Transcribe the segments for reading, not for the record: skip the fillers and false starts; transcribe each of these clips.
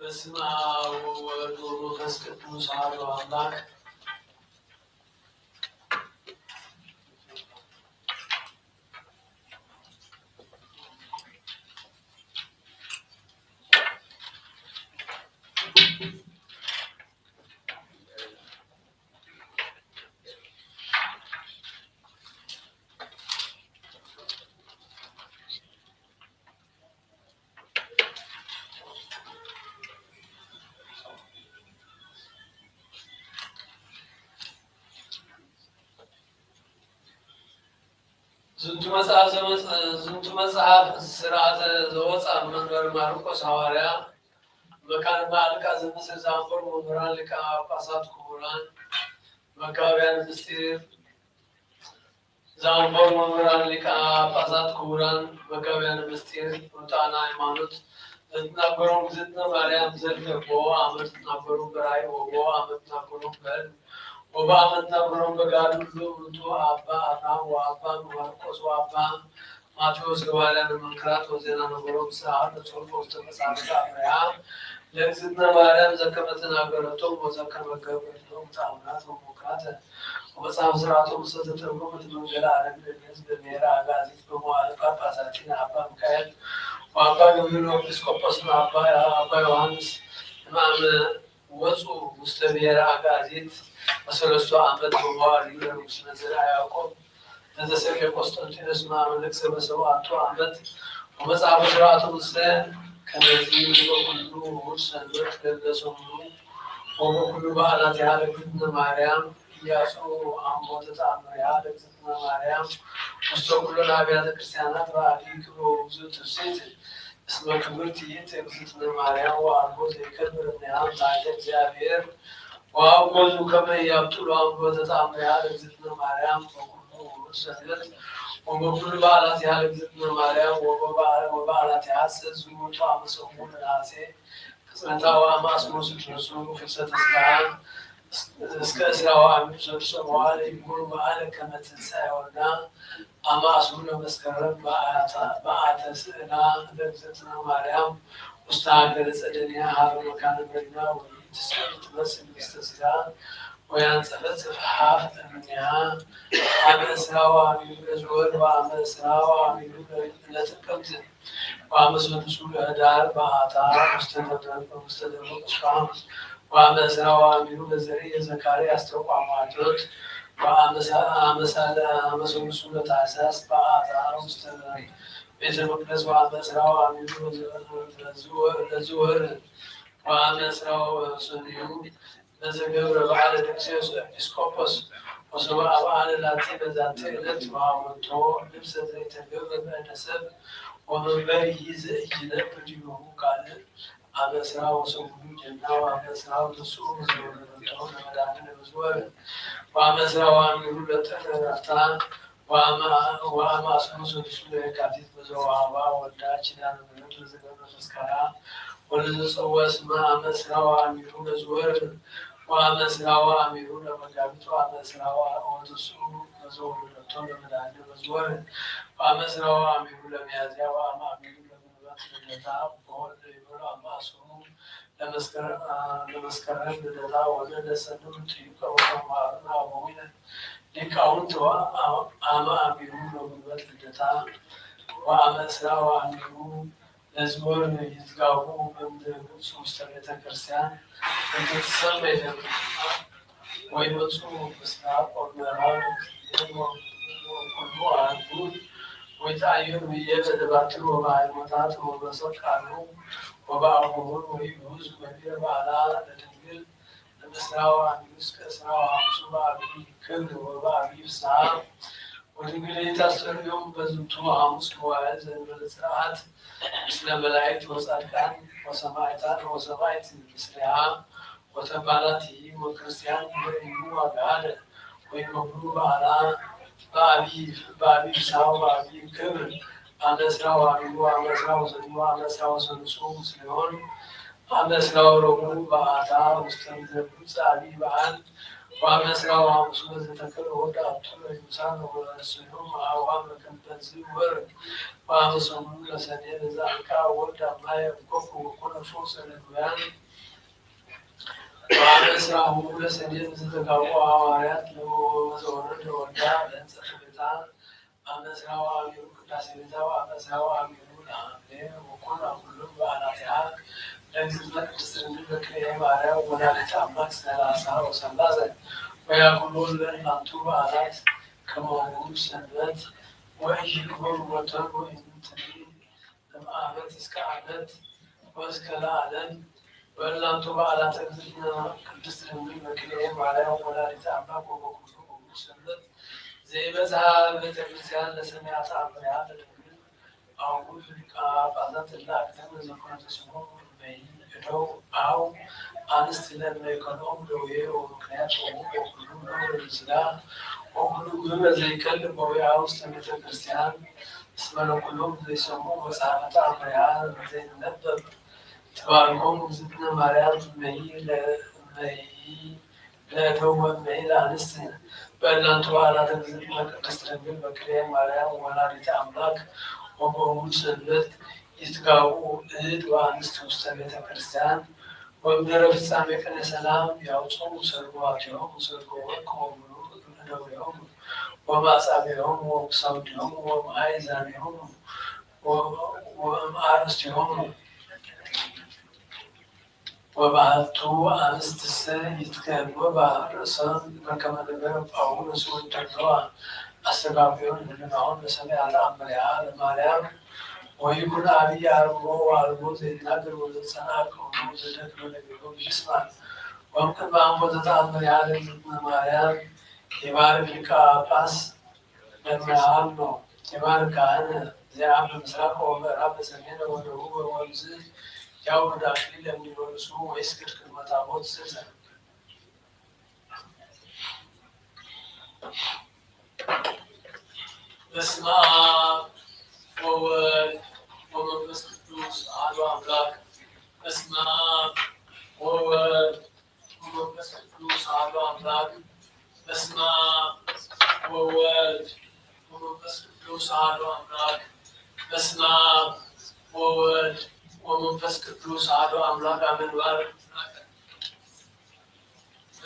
በስመ አብ ወወልድ ወመንፈስ ቅዱስ አሐዱ አምላክ። ዝንቱ መጽሐፍ ስርዓተ ዘወፅአ መንበር ማርቆስ ሐዋርያ መካነ ማዕልቃ ዘምስል ዘአንበሩ መምህራን ሊቃነ ጳጳሳት ክቡራን መጋቢያን ምስጢር ዘአንበሩ መምህራን ሊቃነ ጳጳሳት ክቡራን መጋቢያን ምስጢር ሩጣና ሃይማኖት ዘትናገሩ ግዝእትነ ማርያም ዘልፈቦ አመት ትናገሩ በራእይ ወቦ አመት ትናገሩ በሕልም ወበአመት ተምረው በጋሉ ሁሉ አባ አብርሃም ወአባ ማርቆስ ወአባ ማቴዎስ ገባርያን መንክራት ወዜና ነገሮም ሰዓት ተጾልፎ ተመጻፈ አብያ ለእግዝእትነ ማርያም ዘከመ ተናገረቶም ወዘከመ ገብረቶም ታምራት ወሞክራት ወመጽሐፍ ስርዓቶም ስለተተረጎመ በመንገለ ዓለም ለሕዝብ ብሔረ አጋዚት በመዋዕለ ጳጳሳቲነ አባ ሚካኤል ወአባ ገብርኤል ኤጲስቆጶስ አባ ዮሐንስ ሕማመ ወፁ ውስተ ብሔረ አጋዚት በሰለስቱ ዓመት በመዋዕለ ንጉሥ ዘርዓ ያዕቆብ ለዘሰሜ ቆስጠንጢኖስ ማመልክት በሰባቱ ዓመት ወመጽሐፈ ስርዓቱ ምስለ ከነዚህ በኩሉ እሑድ ሰንበት ገለጾሙ ወበኩሉ በዓላት ለእግዝእትነ ማርያም ኢያሱ አምቦተ ተአምሪሃ ለእግዝእትነ ማርያም ውስተ ኩሎን አብያተ ክርስቲያናት በአብይ ክብር ወውግዙ ትፍሥሕት እስመ ክብርት ይእቲ እግዝእትነ ማርያም ወአልቦ ዘይከብር እምኔሃ ታሕተ እግዚአብሔር ወአውቆዙ ከመ ያብጥሉ አምቦተ ተአምሪሃ ለእግዝእትነ ማርያም በኩሉ እሑድ ሰንበት ወበኩሉ በዓላት ለእግዝእትነ ማርያም ወበዓላቲሃ ዝሙቱ አመሰሙ ለነሐሴ ቅጽበታ ወአማስሞ ስድረሱ ፍልሰተ ሥጋሃ እስከ እስራ ወአምስቱ ሰድሰ መዋዕለ ይኩኑ በዓለ ከመ ትንሣኤ ወልዳ አማስሙ ለመስከረም በዓተ ስዕላ ለእግዝእትነ ማርያም ውስተ ሀገረ ጸደንያ ሀበ መካነ መሪና ወትመስል ምስተ ሥጋ ወያንጸፈጽፍ ሀፍ እምኔሃ አመ እስራ ወአሚሩ ለዘወር ወአመ እስራ ወአሚሩ ለጥቅምት ወአመ ሰዱሱ ለኅዳር በዓታ ውስተ ደብረ ቁስቋም ወአመ እስራ ወአሚሩ ለዘርዓ ዘካርያስ ተቋማቶት ወአመ ሰሉሱ ለታኅሣሥ በዓታ ውስተ ቤተ መቅደስ ወአመ እስራ ወአሚሩ ለዝወር ወአመ እስራ ወሰኑዩ ለዘገብረ በዓለ ደቅስዮስ ኤጲስቆጶስ ወሰብአ በዓለ ላቲ በዛቲ ዕለት ወአወቶ ልብሰ ዘይተገብረ በእደ ሰብእ ወመንበሪሂ ዘኢይነብር ዲበሁ ካልእ አመ እስራ ወሰሙኑ ጀና ወአመ እስራ ወተስዑ ዘወረደቶ ለመድኃኒነ በዝወር ወአመ እስራ ወአሚሩ ለጥር ዕረፍታ ወአመ አስሩ ሰዱሱ ለየካቲት በዘወሃባ ወልዳ ኪዳነ ምሕረት ለዘገብረ ተስካራ ወለዘጸውዐ ስማ አመ እስራ ወአሚሩ ለዝወር ወአመ እስራ ወአሚሩ ለመጋቢት ወአመ እስራ ወተስዑ ለዘወረደቶ ለመድኃኒነ በዝወር ወአመ እስራ ወአሚሩ ለሚያዝያ ወአመ አሚሩ ለግንቦት ልደታ በወልደ ይበሉ አመ አስሩ ለመስከረም ልደታ ወለደ ሰንበት ይቀወሙ አበዊነ ሊቃውንት ወአመ አሚሩ ለግንቦት ልደታ ወአመ እስራ ወአሚሩ ለዝወር ይዝጋቡ በምድረ ግብፅ ውስተ ቤተ ክርስቲያን እንድትሰመይ ደብር ወይመጽኡ ምስራቅ ወምዕራብ ወኩሉ አህጉር ወይትዓየኑ ብዬ በደባትር ወበሃይማኖታት ወበሰቃሉ ወበአቡሁር ወይሁዝ በዲረ በዓላ ለድንግል ለእስራ ወአሚሩ እስከ እስራ ወሐሙሱ በዐቢይ ክብር ወበዐቢይ ፍስሐ ወድንግል የታሰሩም በዝንቱ ሐሙስ መዋዕል ዘእንበለ ጽርዓት ምስለ መላእክት ወጻድቃን ወሰማዕታት ወሰማዕት ምስሌሃ ወተባላቲ ወክርስቲያን በእዩ አጋደ ወይመብሉ በዓላ በዐቢይ ፍስሐ ወበዐቢይ ክብር አመ እስራ ወአሚሩ አመ እስራ ወሰኑዩ አመ እስራ ወሰሉሱ ምስሌሆን አመ እስራ ወረቡዕ በዓታ ውስተ ምድረ ግብፅ ዐቢይ በዓል وعمسرا وعمسوز تكل ودا أبطل إنسان ورسولهم أوام كنتنزل ورد وعمسهم لسنين زعكا ودا ما يبقف وكل فوس الإبيان وعمسرا هم لسنين زتقاوا عواريات لو مزورد ودا لنسخ بتان وعمسرا وعميرو كتاسي بتا وعمسرا وعميرو لعمله وكل أقلهم بعناتها لنزل تسرني بكريه مارا ونالت أمك سنراسا وسلازل ويقولون لنا على كما هو سنبت ويجيكم وتنبو إنتني لم أعبت إسكعبت وإسكالعدن وإلا أنتم على تقدرنا كالتسلمين وكلهم عليهم ولا لتعبك وكلهم سنبت زي بزها بتفسير لسمعت عبرها للمن أو كل بعضات الله أكثر زكرة تسمون أو أنستلم ليكونهم لويه ومكنات وكلهم نور الإسلام وكلهم زي كلب ويعاوز تمت الكريستيان اسمنا كلهم زي سموه وسعادة عمريان زي الندب تباركهم زدنا مريان مهي لا دوما مهي لا نستن بل أنتوا على تنزلنا كريستيان بكريم مريان ولا ريت أملاك وقوم سنبت يتقاو إيد وأنستو استمت الكريستيان ومدرب السامي كان سلام يوصل سرقاتهم وسرقوكم ودورهم ومأسابهم وصوتهم ومآيزانهم ومعارستهم وبعثوا أنست يتكلم وبعرسان كما نبرب أو نسوي تقوى أستغافرون من معون بسمع على أمرها المريم ويكون أبي أربو وأربو زي نادر وزنساك وموزة تكلم بيقوم جسمان ومكن بأنفذت أمرها المريم يبارك لك أباس لما عملوا يبارك أنا زي عبد المسراق ومرأة سمينة ونهوه ومزيد جاوب داخلي لم يورسوه ويسكت كلمة عبود سلسل اسمع وولد ومنفس قدوس على أملاك اسمع وولد ومنفس قدوس على أملاك اسمع وولد ومنفس قدوس على أملاك اسمع وولد ومنفس قدوس على أملاك آمين بارك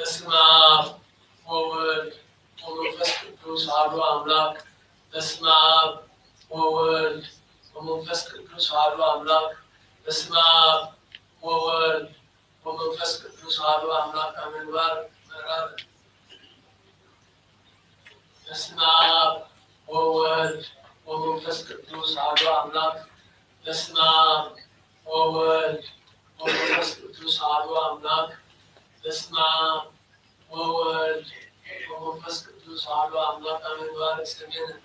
اسمع وولد ومنفس قدوس على أملاك اسمع وولد ومنفس قدوس على أملاك اسمع وولد ومنفس قدوس على أملاك آمين بارك اسمع وولد ومنفس قدوس على أملاك اسمع وولد ومنفس قدوس على أملاك اسمع وولد ومنفس قدوس على أملاك آمين بارك سمينا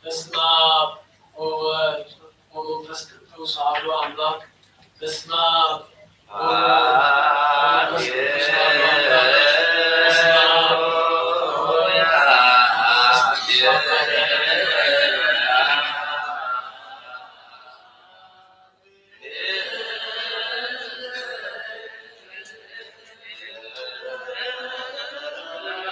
اسمع وولد ومنفس قدوس على أملاك اسمع وولد ومنفس قدوس على أملاك اسمع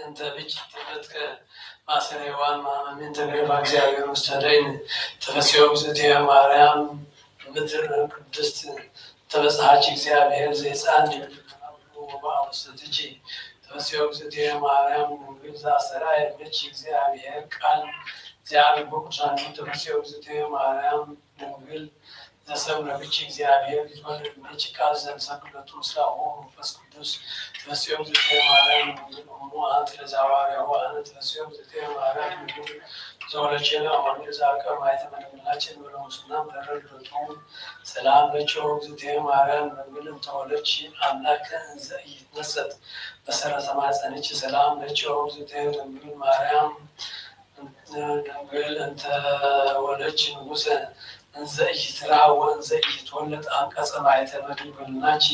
أنت بجتك ማሰሪያዋን ማመን ተገባ እግዚአብሔር ወስተደኝ ተፈስዮ ዘቴ ማርያም ምድር ቅድስት ተበሳች እግዚአብሔር ዘይጻን ወባውስተጂ ተፈስዮ ዘቴ ማርያም ግብዛ ሰራይ በች እግዚአብሔር ቃል እግዚአብሔር በቁሳን ተፈስዮ ዘቴ ማርያም ድንግል ዘሰብረ ብቻ እግዚአብሔር ይወልድ ብቻ ቃል ዘንሰክለቱ ስራው መንፈስ ቅዱስ ተፈስዮ ዘቴ ማርያም አንተ ለዛዋሪያው አንተ ተፈስዮ ዘቴ ማርያም ዘወለችና ወንጌል ዛቀር ማይተ መድምላችን ብለውስና ተረድቶ ሰላም ለቸው ዘቴ ማርያም ድንግል ተወለች አምላክ ዘይነሰት በሰረተ ማጸነች ሰላም ለቸው ዘቴ ድንግል ማርያም ድንግል እንተ ወለች ንጉሰ እንዘይ ትራወን ዘይ ተወለድ አንቀጸ ማይተ መድብልናቺ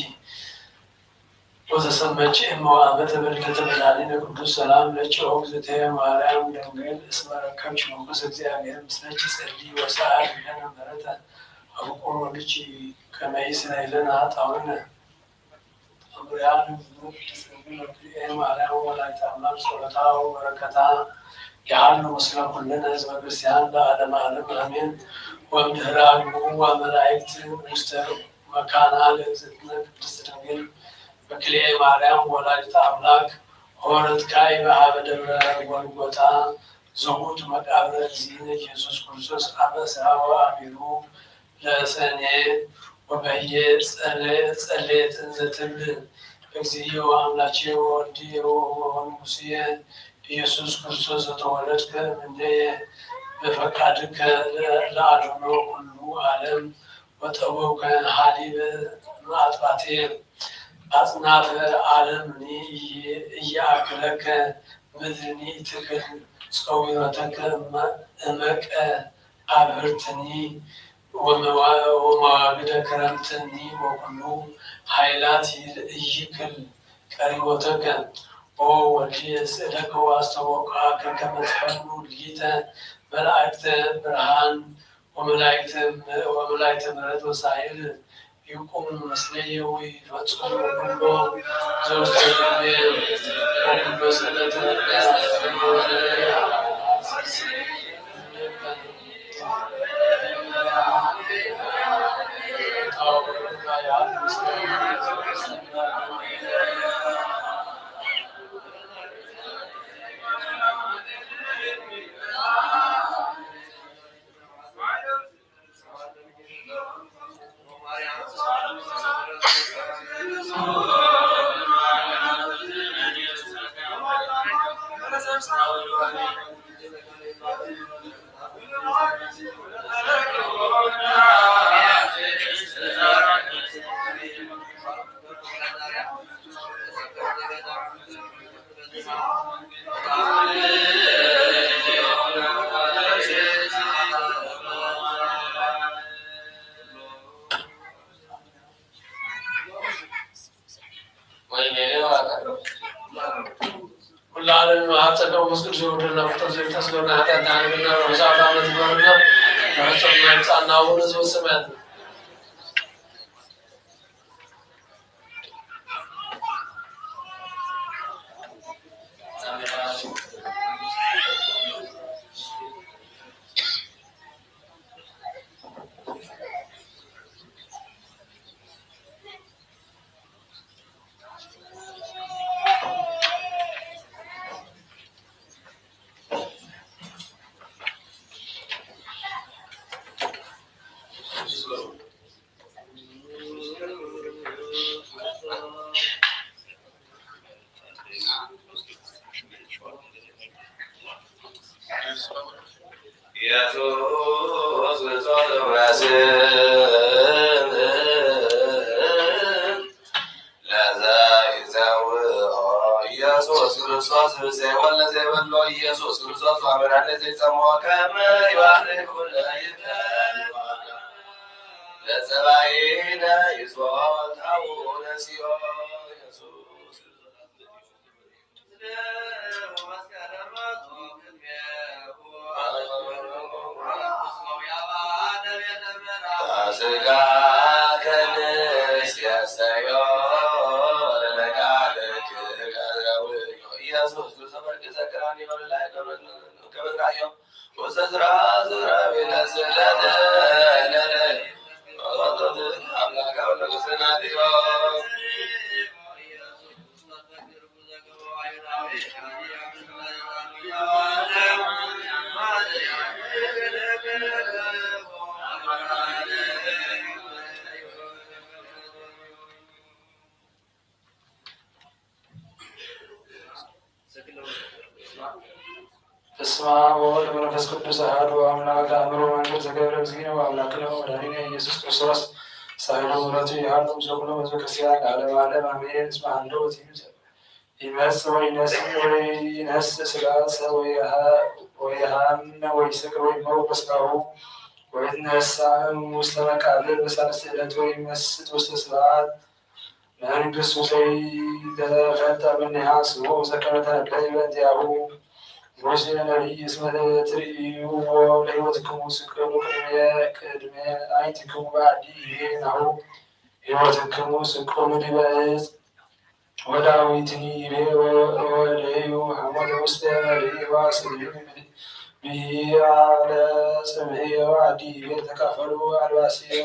ወዘሰመች እመዋመተ በልደተ መድኃኒነ ቅዱስ ሰላም ለቸው ዘቴ ማርያም ድንግል እስመ ረከብች መንፈስ እግዚአብሔር ምስለች ጸልይ ወሰዓል ለነ ምሕረተ አብቆ ልጅ ከመይስራይ ለነ ኃጣውነ አብርሃም ማርያም ወላዲተ አምላክ ጸሎታው በረከታ ያሉ ምስለ ኩልነ ህዝበ ክርስቲያን ለዓለመ ዓለም አሜን። ወእምድኅረ ወመላእክት ውስተ መካና ለእግዝእትነ ቅድስት ድንግል በክልኤ ማርያም ወላዲተ አምላክ ሆረት ካይ በሀበ ደብረ ጎልጎታ ዘሙት መቃብረ እግዚእነ ኢየሱስ ክርስቶስ አበ ሥራወ አሚሩ ለሰኔ ወበየ ጸሌት ዘትብል እግዚኦ አምላኬ ወወልድየ ወመንኩስየ ኢየሱስ ክርስቶስ ዘተወለድከ እምኔየ በፈቃድከ ለአድኅኖ ኩሉ ዓለም ወጠበብከ ሀሊበ ማጥፋቴ አጽናፈ ዓለምኒ እያእክለከ ምድርኒ ትክል ጸዊረተከ እመቀ አብህርትኒ ወመዋግደ ክረምትኒ ወኩሉ ኃይላት ይክል ቀሪቦተከ ኦ ወልድየ ስእለከ ወአስተውቀከ ከመ ትፈኑ ሊተ መላእክተ ብርሃን ወመላእክተ ምሕረት ወሳይል ይቁም መስለየ ወይፈጽሙ ኩሎ ዘውስተ ልቤ ወኩሎ ስእለተ ሁላንም አጸደው መስክር ሲወርድና ፍጥር ዘይተስለና ኃጢአት አንግና በሰዓት ዓመት ይኖርና በፍጹም ነጻና ሁሉ ስብስበት ኢየሱስ ክርስቶስ አብራነ ዘይጸሞከ ይባርክ ኩለ ለጸባይነ ይዞት አቡነ ሲዮን ኢየሱስ በስመ አብ ወወልድ ወመንፈስ ቅዱስ አሐዱ አምላክ አእምሮ መንገድ ዘገብረ እግዚእነ ወአምላክነ ወመድኃኒነ ኢየሱስ ክርስቶስ ሳይሎ ምሕረቱ ይሃሉ ዘኩሎ ሕዝበ ክርስቲያን ለዓለመ ዓለም አሜን። እስመ ሀንዶ ይመጽእ ወይነስእ ሥጋ ሰብ ወይሃም ወይስክር ወይመውት በሥጋሁ ወይትነሣ ውስተ መቃብር በሳልስት ዕለት ወይመስጥ ውስተ ስብሐት መንግሥቱ ዘይተፈጠር እምኔሃ ስሙ ዘከመ ተነበየ በእንቲአሁ ሙሴ ነቢይ እስመ ትርእይዎ ለሕይወትክሙ ስቅሉ ቅድመ አይትክሙ በአዲ ይቤ ናሁ ሕይወትክሙ ስቅሉ ዲበ ዕፅ ወዳዊትኒ ይቤ ወለዩ ሐሞተ ውስተ መሪዋ ስብሕት ብሂአለ ጽምዕየ ወአዲ ይቤ ተካፈሉ አልባስየ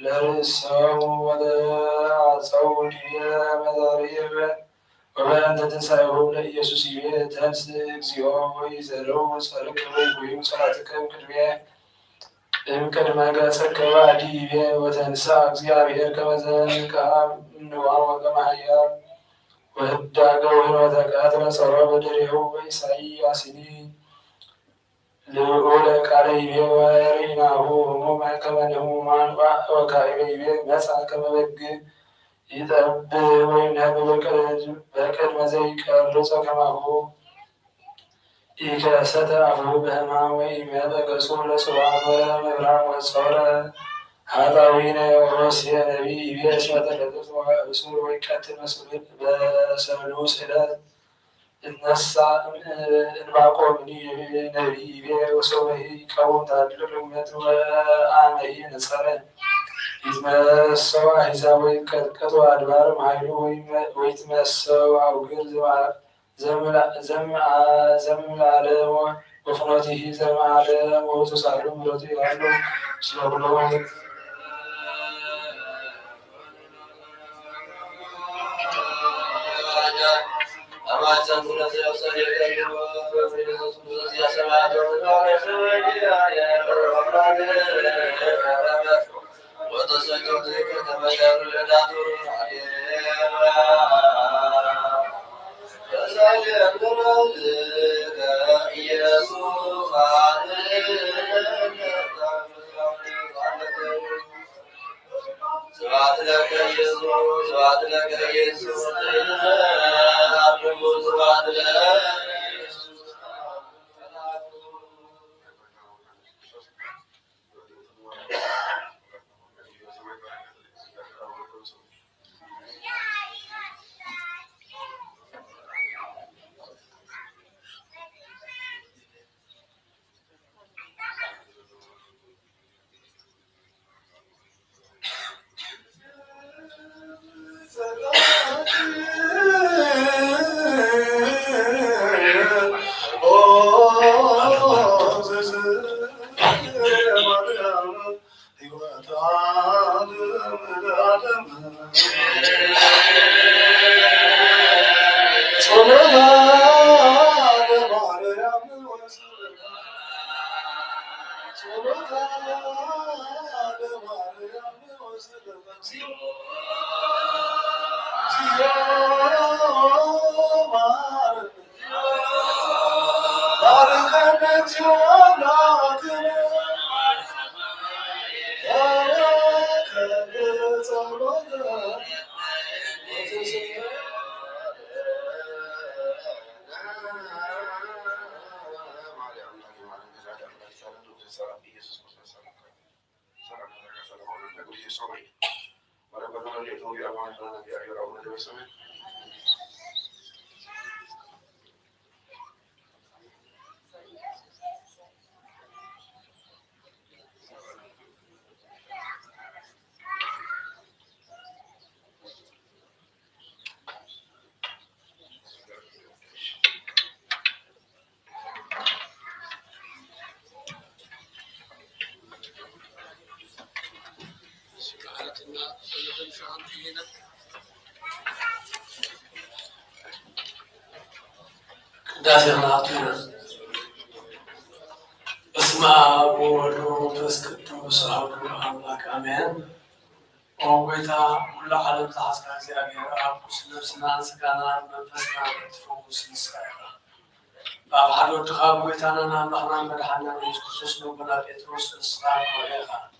ለርእሶሙ ወተዓጸው ዲበ መዛርየ ወበእንተ ትንሣኤሁ ለኢየሱስ ይቤ ተንሥእ እግዚኦ ወይዘረው ጸርቅ ወይጉዩ ጸላትከ እምቅድመ ገጽከ በአዲ ይቤ ወተንሥአ እግዚአብሔር ከመ ዘንሥአ እምንዋም ወከመ ኃያል ወህዳገ ወኅኖተ ቀትረ ጸሮ በድሬሁ ወኢሳይያስኒ ልዑለ ቃለ ይቤ ወርኢናሁ ህሙመ ከመ ንሕሙማን ወካዕበ ይቤ መጽአ ከመ በግዕ ይጠብብ ወይንህብ በቅድመ ዘይቀርጾ ከማሁ ኢከሰተ አፉሁ በሕማም ወኢሜጠ ገጹ ለጽዋዕ ወለመብርሃን ወጾረ ኃጣውኢነ ወሆሴዕ ነቢይ ይቤ እስመ ተለጥፍ ወእሱር ወይቀትል በሰሉስ ዕለት እትነሣ ዕንባቆምኒ ነቢይ ይቤ ወሶበሂ ይቀውም ታድር እምነት ወአመሂ ነጸረ ይትመሰው አሕዛብ ወይቀጥቀጡ አድባር እምኃይሉ ወይትመሰው አውግር ዘእምለዓለም ወፍኖቲሂ ዘእምዓለም ወተሳሉ ምሕረቱ ይሃሉ ምስለ ኩሎሙ داسنا اسمع وولو تسكتو سعود الله آمين. وقيتا كل عالم تحت كازيابير أبوس نفسنا سكانا منفسنا تفوز نسائرا باب الدخاب قيتانا نحن مدحنا نسكسوس نوبنا بيتروس الصلاة وغيرها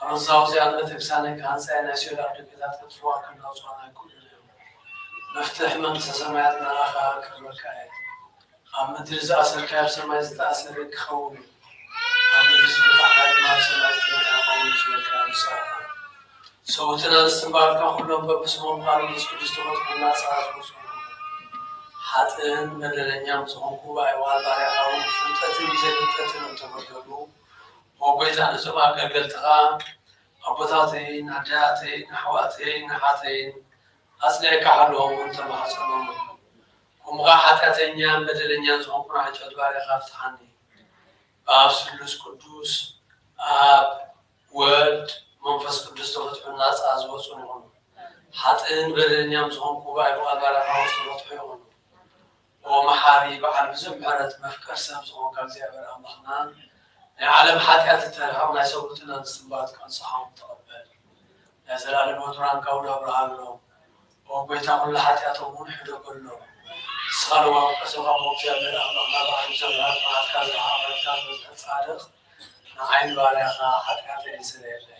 رزاو زيادة تكساني كان سينا يسير عبد كذات كتفوا كنا وصوانا كل يوم نفتح من سمعتنا أخا كرمكاية مدرز أسر كيف سمعت أسر كخوي مدرز بتحرك ما سمعت كخوي شوية كان سوتنا الاستنباط كان كلهم بسمهم قالوا يسكت استغفر الله سبحانه حتى مدلنا يوم كوبا والبارع أو فترة بزيادة تمردوا وقيت أنا سماك قلتها أبطاتين عداتين حواتين حاتين أصلك حلوهم وأنت ما حصلهم ومغا حتاتين يوم مدلنا يوم كنا حجت بارع خافتحني باب سلوس قدوس آب ورد منفس قدوس تفتح الناس أزوجون يهون حتى إن بدلنيام زهم كوباي وقالوا حاوس تفتح يهون ومحاري بعد بزم حرت مفكر سام زهم كان زيابر أمخنا عالم حاتيات الترحم نسوتنا نستنبات كان صحام تقبل يا زلال الموتران كولا برهالو وبيتا كل حاتياتهم منحدو كله صاروا وقصوا موتيا من أمخنا بعد زمرات معات كذا عملت كذا صادق نعين باريخا حاتيات إسرائيل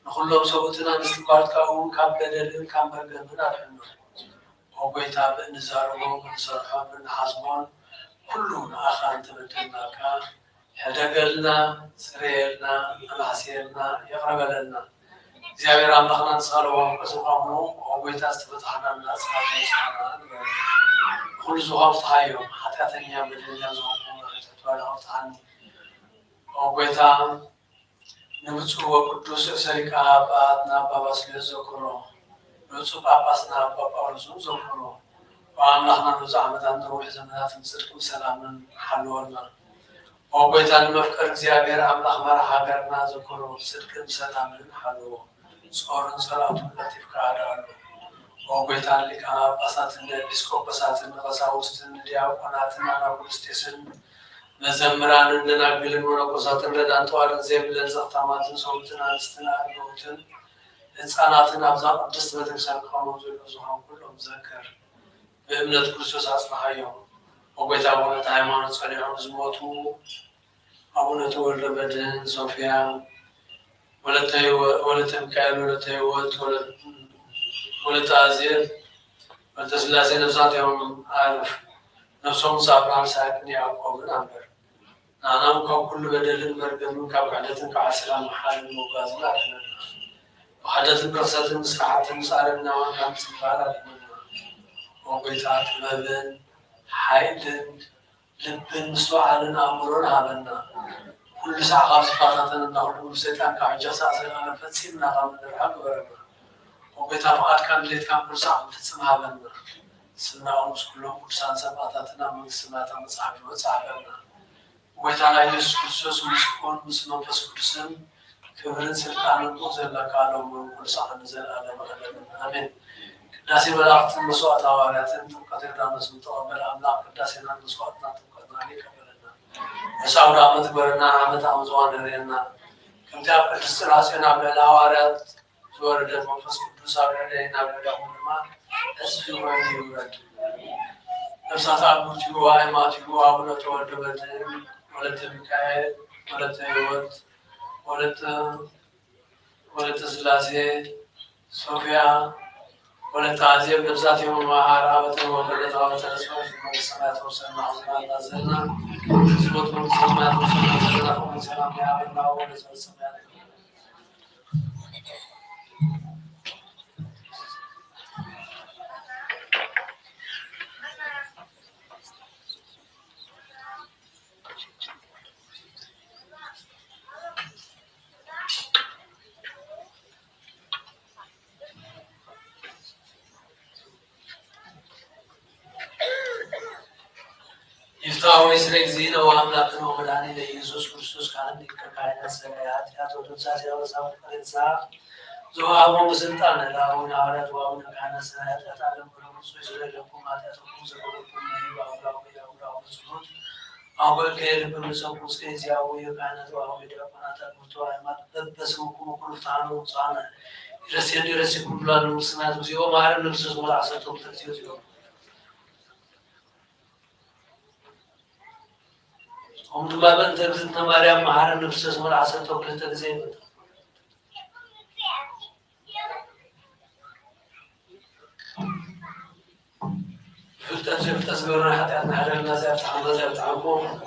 نخلهم سوتنا نستقبل كون كابدل كم برجمنا الحنو وبيتا بنزارهم بنصرحهم بنحاسبون كلنا آخر تبدلنا كا حدقلنا سريرنا العسيرنا يقرب لنا زيابير أمخنا نصاروا وقصوهم وبيتا استفتحنا الناس حاجة سبحانه كل زوام فتحيهم حتى أتنيا بدلنا زوام تتوالى فتحني وبيتا نمسو وقدوس سريك آباتنا باباس لزوكرو نمسو باباسنا باباولزون زوكرو وعملنا نزعمة أن نروح زمنات نسلكم سلاما حلونا وبيتان مفكر زيابير عملنا مرحا غيرنا زوكرو سلكم سلاما حلو صورن صلاة لطيف كارالو وبيتان لك بساتن بسكو بساتن غساوستن دياو قناتنا نابلستيسن مزمران لنا قلن ونقصاتن لدان طوالن زيب لنزغتاماتن صوتن عدستن أربوتن إنساناتن أبزاق قدست بتكسان قاموا زي الأزوحان كلهم ذكر بإمنة كرسوس أصبح يوم وقيت أبونا تايمان صليحون زموتو أبونا تولد بدن صوفيا ولت مكايل ولت هيوت ولت أزير ولت سلاسي نفسات يوم عارف نفسهم صابران ساكن يعقوب الأمر نعم كل بدل مرجم كبعدة كعسلام محل المقازل علينا وحدث قصة مسرحة صارنا وكم سفارة لنا وبيتات مبن حيد لبن مسوعة لنا أمرنا بنا كل ساعة غاب صفاتنا نقول بسيطان كعجزة سلالة فتسيبنا غام نرحب ورنا وبيتات وقت كان ليت كان كل ساعة فتسمها بنا سمعوا كلهم كرسان سبعتنا من سمعت مصحف وصحابنا ويتعالى يسوع كريستوس مسكون مسلم فس كرسم كبرن سلطان وزل قالوا من كرسان نزل على آمين قداسي ملاقت مسوات حواريات تقدرنا مسلم تقبل أملاك قداسينا مسواتنا تقدرنا عليك قبلنا يسوع رحمة برنا عمت عمزوان رينا كم تعب الاستراسينا بالحواريات زوردت منفس كرسان رينا بدهم ما أسفل وين يورد نفسات عبود جوا ما جوا ولا تولد بدن ولا تبكي ولا تيوت ولا تسلاسي صوفيا ولا تعزيب نفسات يوم ما عرابة ولا تعبت الأسماء في السماء وسلم عظيم نزلنا سبوت من السماء وسلم نزلنا ومن سلام يا الله ونزل السماء يفتحوا يسرق زينة وأملاكنا ومدعني ليسوس كريستوس كان ديك كائنات سريات يا تودن ساسي وسام الإنسان ዘወሀቦሙ ስልጣነ ለአቡነ ሐዋርያት ወአቡነ ካህናት ሰማዕታት ዓለም ብለሙሶ ስለለኩ ማታተኩ ዘበለኩ አወልከል በመሰኩ እስከዚያው የካህናት ወአቡነ ዲያቆናት አግብቶ ሃይማኖት በበስሙኩ ኩልፍታኑ ጻነ ይረሴን ይረሴኩ ብሏል ስናት ጊዜው ማረን ንብሰስ ወላ አሰቶ ተግዚኦ አሁን ባበን ተግዝት ማርያም ማረን ንብሰስ ወላ አሰቶ ተግዚኦ تسبرنا حتى نحن الناس يفتحون يفتحون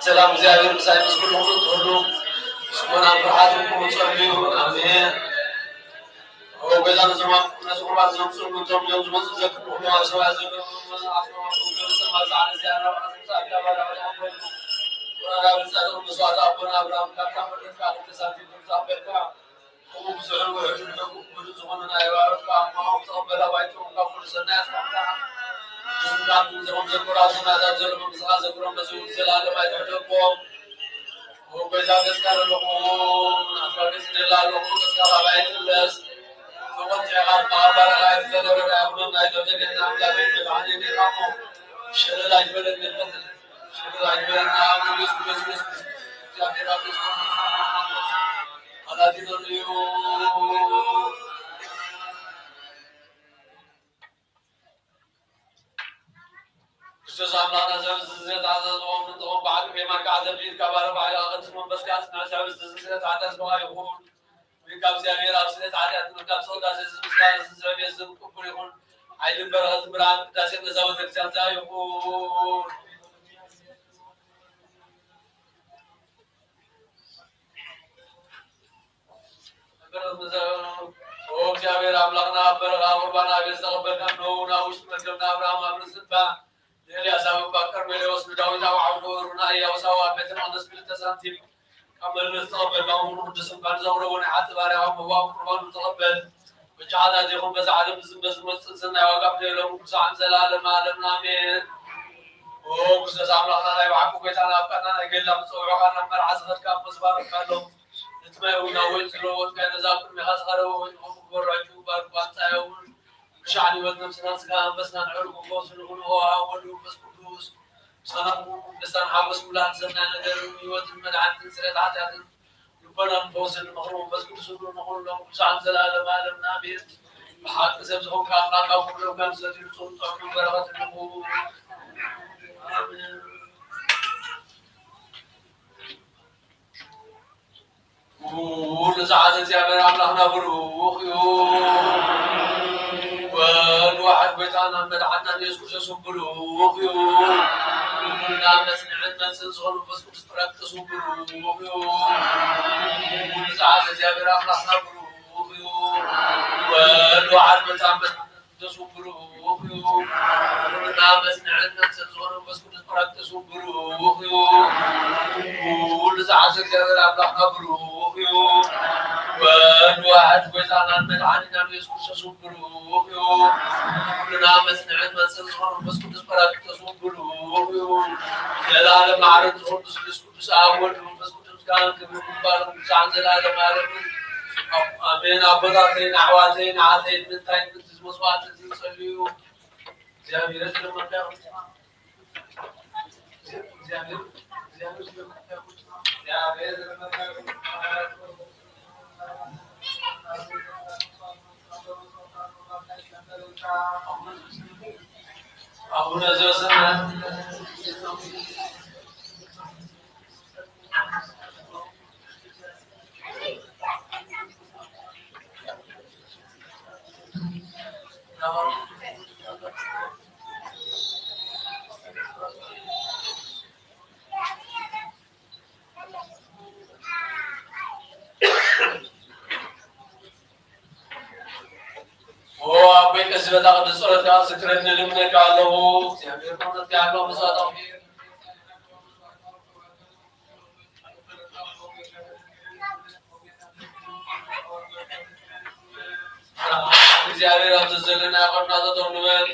سلام እግዚአብሔር ሳይንስ ሁሉ ሁሉ ስሞና ፍርሃቱን ጸልዩ አሜን ወበዛን ዘማን ነስሩባ ዘምሱ ምንቶም ዘምሱ ዘክሩ ማሰዋ ዘክሩ አስማው ዘምሱ ማዛን ዚያራ ሳካባላ ወራው ጸሩ መስዋዕት አቡነ አብርሃም ካካመለት ካለ ተሳፊ ተዛበካ ሁሉ ዘሩ ወጅነኩ ብዙ ዘመንና ያዋርካ ማው ተበላ ባይቶ ካፉል ሰናያት ካታ ዝንዳቱ ዘመን ዘኩራቱና ዳዘሉ ምስራ ዘኩራም በሱ ዘላለም አይተደቆ ወበዛ ደስካረ ነው አፍራዲስ ደላሎ ተስካራ ባይትለስ ወንጀ አርባ ባራይ ተደረጋ አብሮና ይተደገና አምላክ ባኔ ደራሞ ሸረላጅ በለንበት ሸረላጅ በለና አብሮስ በስስ ያደራኩስ አላዲኖ استزامنا زلزلة عدد ومنطقة بعد في مركز البيت كبار بعد أخذ من بس كاس ناشا زلزلة عدد ما يقول في كاب زمير أبسلة عدد من كاب صوت زلزلة يزم كبر يقول عيد برغت بران داسين نزود الجزء يقول أو جابر أملاكنا برغا وربنا بيستقبل كم نونا وش مركبنا أبراهام أبرزبا يلي أسامة بكر ملي وصل داود أو عبدورنا يا وسوا بيت المقدس بالتسامتي قبل نستقبل كم مقدسهم كان زورا ونحات بارعهم وباهم قربان نتقبل وجعل هذيهم بس عالم بس مستنسنا وقبل لهم كسان زلال عالمنا آمين وكس ساملنا لا يبعكوا بيتنا أبقنا نقل لهم صوعوا كنا مرعز غد كام مصبار كانوا نتماهونا ويتلوت كان زاكم يخسروا ورجوا باربان سايون شعني والنفسنا سكان بسنا نعرق وقوس نقول هو أول بس قدوس صنم بسنا حابس ملان سنا ندر ويوت المدعان تنسرت عتاد ربنا نفوس المغروم بس قدوس نقول لهم سعد زلال ما لم نابير بحق سبزهم كامنا كفر لو كان سدير سلطان برغة النبوة آمين ونزعل زيابر عملنا بروخ والواحد بيتنا مدعنا يسكت صبروخ نعم سنعنا سنصغر بس كنت صبروخ ونزعل زيابر عملنا بروخ والواحد بيتنا تصبروخ نعم سنعنا سنصغر بس كنت صبروخ ونزعل زيابر عملنا بروخ والواحد بيتنا مدعنا يسكت صبروخ كلنا مسنعد من سنصغر بس كنت سبرات تصبروخ زلال معرض خلص بس أول بس كنت كان كبير مبارك عن زلال معرض آمين أبداتين عواتين عاتين من تاين من تزمصوات تنصليو زيامير لما كان زيامير لما كان أبونا زوجنا አቤ ከዚህ በጣም ቅዱስ ጸሎት ጋር ዝክርን ልምነቃለሁ እግዚአብሔር ነው ያለው መስዋዕታው እግዚአብሔር አዘዘልን ያቆና ተጠርንበል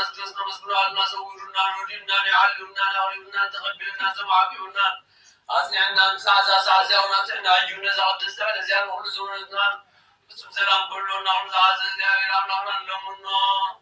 أسكسنا مسكنا سويرنا نودينا نعلمنا نعلمنا تقبلنا سمعنا أصنعنا مساعدة سعزة ونطعنا عجونا زعد السعر زيان وقل زورتنا بسم سلام كلنا ونزعزة زيان لنا لمنا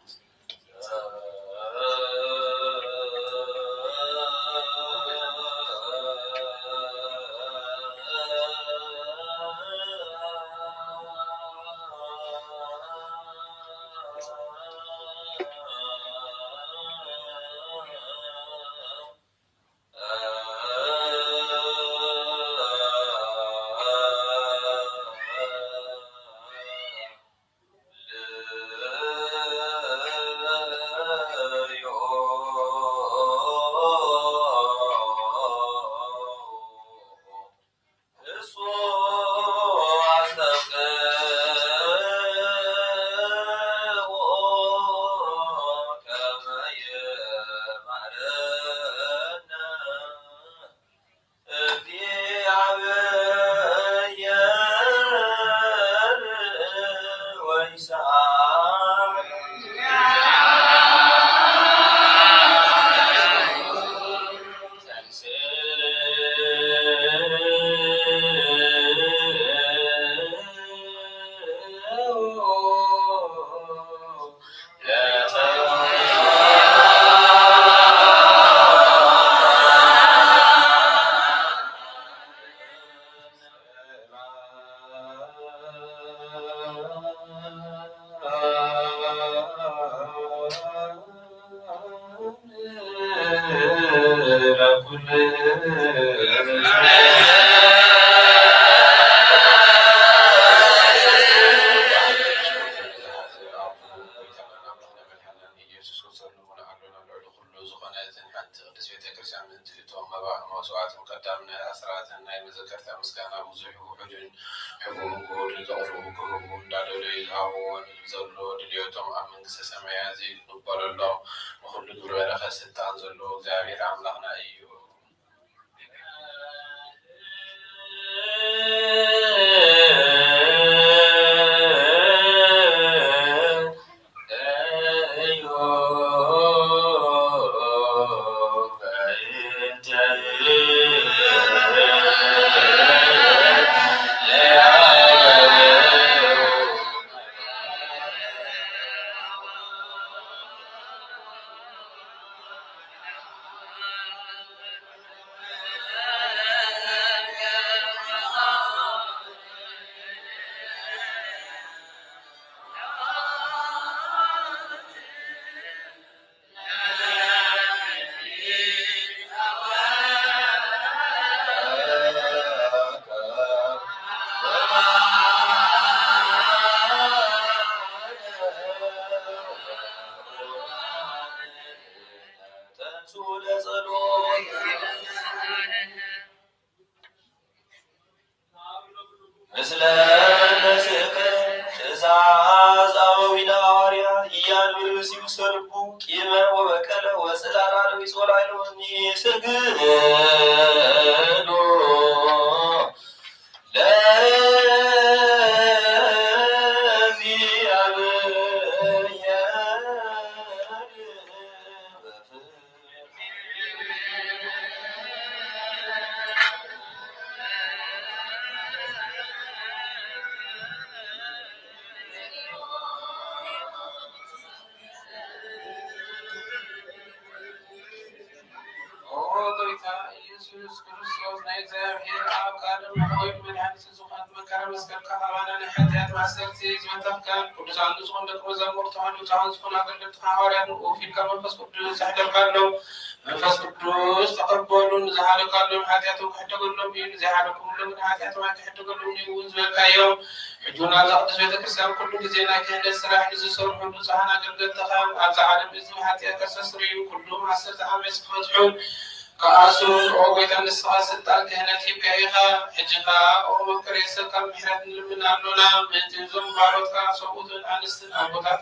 كأسون أو بيت النساء ستة كهنة كيها حجها أو مكريسة كمحرة من أنونا من تنزم بارد كأسوود الأنستن أو تحت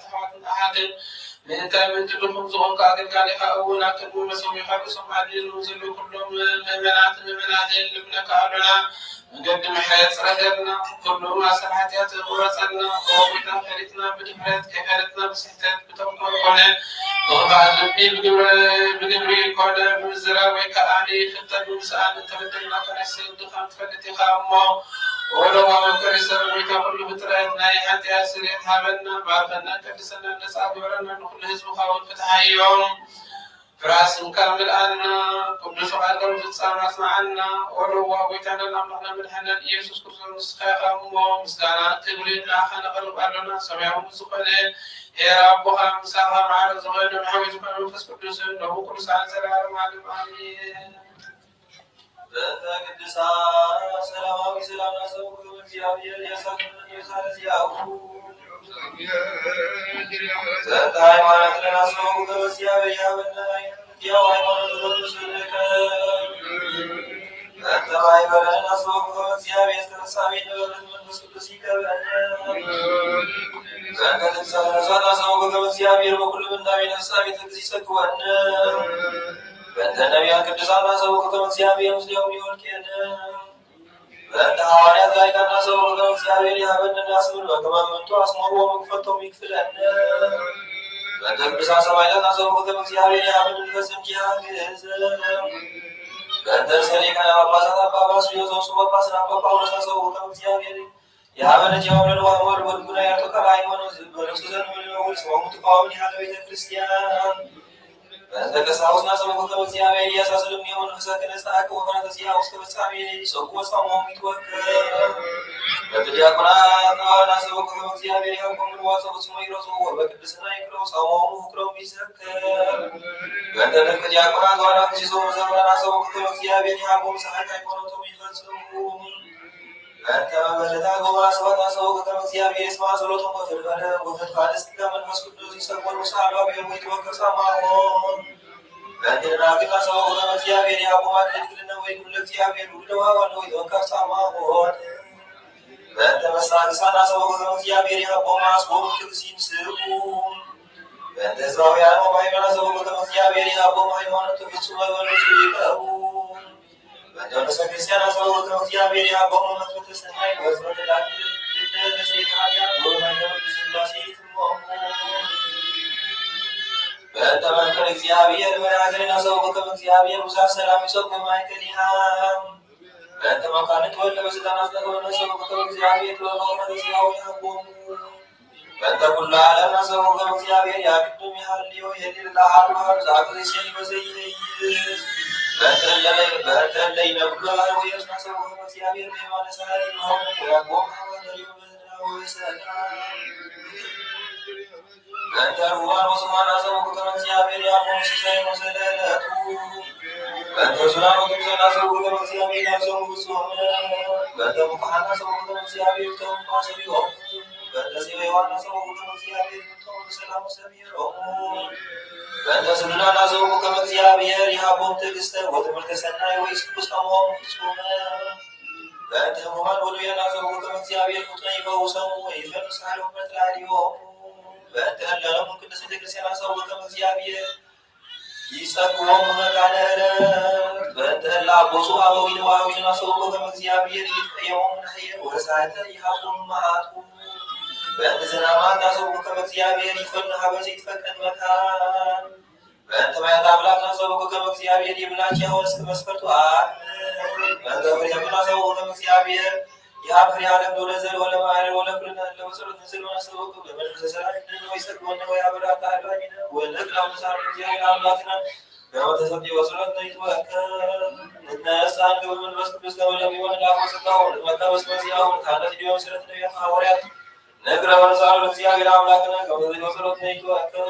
أحد من تامن تلهم زون كأجل كالها أونا كنو مسوي خالص معدل نزل كلهم ممنات لمن كأنونا قد محيط صدرنا كل ما سمحتها ورسلنا وقوتنا خلتنا بدفرات كفالتنا بسحتات بتوقع قولي وبعد ربي بقبري قولي بمزرع ويكالي خطة بمساعدة تبدلنا كنسي دخان فلتي خامو ولو ما كرسل ويكا كل بطريقنا يحتي أسريت هابنا بعثنا كرسلنا نسعى بورنا نخل هزم خاول فتح يوم فراسم كامل أنا كل سؤال لو تتصرف معنا ولو ويتنا الأمر من حنا يسوع كرسول خيرهم ومسكنا تقولين لا خنا قلب أرنا سمعهم سقلين يا ربها مساها مع الزوال محوز من فسق قدوس له كل ساعة سلام عليكم آمين. ذات قدسا سلام وسلام نسوك من زيادية يسال من يسال زياده ذات حيوانات نسوك من زيادية يا حيوانات رسولك ذات حيوانات نسوك من زيادية تنسابين من مسكسيك ذات قدسا نسوك من زيادية وكل من دامين السابي تكسيسك وأنا بأنت النبي القدسان نسوك من زيادية مسلم يولكينا بأنت حواليات ذلك الناس وقدم سيابير يهبن الناس من وكما منتو أسمه ومكفتهم يكفلن بأنت القدسان سمايلات الناس وقدم سيابير يهبن القسم جهاز بأنت السليكنا باباسات باباس يوزوس باباسنا باباس ناس وقدم سيابير يهبن جهاز الوامر والبنا يرتك العيمون ونفسزن من الأول سوى متقاومني على بيت الكريستيان بأنت كساوس ناس وقدم سيابير يساسل من يوم نفسك نستعك وفنا تسياوس كبسامير سوق وصامهم يتوكل بتجاكنا ناس وقدم سيابير يحكم الواسط سمي رسول وبكدسنا يكرو صامهم وكرو بيسكر بأنت تجاكنا دوانا كسيسو مزمنا ناس وقدم سيابير يحكم سحكا يكونوا تميفلسون بأنت مبلتا قوما سوات ناس وقدم سيابير اسمع سلوتهم وفت خالص كامل مسكدوز يسكبر وصعبا بهم يتوكل صامهم بأنت ناكنا سوى زيابير يا أبو مالك لنا ويقول زيابير ولوا ولو يوكر سامعون بأنت مساك سانا سوى زيابير يا أبو ماسكو كرسين سرقون بأنت زاويان ومايمنا سوى زيابير يا أبو مايمنا تفسوا ونسيكون بأنت نسكريسيانا سوى زيابير يا أبو مالك تسنعين وزمت العدد للنسيك عيان ومايمنا تسنباسيت بأنت من كل زيابير ونعجلنا سوقك من زيابير وزار سلام سوق مايكليها بأنت ما كانت ولا بس تنافق ونسوقك من زيابير وغورة زياوي حقوم بأنت كل عالم سوقك من زيابير يا كتوم يحلي ويهدي الله وارزاق لسين وزيهي بأنت الليل كل عالم ويسمع سوقك من زيابير بما نسالي محمد ويقوم حمد اليوم وسلام بأنت روان وسمان سوقك من زيابير يا موسى وسلالته بأنت سلام وتمسنا سوقك من زيابير يا سوق بأنت مقحنا سوقك من زيابير توم قاسبيهم بأنت سيوان سوقك من زيابير توم سلام سبيرهم بأنت سلنا سوقك من زيابير يا بوم تكست وتمرك سناي ويسكوس أمهم فسوما بأنت مهان ولينا سوقك من زيابير مطيبا وسمو ويفن سهلهم مثل عليهم بأنت هلا لهم كل سنة كرسينا سوقك من زيابير يسقوهم مكانه بأنت هلا بوسوا أبوين وأبوين سوقك من زيابير يتقيمون من حير وساعتها يحقون معاتهم بأنت زنامات سوقك من زيابير يفن حبسيت فكت مكان بأنت ما يتعبلك سوقك من زيابير يبلاك ونسك مسفرت بأنت فريمنا سوقك من زيابير يا فري عالم دولة زل ولا معلم ولا كلنا إلا وسرد نزل ونسوق بمن سسران ويسكون ويعبر تعالى ونقرأ مسار جاي أملاكنا كما تسبي وسرد نيتوكل الناس عن قبل من بس ولا بيوان لا وسطاون ما كان بس مسياون ثانا تجيو سرد نبي حواريات نقرأ مسار جاي أملاكنا كما تسبي وسرد نيتوكل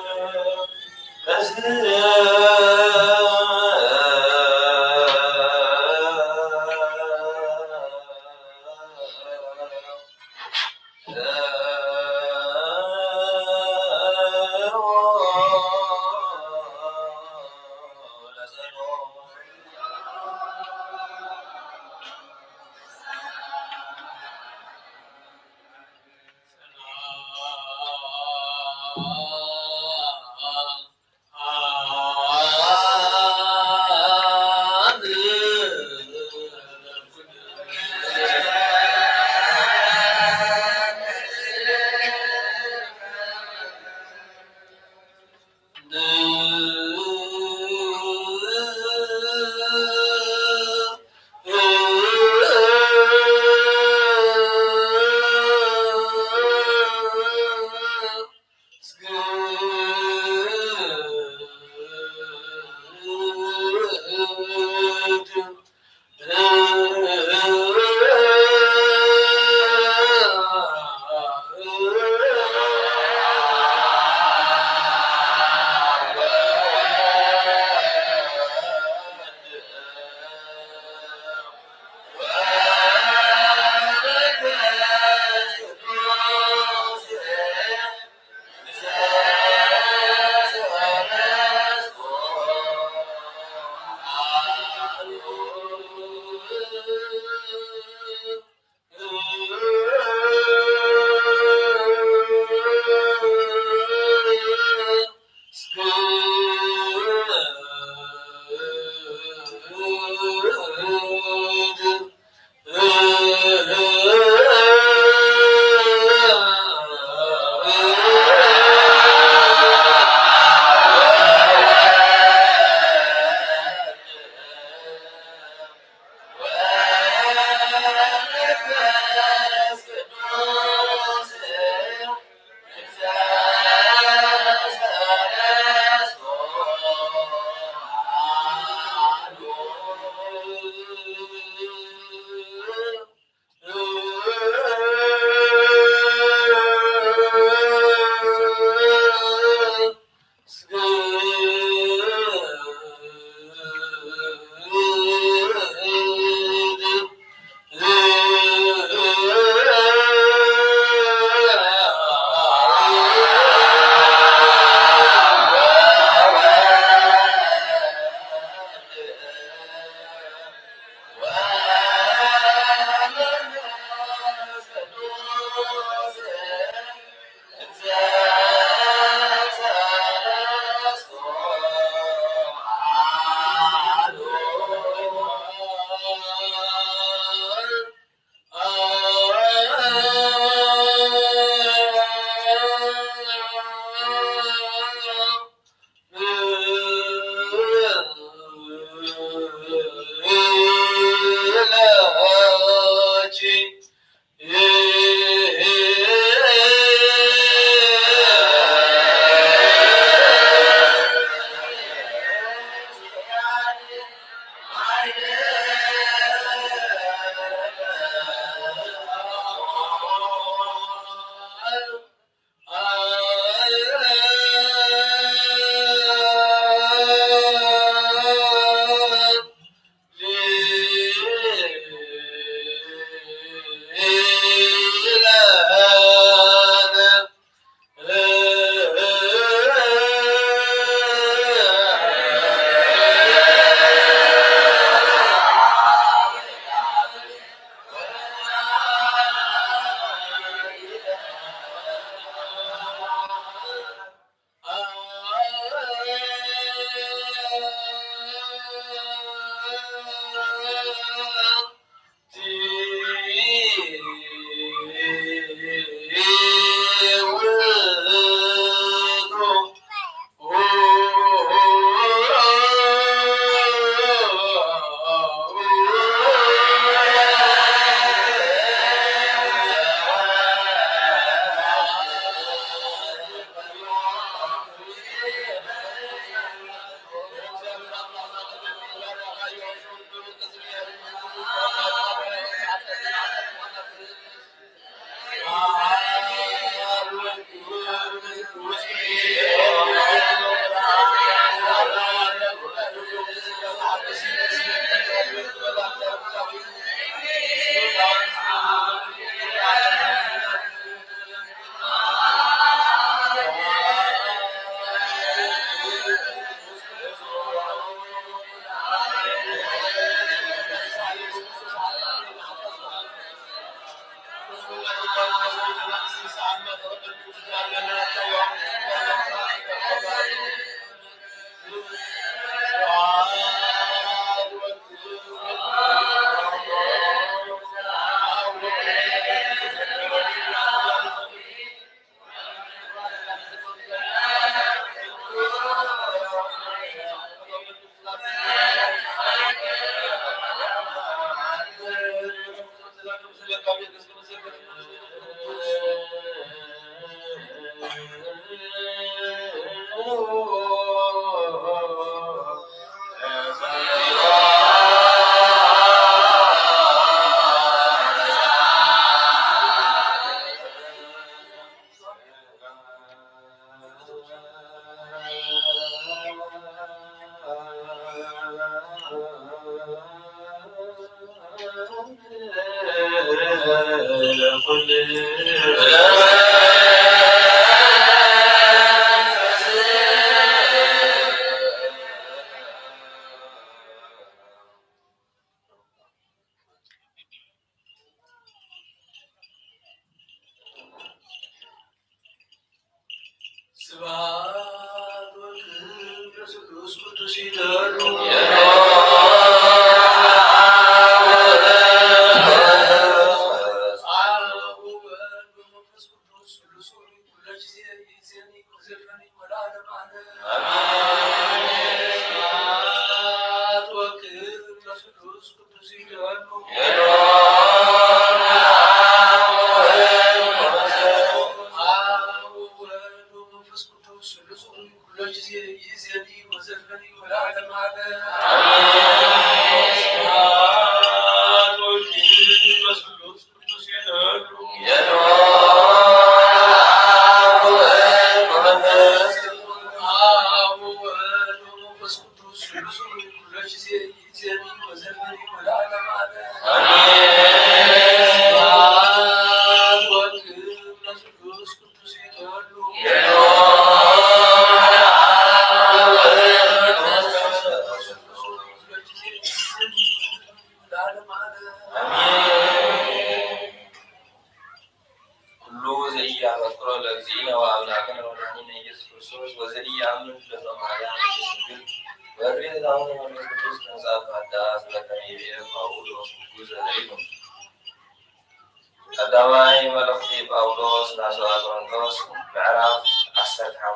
ቀዳማይ መልእኽቲ ጳውሎስ ናብ ሰብኣ ቆሮንቶስ ምዕራፍ 15 ካብ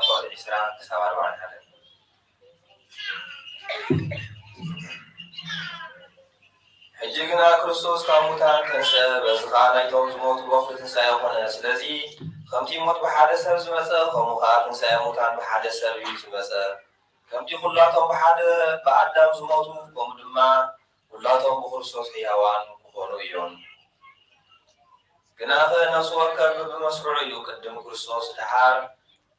ቁጥሪ 20 ክሳብ 41 ሕጂ ግና ክርስቶስ ካብ ሙታን ተንሥአ በዚ ከዓ ናይቶም ዝሞቱ ብወቕቲ ትንሣኤ ኮነ። ስለዚ ከምቲ ሞት ብሓደ ሰብ ዝመፀ ከምኡ ከዓ ትንሣኤ ሙታን ብሓደ ሰብ እዩ ዝመፀ። ከምቲ ኩላቶም ብሓደ ብኣዳም ዝሞቱ ከምኡ ድማ ኩላቶም ብክርስቶስ ሕያዋን ክኾኑ እዮም። ግና ነፍሲ ወከፍ ብመስርዑ እዩ ቅድም ክርስቶስ ድሓር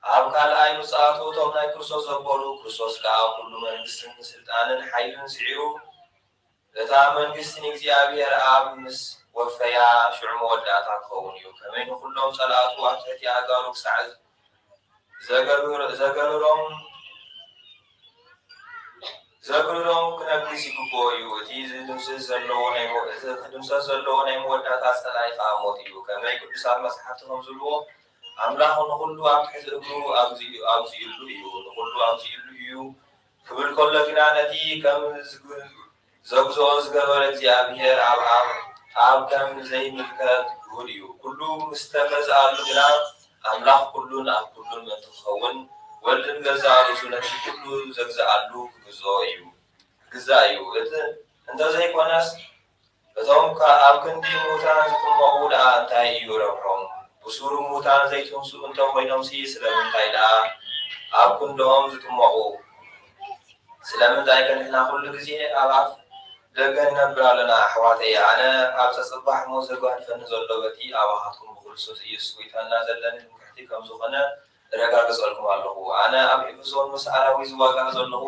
ኣብ ካልኣይ ምጽኣቱ እቶም ናይ ክርስቶስ ዘበሉ ክርስቶስ ከዓ ኩሉ መንግስትን ስልጣንን ሓይልን ስዒሩ እታ መንግስቲ ንእግዚኣብሔር ኣብ ምስ ወፈያ ሽዑ መወዳእታ ክኸውን እዩ። ከመይ ንኩሎም ጸላእቱ ኣብ ትሕቲ ኣእጋሩ ክሳዕ ዘገሮም ክነግስ ይግብኦ እዩ። እቲ ክድምሰስ ዘለዎ ናይ መወዳእታ ጸላኢ ከዓ ሞት እዩ። ከመይ ቅዱሳት መጽሓፍቲ ከም ዝብልዎ ኣምላኽ ንኩሉ ኣብ ትሕቲ እግሩ ኣብዚኡሉ እዩ ንኩሉ ኣብዚኡሉ እዩ ክብል ከሎ ግና ነቲ ከም ዘግዝኦ ዝገበረ እግዚኣብሔር ኣብ ከም ዘይምልከት ይሁድ እዩ። ኩሉ ምስተገዝኣሉ ግና ኣምላኽ ኩሉን ኣብ ኩሉን እንትኸውን ወልድን ገዛእሉ ነቲ ኩሉ ዘግዝኣሉ ክግዛእ እዩ። እንተዘይኮነስ እቶም ኣብ ክንዲ ሙታን ዝጥመቑ ደኣ እንታይ እዩ ረብሖም? ብሱሩ ሙታን ዘይትንስኡ እንተኮይኖምሲ ስለምንታይ ደኣ ኣብ ክንዶኦም ዝጥመቑ? ስለምንታይ ከንሕና ኩሉ ግዜ ኣብ ኣፍ ደገ ነብር ኣለና? ኣሕዋተይ ኣነ ኣብ ፀፅባሕ ሞት ዘጓድፈኒ ዘሎ በቲ ኣባኻትኩም ብክርስቶስ ኢየሱስ ጎይታና ዘለኒ ትምክሕቲ ከም ዝኾነ ረጋግፀልኩም ኣለኹ። ኣነ ኣብ ኤፌሶን ምስ ኣራዊ ዝዋጋእ ዘለኹ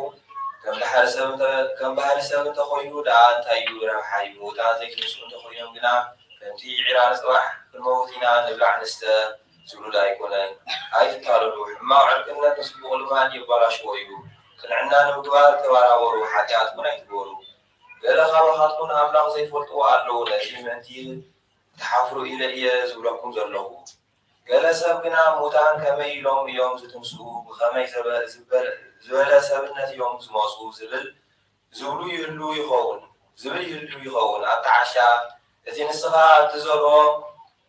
ከም ባህሪ ሰብ እንተኮይኑ ደኣ እንታይ እዩ ረብሓይ? ሙታን ዘይትንስኡ እንተኮይኖም ግና ከምቲ ዒራ ንፅባሕ ክንመውት ኢና ንብላዕ ንስተ ዝብሉላ ኣይኮነን። ኣይትታለሉ። ሕማቅ ዕርክነት ንስቡቕ ልማድ የበላሽዎ እዩ። ቅንዕና ንምግባር ተባራበሩ፣ ሓጢኣት እውን ኣይትገበሩ። ገለ ካባኻትኩም ኣምላኽ ዘይፈልጥዎ ኣለዉ። ነዚ ምእንቲ ተሓፍሩ ኢለ እየ ዝብለኩም ዘለኹ። ገለ ሰብ ግና ሙታን ከመይ ኢሎም እዮም ዝትንስኡ ብኸመይ ዝበለ ሰብነት እዮም ዝመፁ ዝብሉ ይህሉ ይኸውን። ኣተዓሻ እቲ ንስኻ እትዘርኦ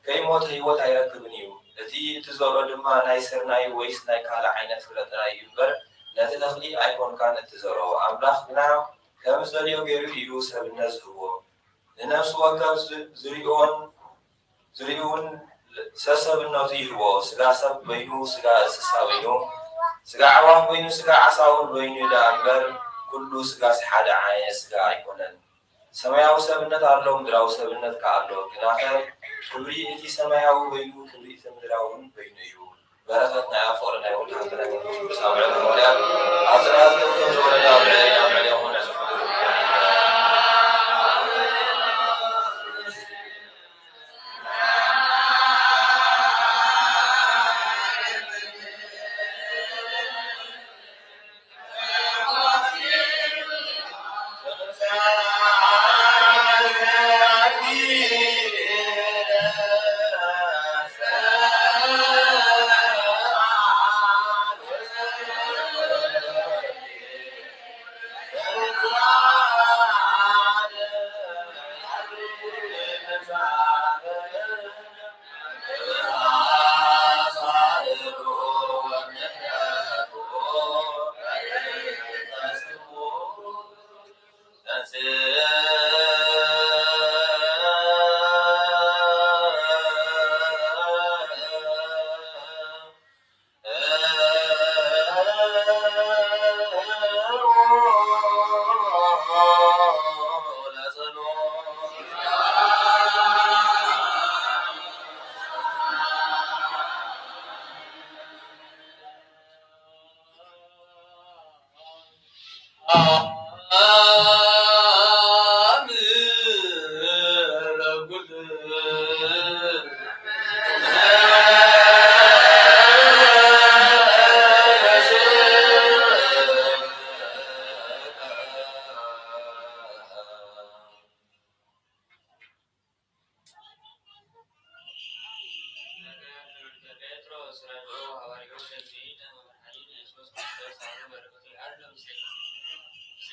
ከይሞተ ህይወት ኣይረክብን እዩ። እቲ እትዘርኦ ድማ ናይ ስርናይ ወይስ ናይ ካልእ ዓይነት ፍረጥራይ እዩ እምበር ነቲ ተኽሊ ኣይኮንካን እትዘርኦ። ኣምላኽ ግና ከም ዝደልዮ ገይሩ እዩ ሰብነት ዝህቦ። ንነፍሲ ወከፍ ዝርኡን ሰብነቱ ይህቦ። ስጋ ሰብ በይኑ ስጋ እንስሳ በይኑ ስጋ ኣዕዋፍ በይኑ ስጋ ዓሳውን በይኑ ዳ እምበር ኩሉ ስጋስ ሓደ ዓይነት ስጋ ኣይኮነን። ሰማያዊ ሰብነት ኣሎ፣ ምድራዊ ሰብነት ከዓ ኣሎ። ግና ክብሪ እቲ ሰማያዊ በይኑ ክብሪ እቲ ምድራውን በይኑ እዩ። በረከት ናይ ፍቅሪ ናይ ወልድና መንፈስ ሳምዕ ወልያ ኣብ ጽናት ከም ዝወለዳ ብዕለና ብዕለያ ሆነ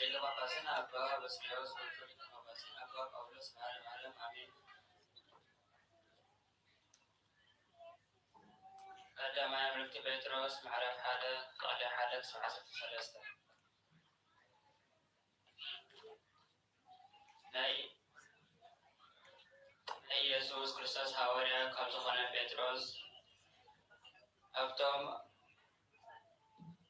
ሊቀ ጳጳሳት አባ በስልዮስ ወልደ ሊቀ ጳጳሳት አባ ጳውሎስ ለዓለመ ዓለም አሜን። ቀዳማይ መልእክተ ጴጥሮስ ምዕራፍ 1 ቃል 1 13 ናይ ኢየሱስ ክርስቶስ ሐዋርያ ካብ ዝኾነ ጴጥሮስ ኣብቶም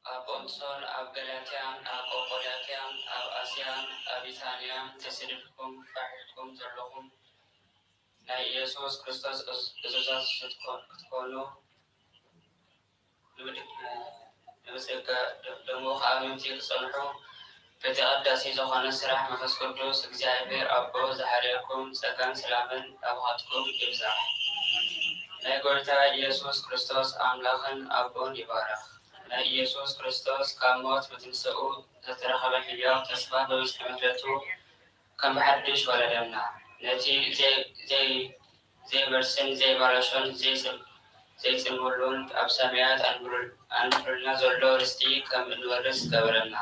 ኣብ ጶንጦስን ኣብ ገላትያን ኣብ ቆጶድያን ኣብ ኣስያን ኣብ ቢታንያን ተሰዲድኩም ፋሒልኩም ዘለኹም ናይ ኢየሱስ ክርስቶስ እዙዛት ክትኮኑ ንምስጋ ደሞ ከኣመንቲ ክጸንሑ በቲ ቀዳሲ ዝኾነ ስራሕ መንፈስ ቅዱስ እግዚአብሔር ኣቦ ዝሓልየኩም ጸጋን ሰላምን ኣብኻትኩም ይብዛሕ። ናይ ጎይታ ኢየሱስ ክርስቶስ ኣምላኽን ኣቦን ይባረኽ። ናይ ኢየሱስ ክርስቶስ ካብ ሞት ብትንስኡ ዝተረኸበ ሕያው ተስፋ በውስጢ ምሕረቱ ከም ሓድሽ ወለደና ነቲ ዘይበርስን ዘይበላሾን ዘይጽንብሉን ኣብ ሰማያት ኣንብሩልና ዘሎ ርስቲ ከም እንወርስ ገበረና።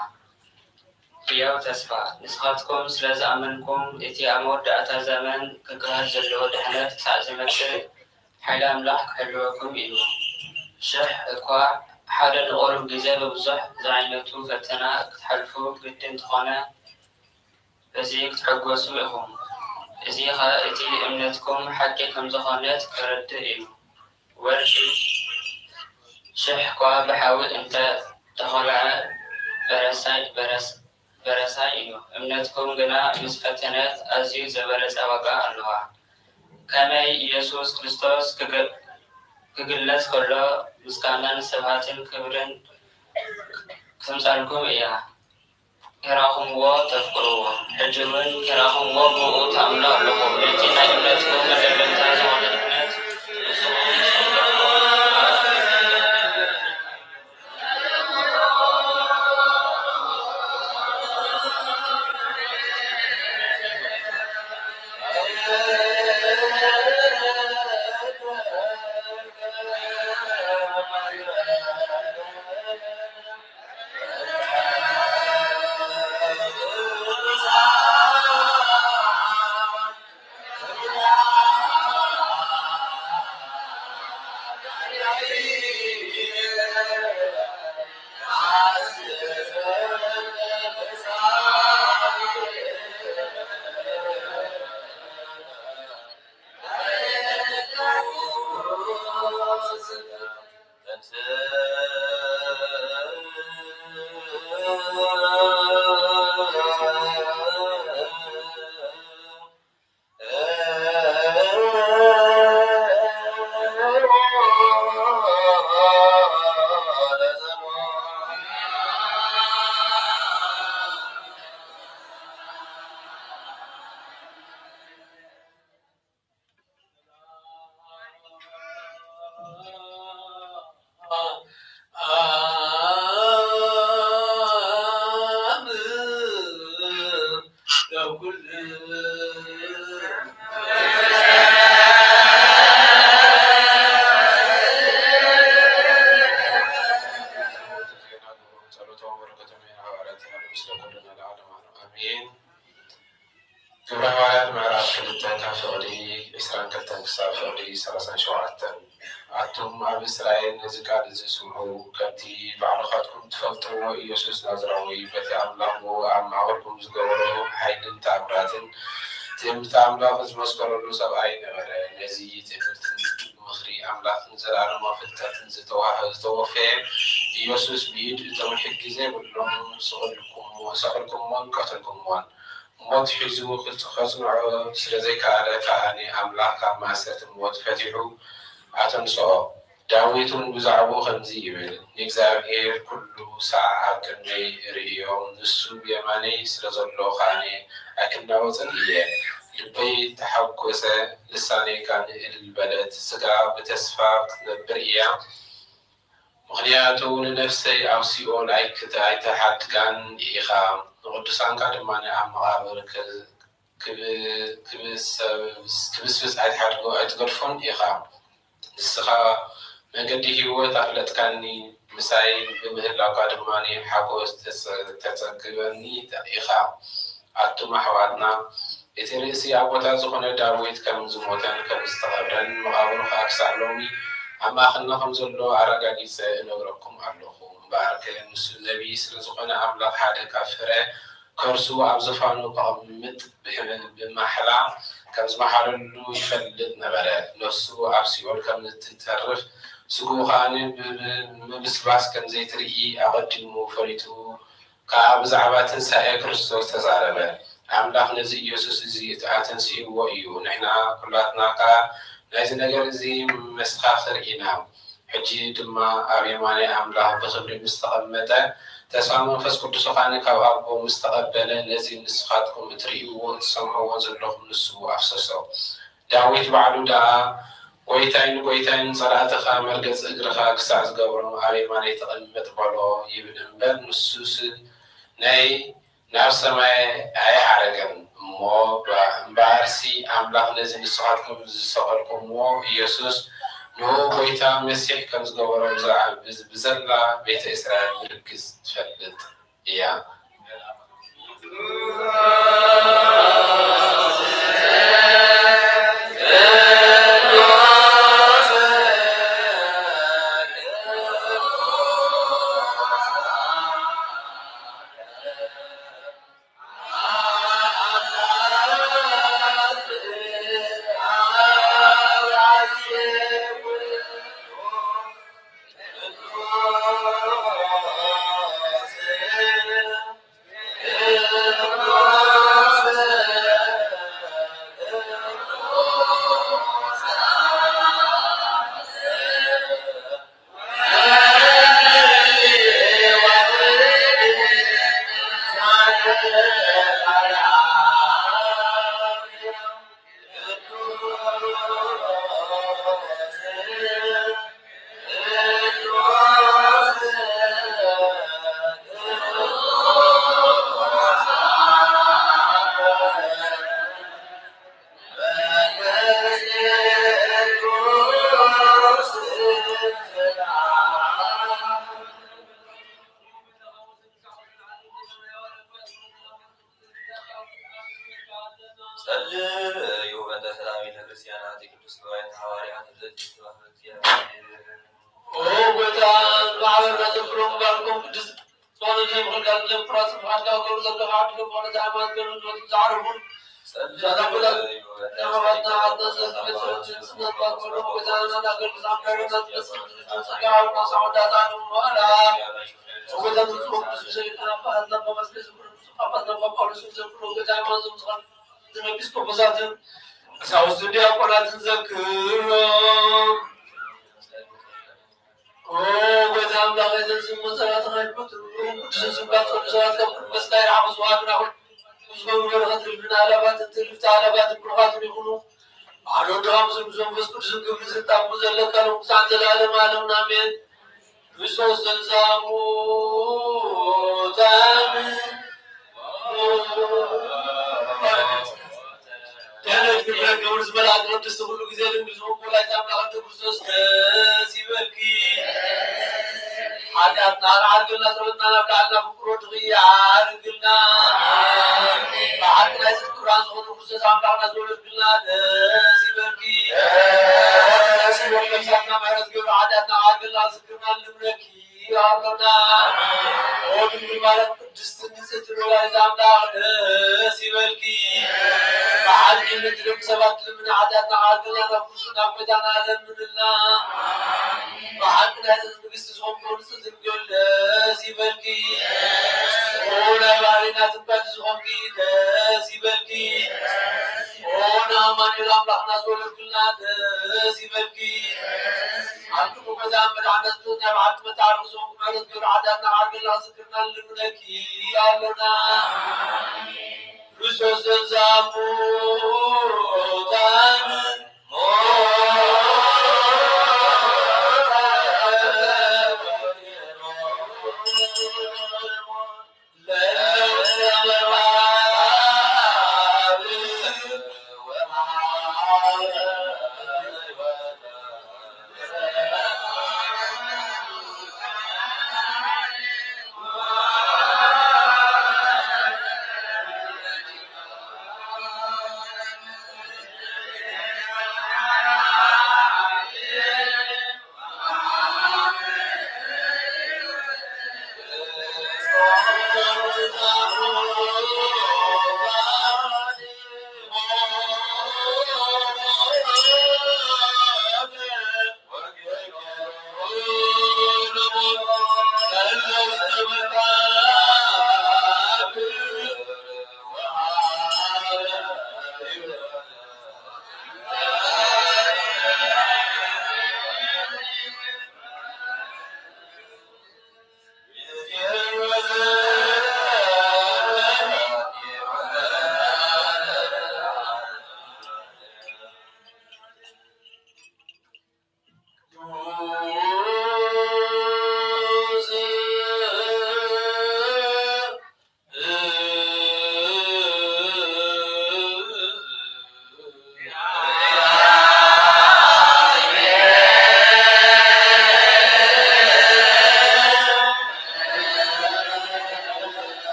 ሕያው ተስፋ ንስኻትኩም ስለ ዝኣመንኩም እቲ ኣብ መወዳእታ ዘመን ክካየድ ዘለዎ ድሕነት ክሳብ ዝመጽእ ሓይሊ ኣምላኽ ክሕልወኩም እዩ። ሽሕ እኳ ሓደ ንቑሩብ ግዜ ብብዙሕ ዝዓይነቱ ፈተና ክትሓልፉ ግድን እንተኾነ በዚ ክትሕጐሱ ኢኹም። እዚ እቲ እምነትኩም ሓቂ ከም ዝኾነት ክረድእ እዩ። ወርቂ ሽሕ እኳ ብሓዊ እንተተኸልዐ በረሳይ እዩ። እምነትኩም ግና ምስ ፈተነት ኣዝዩ ዝበለጸ ዋጋ ኣለዋ። ከመይ ኢየሱስ ክርስቶስ ክግለጽ ከሎ ምስጋናን ስብሃትን ክብርን ክተምጻልኩም እያ። ከራኹምዎ ተፍቅርዎ ሕጂ እውን ከራኹምዎ ብኡ ተኣምኑ ኣለኹም። ነቲ ናይ እምነትኩም መለለታ ዝኾነ እምነት ግብረ ሐዋርያት ምዕራፍ 2 ካብ ፍቕዲ 22 ክሳብ ፍቕዲ 37 ኣቱም ኣብ እስራኤል ነዚ ቃል እዚ ስምዑ ከምቲ ባዕልኻትኩም ትፈልጥዎ ኢየሱስ ናዝራዊ በቲ ኣምላኽ ኣብ ማእኸልኩም ዝገበሮ ሓይልን ተኣምራትን ትእምርቲ ኣምላኽ ዝመስከረሉ ሰብኣይ ነበረ። ነዚ ትምህርትን ምኽሪ ኣምላኽን ዘለኣለማዊ ፍልጠትን ዝተወፈየ ኢየሱስ ብኢድ እቶም ሕጊ ዘይብሎም ሰቐልኩሞን ቀተልኩሞን ሞት ሒዙ ክጽንዖ ስለዘይከኣለ ከኣኒ ኣምላኽ ካብ ማእሰርቲ ሞት ፈቲሑ ኣተንስኦ። ዳዊት እውን ብዛዕባኡ ከምዚ ይብል ንእግዚአብሔር ኩሉ ሰዓት ኣብ ቅድመይ ርእዮም ንሱ ብየማነይ ስለ ዘሎ ከኣነ ኣይክናወፅን እየ። ልበይ ተሓጐሰ ልሳነይ ከዓ ንእልል በለት ስጋ ብተስፋ ክትነብር እያ። ምክንያቱ ንነፍሰይ ኣብ ሲኦል ኣይተሓድጋን ኢኻ ንቅዱሳንካ ድማ ኣብ መቃብር ክብስብስ ኣይትገድፎን ኢኻ። ንስኻ መገዲ ህይወት ኣፍለጥካኒ ምሳይ ብምህላውካ ድማኒ ሓጎስ ተጸግበኒ ኢኻ ኣቱም ኣሕዋትና እቲ ርእሲ ኣቦታ ዝኾነ ዳዊት ከም ዝሞተን ከም ዝተቐብረን መቓብሩ ከዓ ክሳብ ሎሚ ኣብ ማእኸልና ከም ዘሎ ኣረጋጊፀ እነግረኩም ኣለኹ እምበኣር ከ ንሱ ነቢይ ስለ ዝኾነ ኣምላኽ ሓደ ካብ ፍረ ከርሱ ኣብ ዝፋኑ ክቕምጥ ብማሕላ ከም ዝመሓለሉ ይፈልጥ ነበረ ነፍሱ ኣብ ሲኦል ከም እትተርፍ ስጉኡ ከዓኒ ብምብስባስ ከም ዘይትርኢ ኣቐዲሙ ፈሊጡ ከዓ ብዛዕባ ትንሳኤ ክርስቶስ ተዛረበ ኣምላኽ ነዚ ኢየሱስ እዚ ኣተንስኢዎ እዩ ንሕና ኩላትና ከዓ ናይዚ ነገር እዚ መስተኻኽር ኢና ሕጂ ድማ ኣብ የማናይ ኣምላኽ ብክብሪ ምስ ተቐመጠ ተስፋ መንፈስ ቅዱስ ኻኒ ካብ ኣቦ ምስ ተቐበለ ነዚ ንስኻትኩም እትርእይዎ እትሰምዕዎ ዘለኹም ንሱ ኣፍሰሶ ዳዊት ባዕሉ ደኣ ጎይታይን ጎይታይን ጸላእትኻ መርገጽ እግርኻ ክሳዕ ዝገብሮ ኣብ የማናይ ተቐመጥ በሎ ይብል እምበር ንሱስ ናይ ናብ ሰማይ ኣይዓረገን እሞ እምበኣርሲ ኣምላኽ ነዚ ንስኻትኩም ዝሰቐልኩምዎ ኢየሱስ ንዑ ጎይታ መሲሕ ከም ዝገበሮ ብዘላ ቤተ እስራኤል ምልክት ትፈልጥ እያ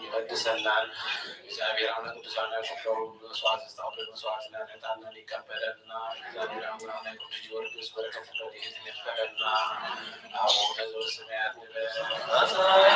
ይቀድሰናል። እግዚአብሔር አምላክ ቅዱሳን ያከበሩ መስዋዕት ስታውቅ መስዋዕትና ነጣና ሊቀበለና እግዚአብሔር አምላክ ቅዱስ ጊዮርጊስ በረከቱ ረድኤት ይክፈለና። አቡነ ዘበሰማያት ይትቀደስ መንግሥትከ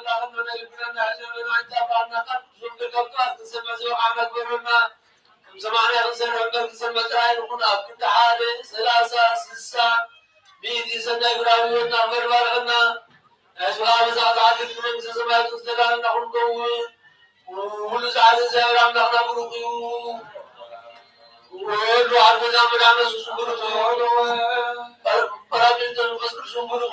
الله من البلاد عشان نعتبرنا قد زمد القطار تسمى عمل برنا سمعنا غسل عمل تسمى تعين قنا كنت حالي سلاسة سسة بيدي سنة قراوي ونعمل برغنا أشغال زاد عدد من سمعت السلام نحن قوي وكل ساعة سيرام نحن بروقي ولو عرف زامن عمل سسبرو برامج تنفسر سسبرو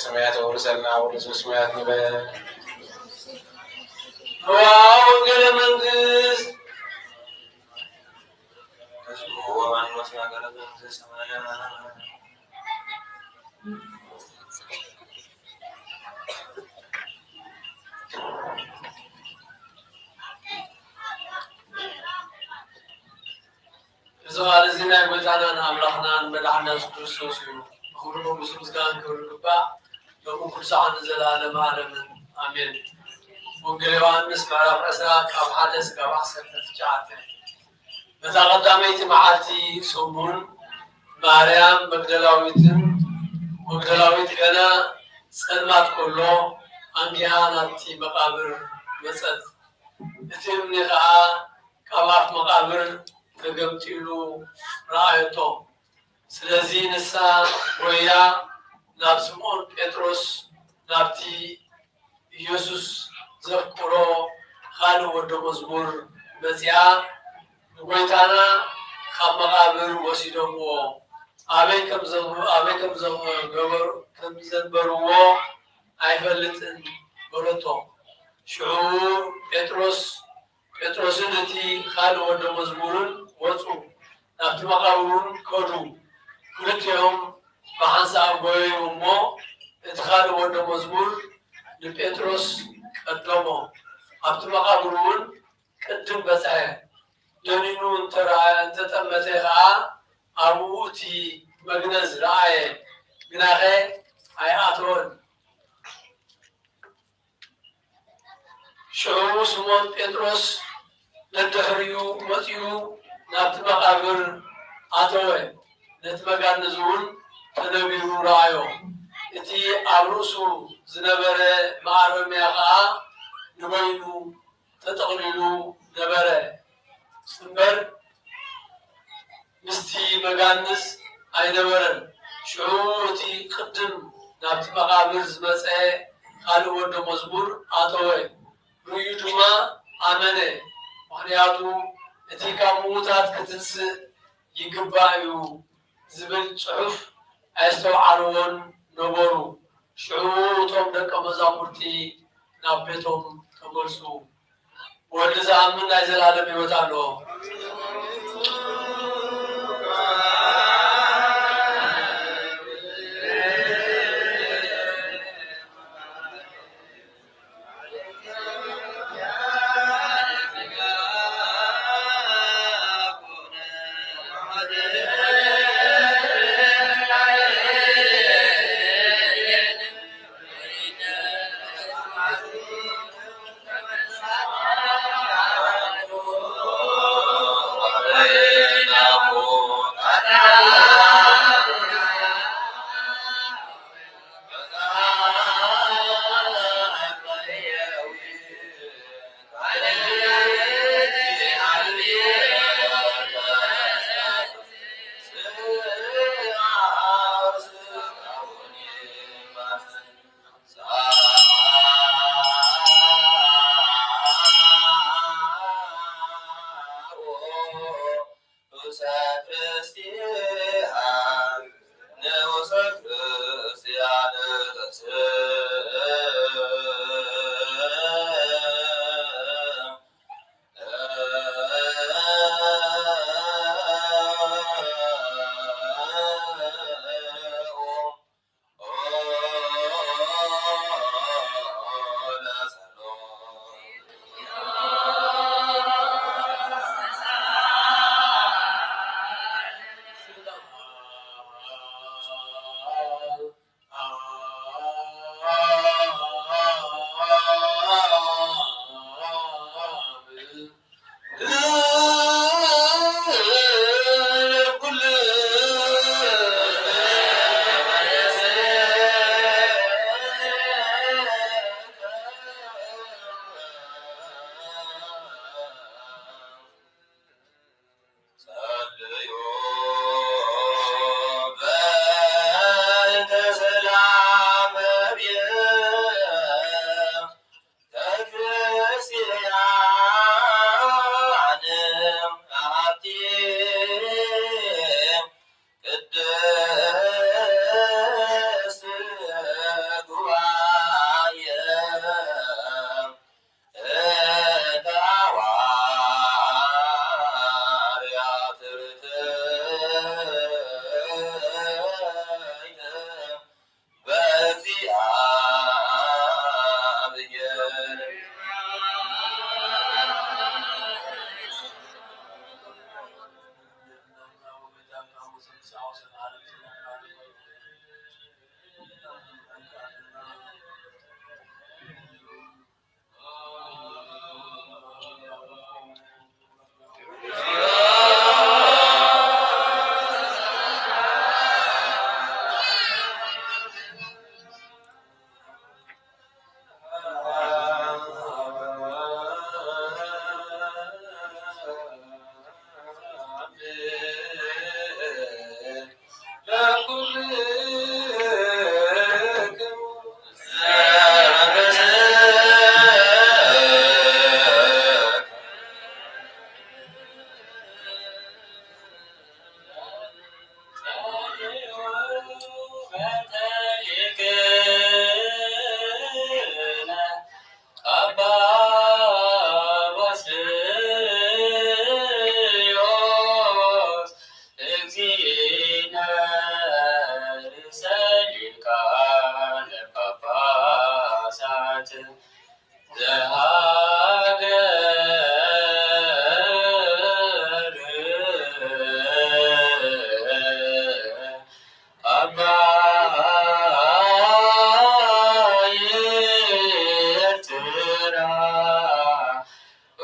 سمعت ورسلنا ورسل سمعت نبات وعوقل منقس هو من وسع قلب السماء زوال زنا وزانا أملاخنا مدحنا كريستوس خبرنا مسلم كان كبرنا لو كل ساعة نزل على معلم آمين وقلوا نسمع رأسنا كم حدث كم أحسن تجعته مثلا قدامي معاتي سمون مريم مقدلاويت أنا سلمات كله أنجياناتي مقابر مسد تمني كواف مقابر تقمتلو رأيتو سلازي نسا ويا نابسمون بطرس نابتي يسوس زفقرو خالو ودو مزمور بزيا نقويتانا خاب مقابر وسيدوه أبي كم زنبرو أيفلتن بلوتو شعور بطرس نتي خالو ودو مزمورن وصو نابتي مقابرون كودو كلت يوم بحنسا أبوي ومو اتخالو ودو مزمور لبطرس قدمو نابتي مقابرون قدم بسعي دونينو انت تمتيغا أبوتي مجنز رأي جناخي أياتون شعور سمون بطرس للدهريو متيو نابت مقابر آتوه نتمقان نزول تنبيرو رايو اتي أبروسو زنبره معارو ميقا نبينو تتغللو نبره سنبر مستي مقانس أي نبرن شعورتي قدم نابت مقابر زمسه خالو ودو مزبور آتوه ريدوما آمنه مخنياتو اتي كاموتات كتنس يقبايو زبل صحف استوعرون نبرو شعورتهم دقا مزامرتي نابتهم تمرسو ولذا من نازل عالم يوتانو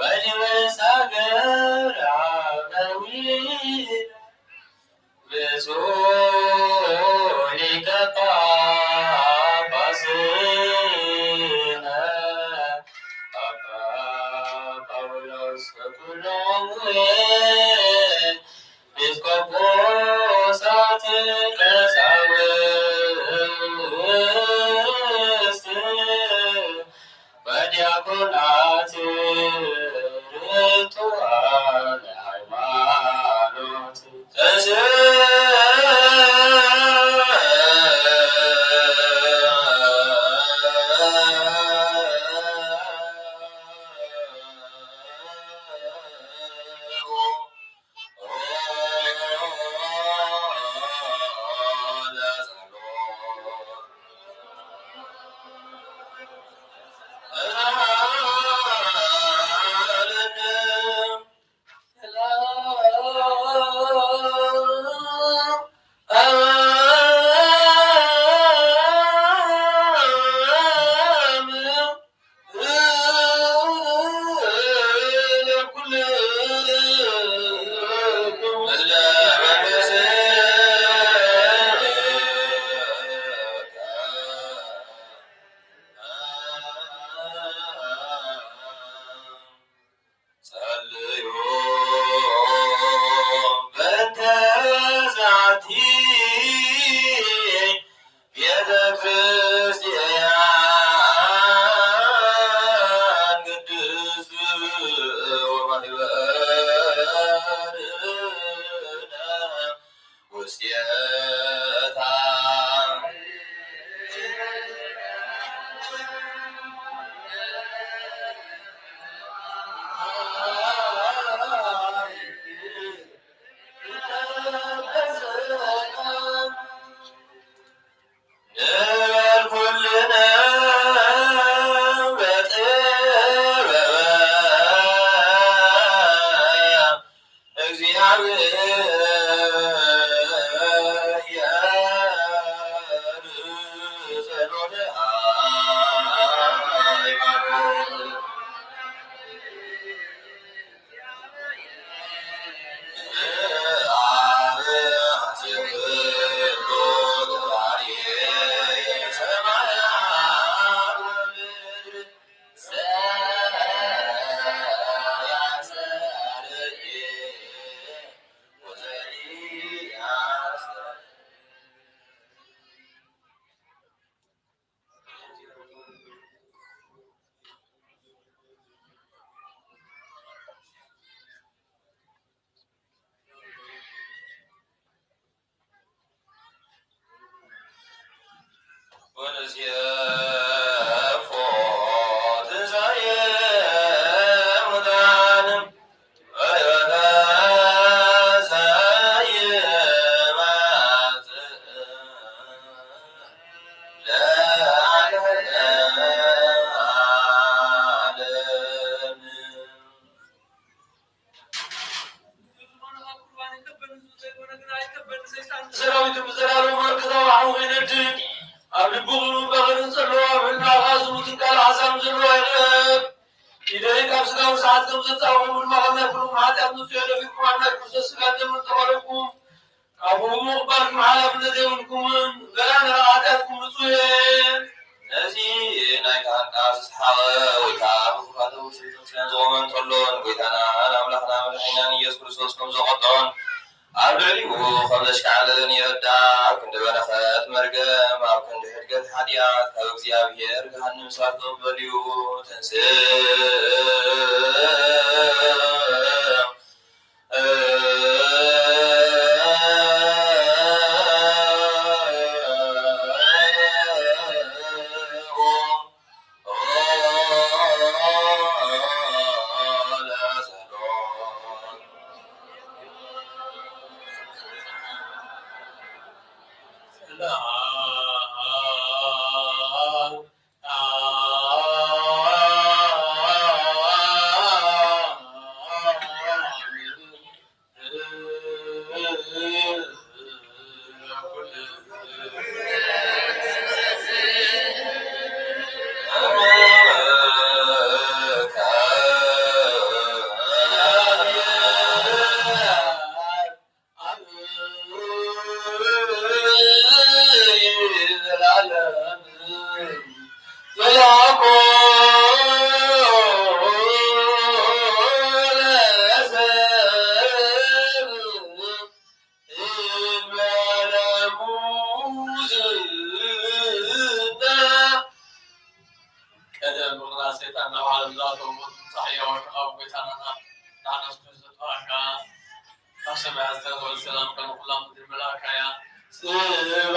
ወዲበሳገር አበዊነ ብፁዕ ሊቀ ጳጳስነ አባ ጳውሎስ ወኩሎሙ ኤጲስቆጶሳት ቀሳውስት ወዲያቆናት ርቱዓነ ሃይማኖት ሰራዊት በዘላለም ወርክዛው አሁን ይነድ አብልቡ በገን ጸሎዋ እና አዝሙት ቃል ሐሳብ ዘሎ አይቀር ይደይ ካብስጋው ሰዓት ከምዘጣው ምን ማለና ሁሉ ማጣት ነው ያለብኩ ማና ክርስቶስ ጋር ተመጣጣለኩ አቡሙ ባር ማለፍ ለደውንኩም ገላና አጣትኩም ጽየ እዚህ ናይታንቃስ ሓወ ወይታ ብፋተው ሲቶስያን ዘመን ተሎን ጎይታና አምላኽና መድኃኒና ኢየሱስ ክርስቶስ ከም ዘቆጠን ኣብ ልዕሊኡ ከም ዘሽከዓለለን የረዳ ኣብ ክንዲ በረኸት መርገም ኣብ ክንዲ ሕድገት ሓጢኣት ካብ እግዚኣብሔር ገሃንም ሳር ተቕበል እዩ ተንስእ ናነስኩ ዘጠዋካ አሰማያተ ወሰላም ከመኩላም ምድር መላካያ ስባ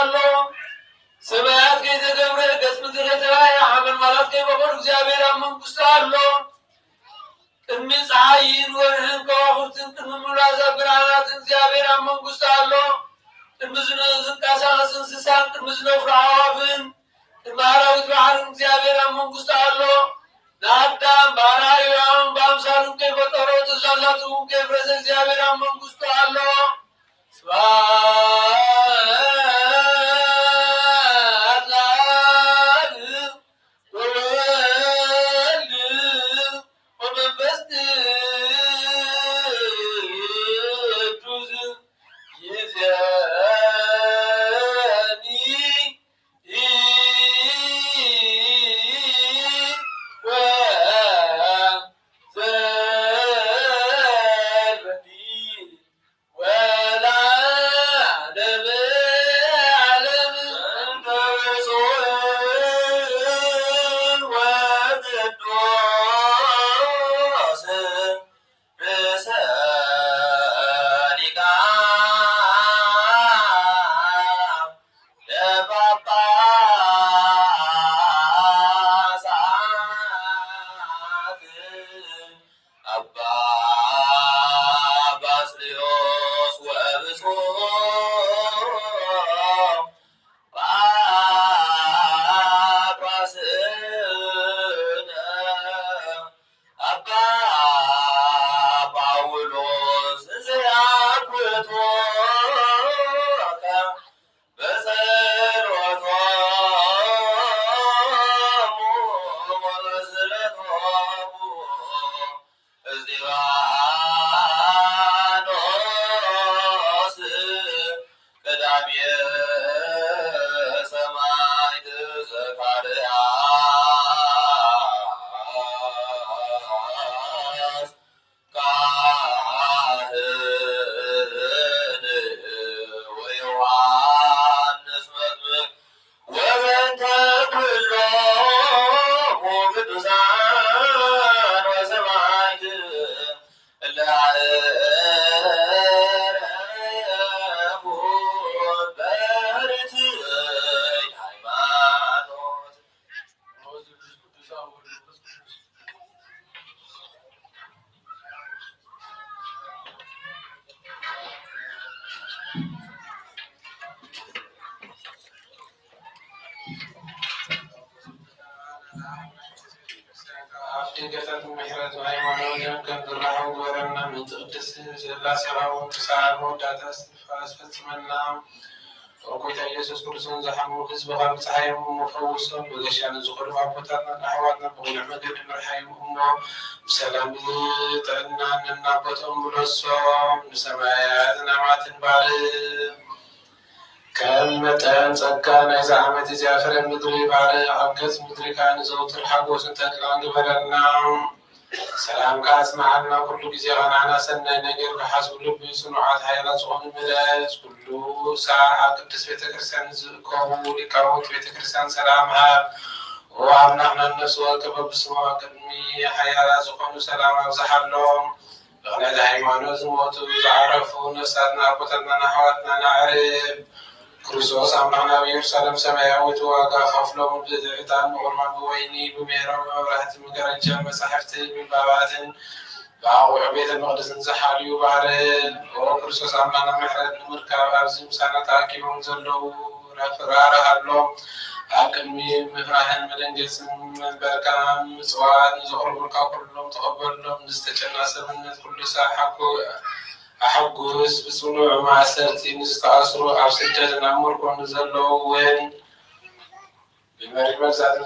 አለው ሰማያት ከይተገብረ ገጽ ምድር የተባየ አመን ማለት ከይበቆል እግዚአብሔር መንግስት አለው ቅድሚ ፀሐይን ወርህን ከዋክብትን ቅድሚ ሙላዛ ብርሃናት እግዚአብሔር መንግስት አለው ቅድሚ ዝንቀሳቀስ እንስሳን ቅድሚ ዝነፍሩ አዕዋፍን ቅድሚ አራዊት ባሕርን እግዚአብሔር መንግስት አለው ለአዳም በአርአያው በአምሳሉ ከፈጠሮ ትእዛዛቱን ከፈረሰ እግዚአብሔር መንግስቱ አለው ስብሐት ለአብ ወወልድ ወመንፈስ ቅዱስ ይእዜኒ ድንገተት ምሕረት ሃይማኖትን ከንዝራሁ ወረና ምንጭ ቅድስ ስላሴራው ክሳብ ወዳታ እስትንፋስ ፈጽመና ወቆታ ኢየሱስ ክርስቶስ ዝሓሙ ህዝቢ ካብ ፀሓዮም መፈውሶም ብገሻን ዝኸዱ ኣቦታትና ኣሕዋትና ብቑኑዕ መንገዲ ምርሓዮም እሞ ብሰላም ጥዕና ነናቦቶም ብለሶም ንሰማያት ናማትን ባርክ ከም መጠን ጸጋ ናይዚ ዓመት እዚኣ ፍረ ምድሪ ባርክ ኣብ ገጽ ምድሪካ ንዘውትር ሓጎስን ተድላን ግበረልና ሰላምካ ኣጽናዓልና ኩሉ ግዜ ቐናዕና ሰናይ ነገር ክሓስቡ ልቢ ጽኑዓት ሃይላት ዝኾኑ ምለስ ኩሉ ሳዕ ኣብ ቅድስት ቤተ ክርስቲያን ዝእከቡ ሊቃውንት ቤተ ክርስቲያን ሰላም ሃብ ወኣምላኽና ነፍሲ ወከ በብስሞ ቅድሚ ሓያላት ዝኾኑ ሰላም ኣብዝሓሎም ብቕንዕቲ ሃይማኖት ዝሞቱ ዝዓረፉ ነፍሳትና ኣቦታትና ኣሕዋትና ናዕርብ ክርስቶስ ኣምላኽና ብኢየሩሳሌም ሰማያዊት ዋጋ ከፍሎም ብዕጣን ብቁርባን ብወይኒ ብሜሮም መብራህቲ መጋረጃ መጻሕፍትን ምንባባትን ብኣቑሑ ቤተ መቕደስን ዝሓልዩ ባርክ ክርስቶስ ኣምላኽና ምሕረት ንምርካብ ኣብዚ ምሳና ተኣኪቦም ዘለዉ ራርሃሎም ኣብ ቅድሚ ምፍራህን መደንገፅን መንበርካ ምፅዋት ንዘቕርቡልካ ኩሎም ተቐበሎም ንዝተጨና ሰብነት ኩሉ ሳብ ኣሐጉስ ብጽኑዕ ማእሰርቲ ንዝተኣስሩ ኣብ ስደት ናብ ምርኮ ንዘለዉ እውን ብመሪር መግዛእቲ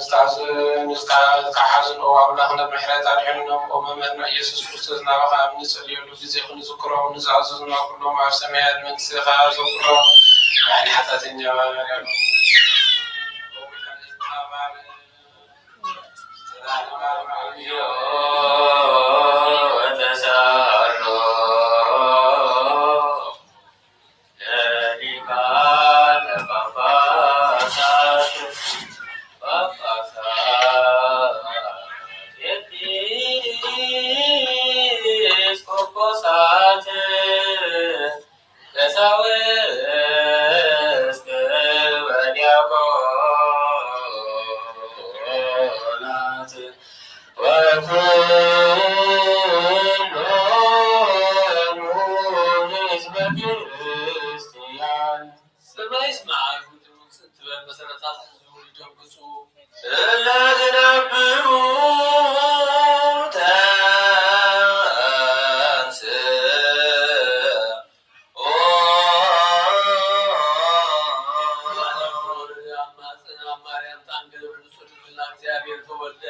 ንዝተሓዙን ኣምላኽና ምሕረት ኣድሕኖም ኦ መምህርና ኢየሱስ ክርስቶስ ናባኻ ኣብ ንጽልየሉ ግዜ ክንዝክሮም ንዝኣዘዙና ኩሎም ኣብ ሰማያት መንግስትኻ ዘክሮም ንዓይኒ ሓጢአተኛ ቀሳውስት ካህናት ወኩሎሙ ሕዝበ ክርስቲያን ሰማይ ስማዕ ትበል መሰረታት ህዝቡ ይደንግጹ እለ ዝነብሩ ማርያም ታንገለ ብሉጽ ድንግልና እግዚአብሔር ተወልደ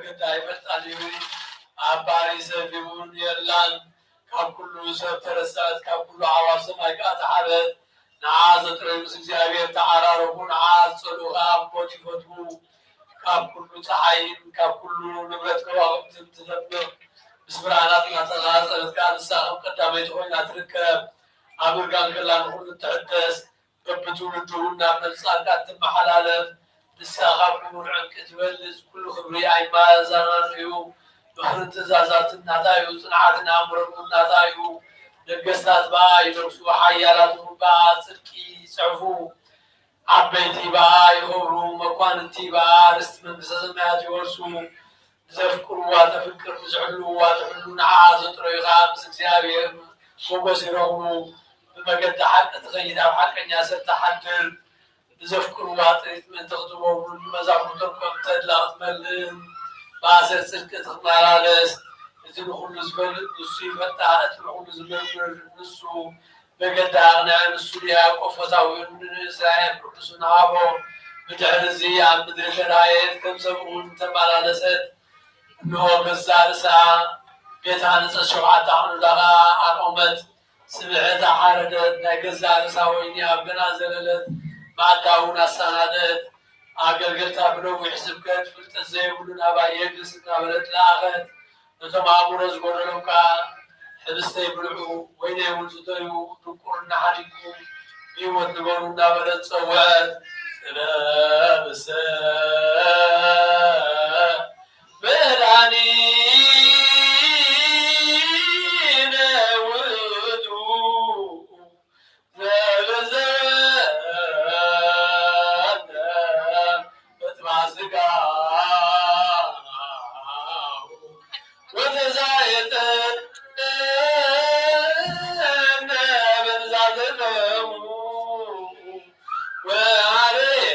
በገዳይ ፈጣሊው አባሪ ሰፊውን የላን ካብ ኩሉ ሰብ ተረሳት ካብ ኩሉ ዓዋፍ ሰማይ ከዓ ተሓበት ንዓዝ ጥረምስ እግዚአብሔር ተዓራረቡ ንዓዝ ጸሎኻ አቦት ይፈትዉ ካብ ኩሉ ፀሓይን ካብ ኩሉ ንብረት ከዋክብትን ትፈጥር ምስ ብርሃናት እናተናፀረት ከዓ ንሳኸም ቀዳመይቲ ኮይና ትርከብ ኣብ እርጋን ከላ ንኩሉ ትሕደስ በብትውልዱ ናብ ነፃንቃ ትመሓላለፍ ንሳኻ ክቡር ዕንቂ ትበልፅ ኩሉ ክብሪ ኣይማዛናን እዩ ምኽርን ትእዛዛትን ናታ እዩ ፅንዓትን ኣእምሮን ናታ እዩ ነገስታት በኣ ይነግሱ ሓያላት በኣ ፅድቂ ይፅሕፉ ዓበይቲ በኣ ይኸብሩ መኳንንቲ በኣ ርስቲ መንግስተ ሰማያት ይወርሱ ዘፍቅርዋ ተፍቅር ዝሕልውዋ ትሕሉ ንዓዝ ጥረዩኻ ምስ እግዚአብሔር ሞገስ ይረኽቡ ብመገዲ ሓቂ ትኸይድ ኣብ ሓቀኛ ሰብ ተሓድር ብዘፍቅርዋ ጥሪት ምእንቲ ክትበብሉ ንመዛሙርቶም ከም ተድላ ክትመልእ ማእሰር ፅድቂ ትኽመላለስ እቲ ንኩሉ ዝፈልጥ ንሱ ይፈታ እቲ ንኩሉ ዝመርምር ንሱ መገዲ ኣቕንዐ ንሱ ዲያቆን ፈታዊን ንእስራኤል ቅዱስ ንሃቦ ብድሕሪ እዚ ኣብ ምድሪ ተራእየት ከም ሰብ እውን ተመላለሰት እንሆ ገዛ ርእሳ ቤት ሃንፀት 7 ኣቕኑዳ ኣቆመት ስምዐት ሓረደት ናይ ገዛ ርእሳ ወይኒ ኣብ ገና ዘለለት ማዕዳ እውን ኣሰናደት ኣገልገልታ ብነዊሕ ስብከት ፍልጠት ዘይብሉ ናባይ የግስ እናበለት ለኣኸት ነቶም ኣእምሮ ዝጎደሎም ከዓ ሕብስተ ይብልዑ ወይኒ እውን ዝተዩ ድቁርና ሓዲጉ ብሂወት ንበሩ እናበለት ፀውዐት ጥበብሰ መድኃኒነ ውእቱ ዘለዘነ በጥባዕ ሥጋሁ ወተዛየጠነ በብዛተ ደሙ ወዓለየ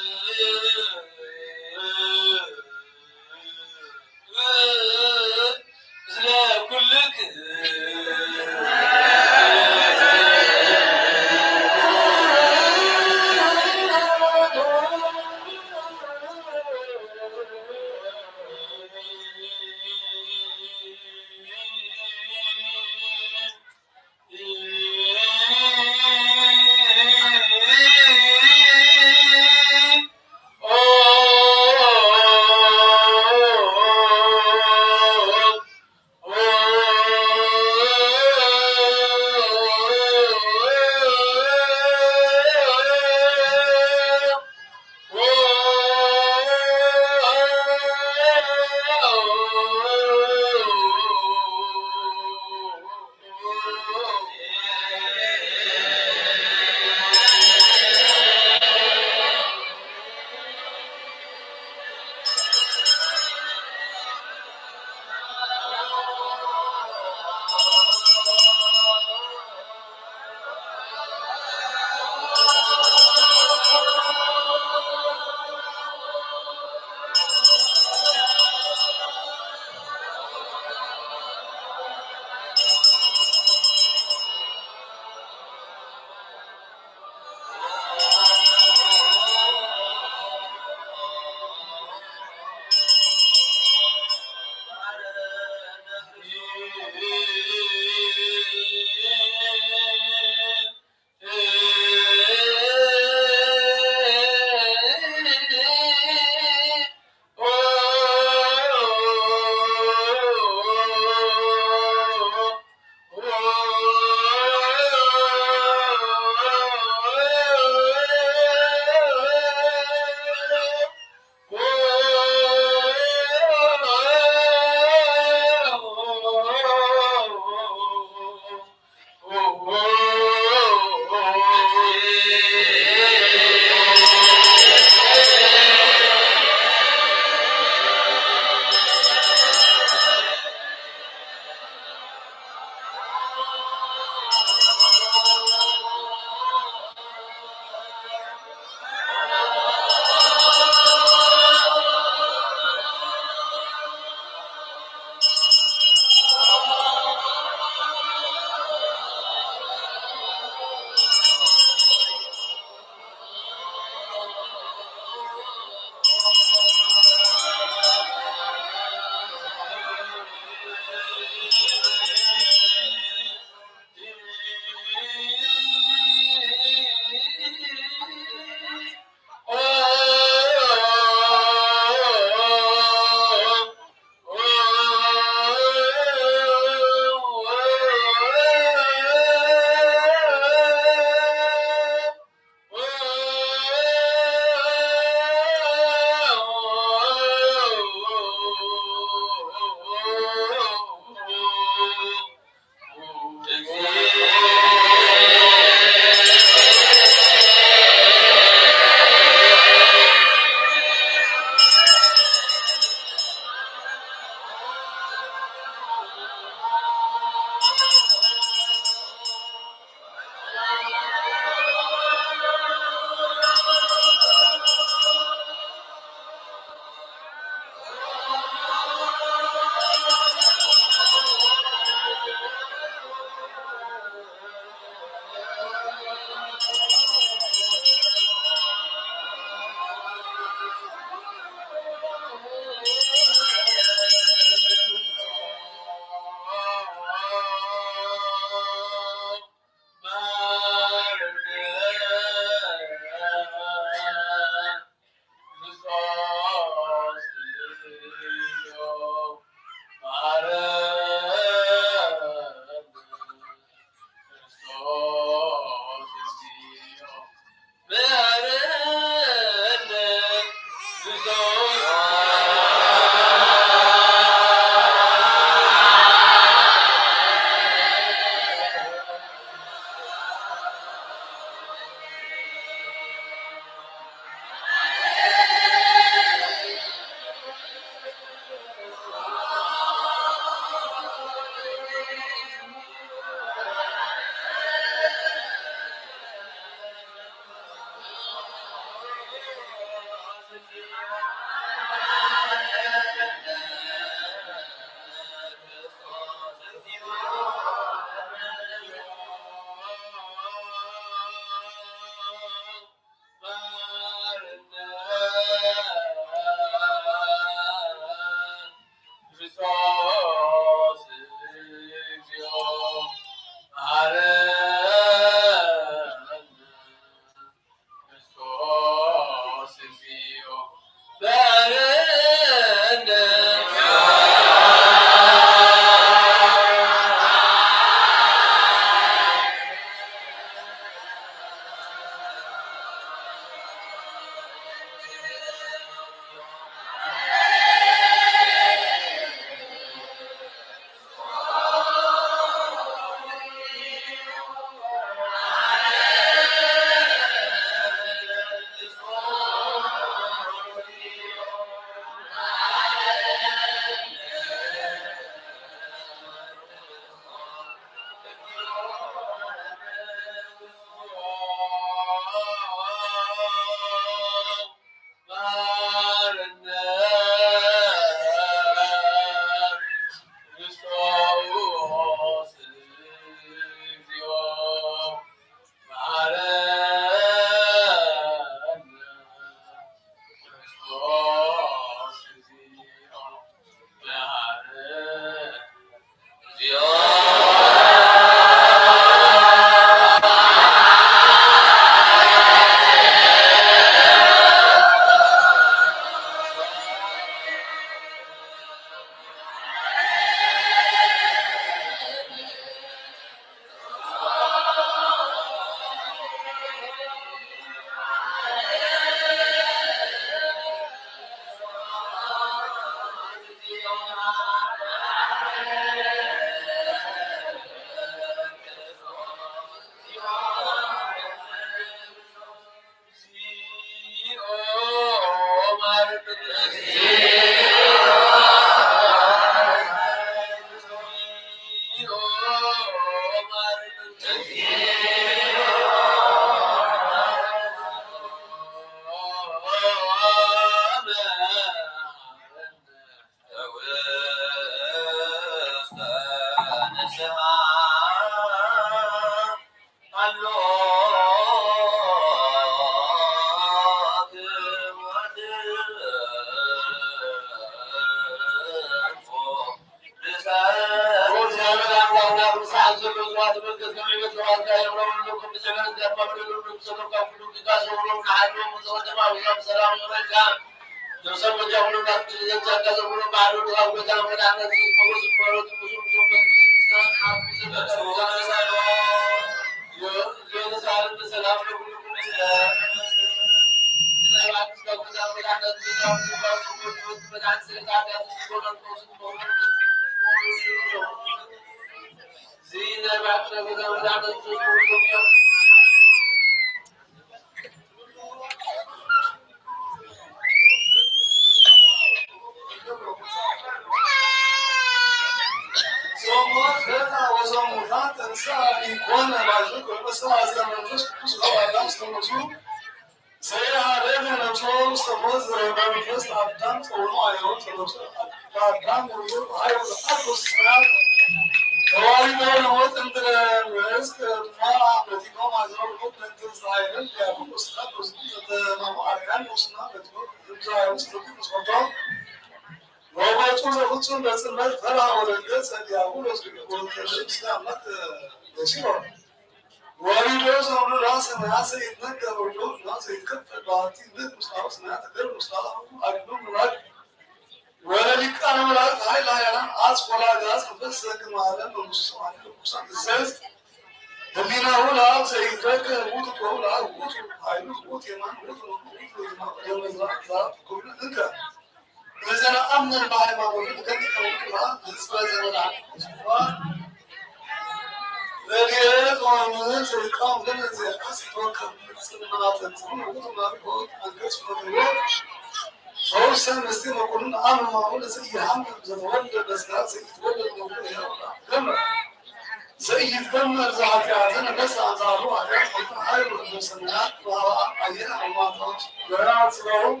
زيدنا زعاتنا بس عزارو على هاي المسلمات وأيها الماضي جرات له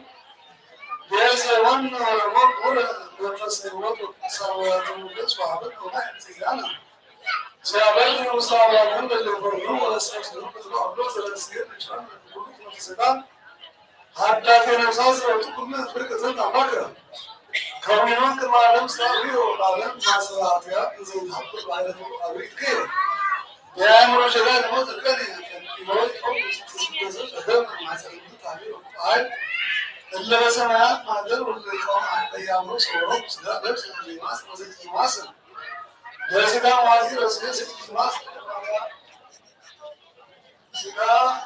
بس وانا ولا تسويت سويت بس وعبد وما تيجانا سأبني وصار من اللي برضو ولا سأسلم بس ولا سير إنسان يقول في السودان حتى في نفسه وتقول من فرق زنا مكة كونهم كمالهم ساريو عالم مسافات زي الحق العالم أمريكا يا مرجعات ما تكلي يقول تزوج مع سلمة تعبير عاد اللي سمعت ما دل واللي كان أيام رسول لا بس اللي ما زي ما سمع بس كان واجي رسول سكت ما سكا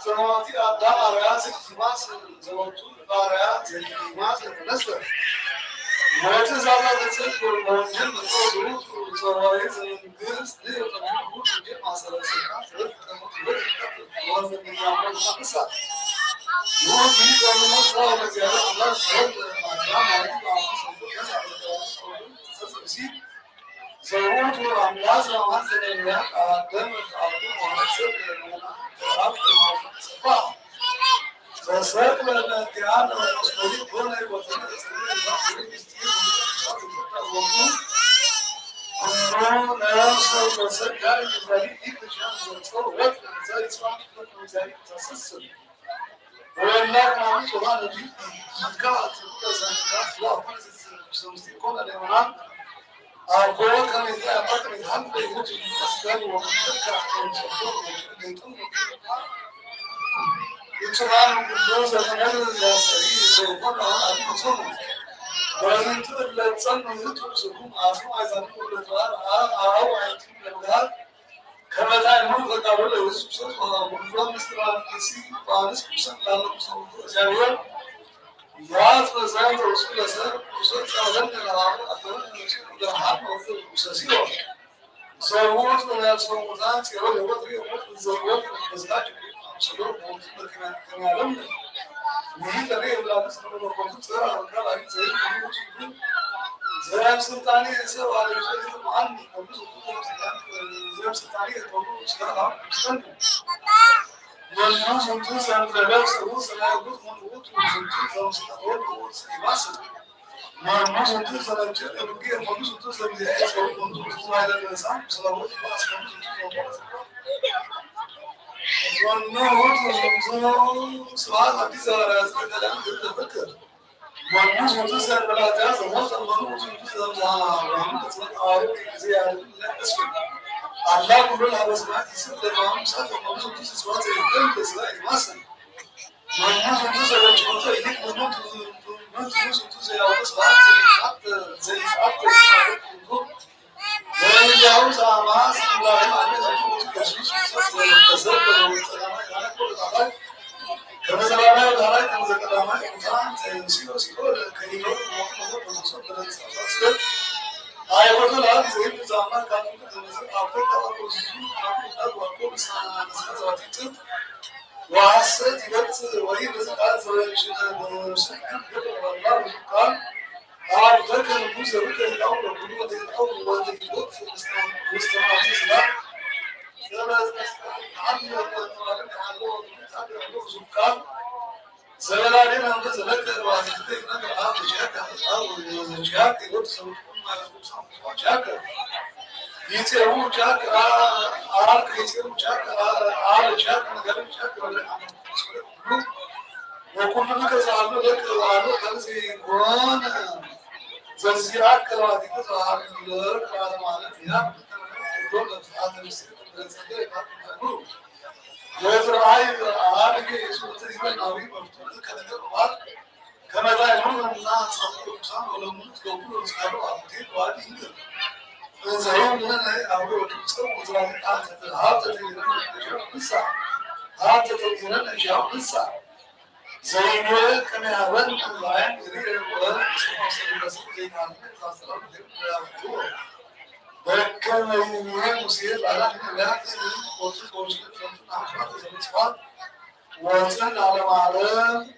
زمانتي أدا أريا سكت ما زمانتو أريا زي ما نسبة ما تزال تسلك والمنجم الصوت وصواري زي الدرس دي وطبعا هو جد ما صار سكا وهذا من يعمل خمسة يوم في كل مرة ما زال الله سبحانه وتعالى زوجت وأملاز وأنزل الماء قدم الأرض وأنزل الأرض وأنزل فسأل الاتعاد والمسؤولين هنا وثمة أنه لا يصل وسجل الذي يكتشف التصور وكذا زي اسمه زي تسلسل ولا ما سبحان الله مكات كذا لا سمستيكون الإمام أقول كم إذا أمر من هم بيجوز الأسباب وكذا كان يقول يتمام بالجوز الأمر السريع ويكون أبي صنع وإن تبدأ تصنع يترككم أسمع إذا نقول الدوار أو عندكم الأولاد كما تعلمون فقالوا له يسوع ومنظم استراحة نسي فانس كسر لانه جاوير ياس فزايد رسول الله وصل سالم العام أدرى نسي الحام وصل مساسيو زوج من الصومات يقول له في يوم الزوج مزاج سلوك موجود كما علمنا وهي ترى لا تسمع ولا كنت ترى ولا لا زي زي سلطاني سوى على وجه المعلم زي سلطاني تقول سلام مستني والناس تنسى أن تبص تبص لا يقول من وقت وتنسى تقول وتنسى ما الناس تنسى لا تجد بقية الناس تنسى بداية سوى من تنسى على الإنسان صلوات الله والناس سبحان الله بيزار أزمة الآن تتذكر والناس تنسى ولا تعز وصل والناس تنسى وعمل تصنع زيادة لا أسكت الله كلها بس ما تسد لهم سافر والناس تنسى سواد الدم تسلاي ماسن والناس تنسى الجمهور يجيب والناس تنسى يا بس حتى زي حتى ولا يجاوز أماس الله عليه وسلم كشيش تسد وتسلم كل هذا كما زمان هذا كما زمان إنسان سيرو كريم I was allowed to say that I'm not coming to the Africa was it وهي بس قال سelection قال ذكر الموسى ذكر الأول والقدوة الأول والجدود في الاستماع زلالين هم زلك واسطة نقل آب جاك أو جاك يقول سوون ما جاك يتيرو جاك آر يتيرو جاك آر جاك نقل جاك ولا وكل كذا عمل لك وعمل كذا يكون زلزال كذا كذا عمل لك هذا معناه فيها يقول هذا يصير زلزال هذا ويزرع عارك يسوع تجيبنا ناوي مفتوح كذا وقال كما لا يمر الناس صاروا صاروا ولا متقبلوا صاروا عبدين وادين زين لنا أو تسووا زمان هذا تجينا لسه هذا تجينا لجام لسه زين كما هون الله يريد ولا يسوع زين عن خاصة ولكن يمين مسير على لا وتقول وصل على معلم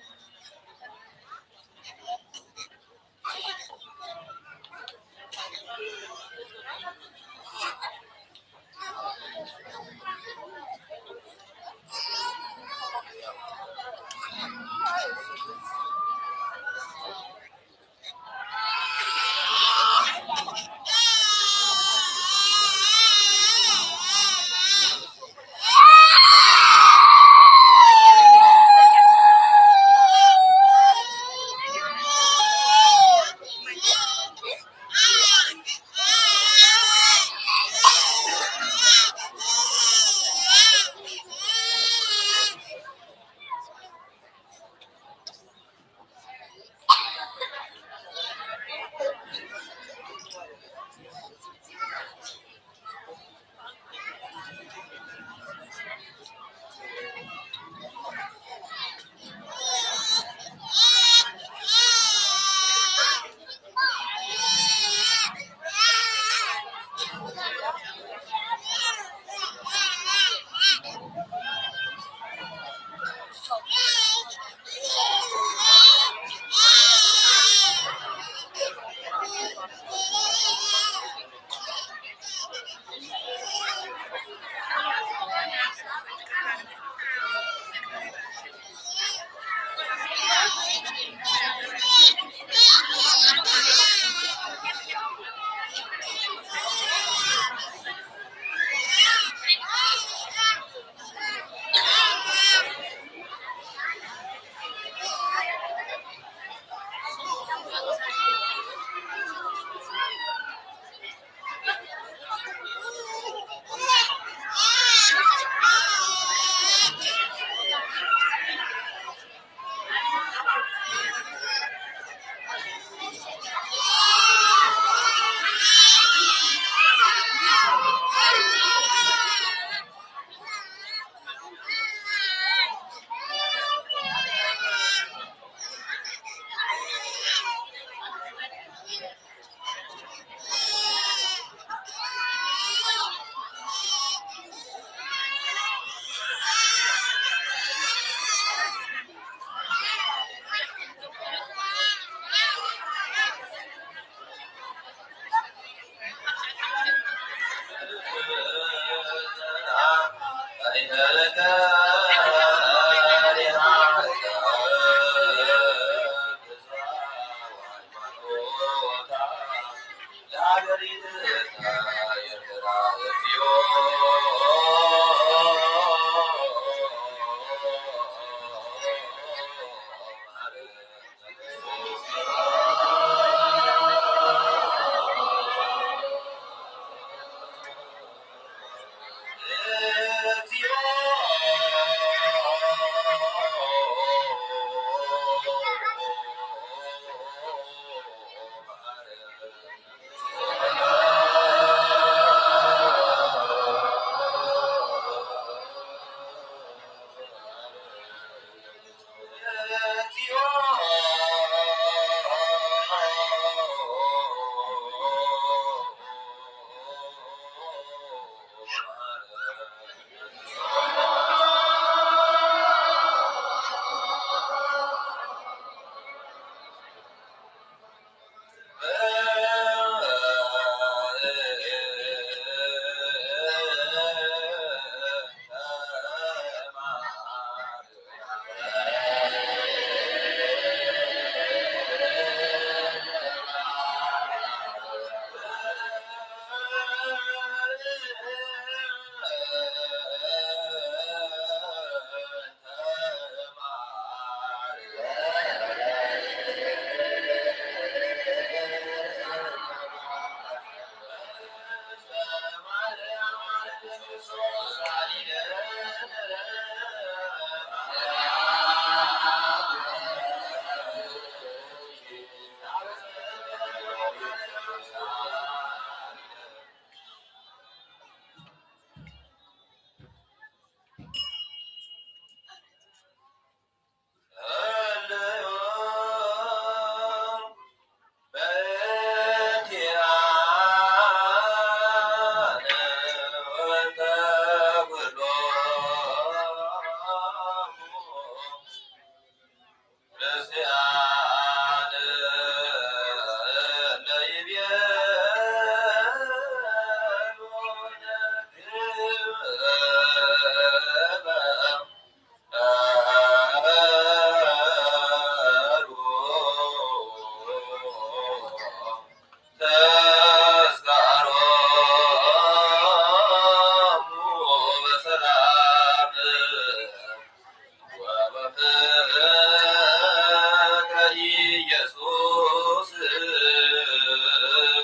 ኢየሱስ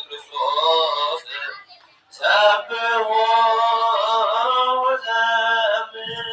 ክርስቶስ ሰብሖ ወዘምር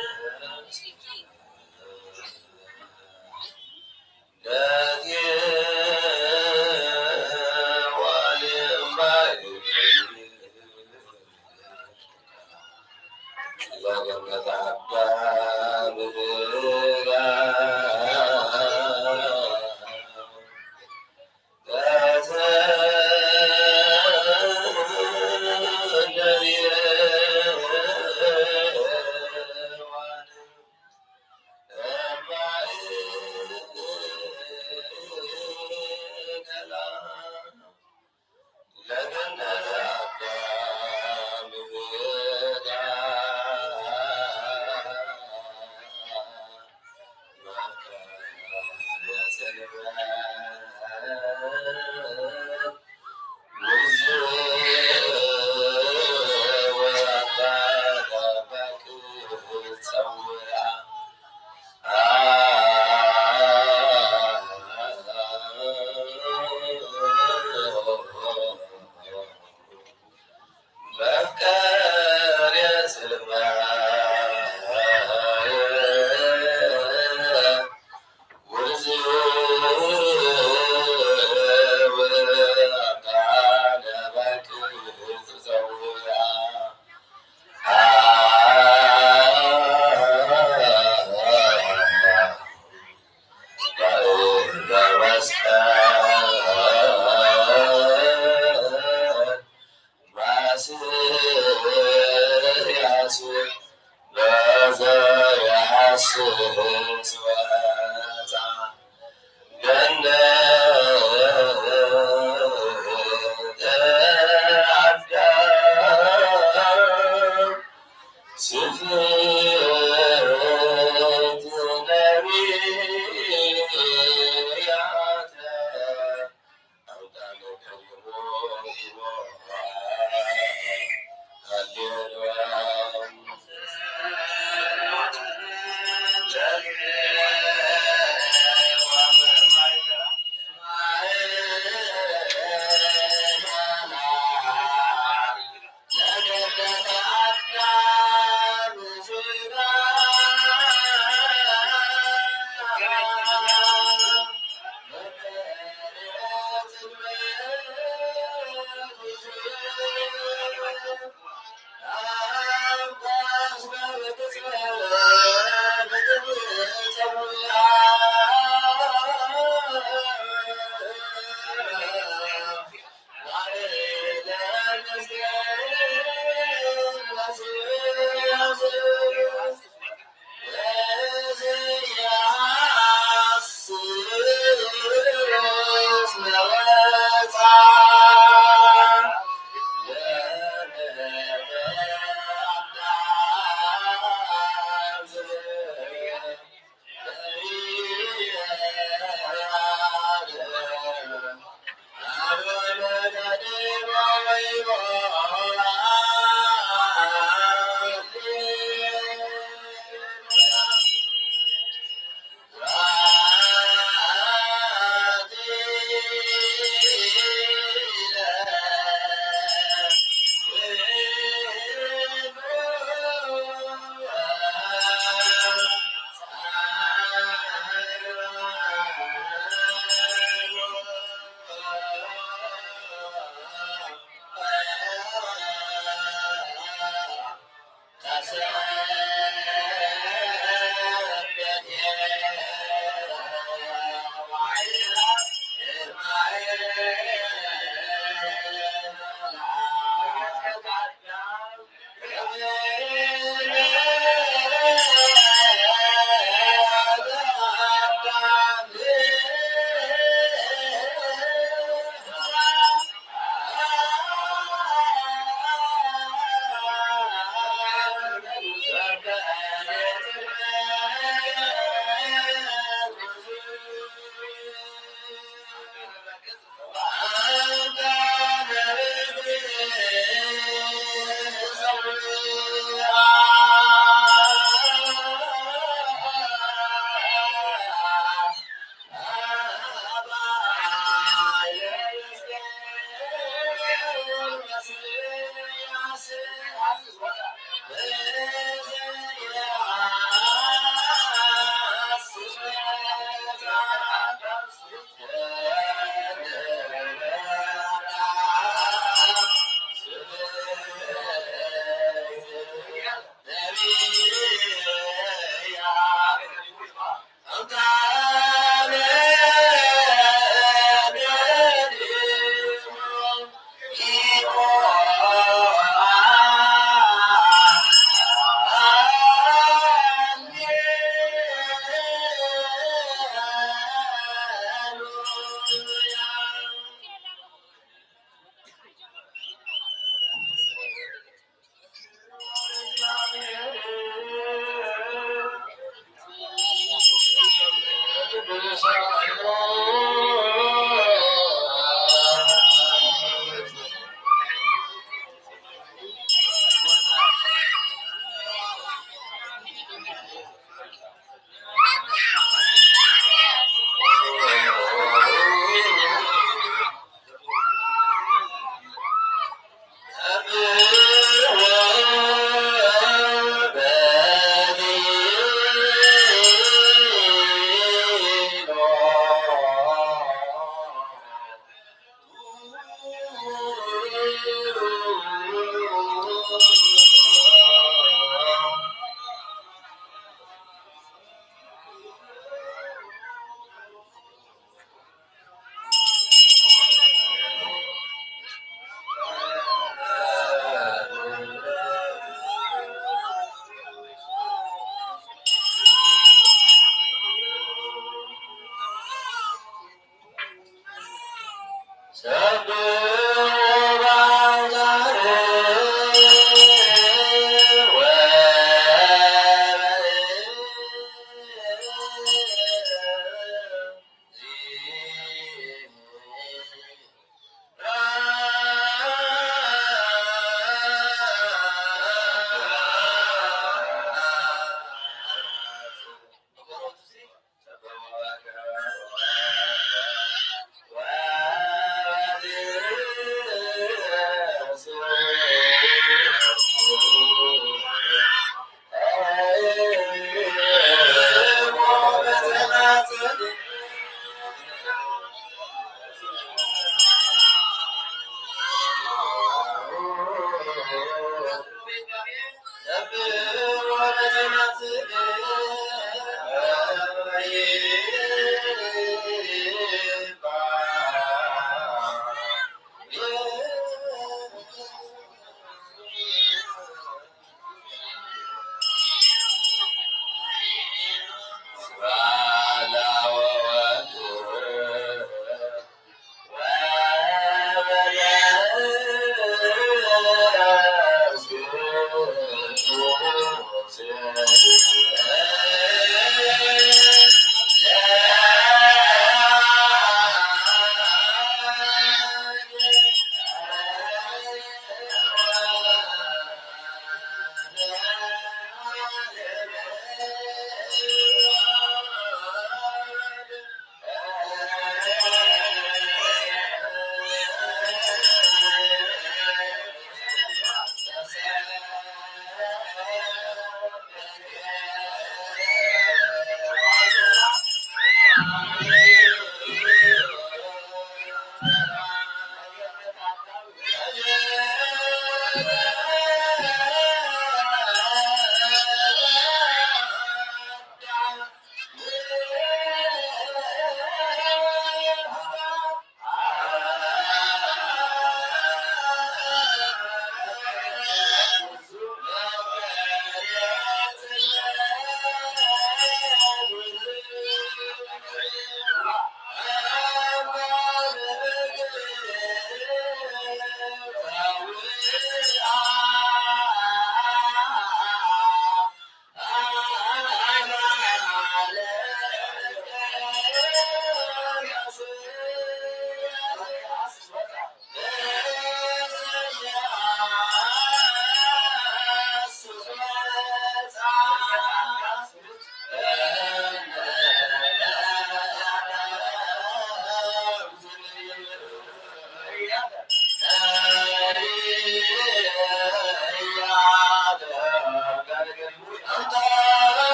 Yeah.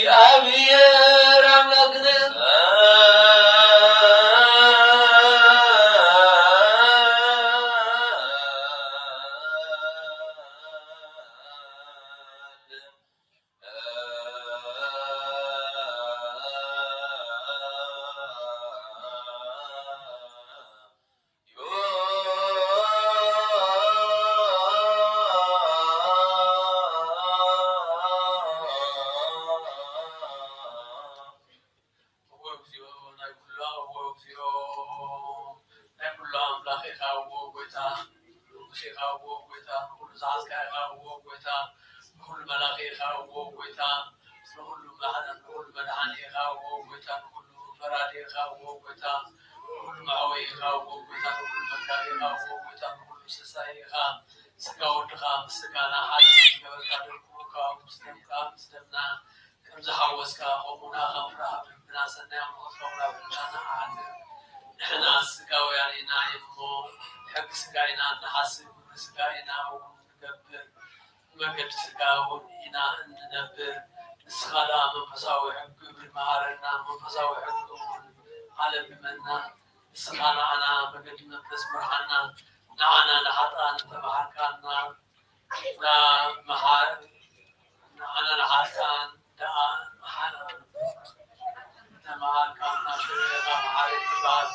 እግዚአብሔር አምላክነ ጎይታ ሁሉ ዛዝካ ይኸውዎ ጎይታ ሁሉ መላኺ ይኸውዎ ጎይታ ሁሉ መሐረን ሁሉ መድኃኒ ይኸውዎ ጎይታ ሁሉ ፈራዲ ይኸውዎ ጎይታ ሁሉ መዐወይ ይኸውዎ ጎይታ ሁሉ መጋቢ ይኸውዎ ጎይታ ሁሉ ስሳይ ይኸ ስጋ ወድኻ ምስጋና ሓደ ገበርካ ድርኩካ ምስደምካ ምስደምና ከምዚ ሓወስካ ኸሙና ኸምራሃብ ልብና ሰናይ ምኽትኸሙና ብልናና ዓድ ንሕና ስጋውያን ኢና እሞ ሕጊ ስጋ ኢና ንሓስብ ስጋ ኢና እውን ንገብር መገዲ ስጋ እውን ኢና እንነብር ንስኻላ መንፈሳዊ ሕጊ ብመሃረና መንፈሳዊ ሕጊ እውን ኣለምመና ንስኻ ንዓና መገዲ መንፈስ ብርሃና ንዓና ንሓጥኣን ተባሃርካና ንዓና ንሓጥኣን ተማሃርካና ሽሬኻ መሓሪ ትበሃል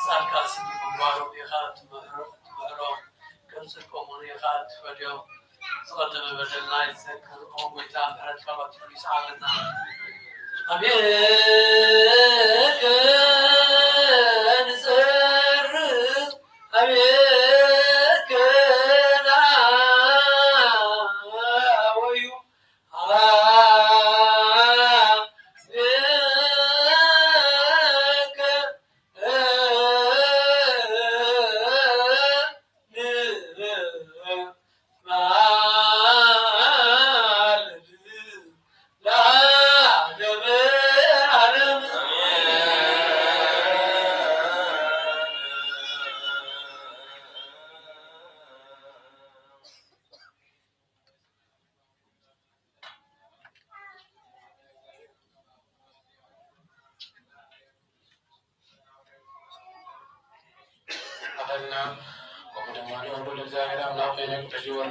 ጻልካ ስሚ ምግባሮም ኢኻ ትምህሮም ከምፅልቆሙን ኢኻ ትፈድዮም ዝቐደመ በደልና ይትዘክር ኦ ጎይታ ምሕረትካ ቀቲሉ ይስዓበና ኣቤከ ንፅርህ ኣቤከ ናወዩ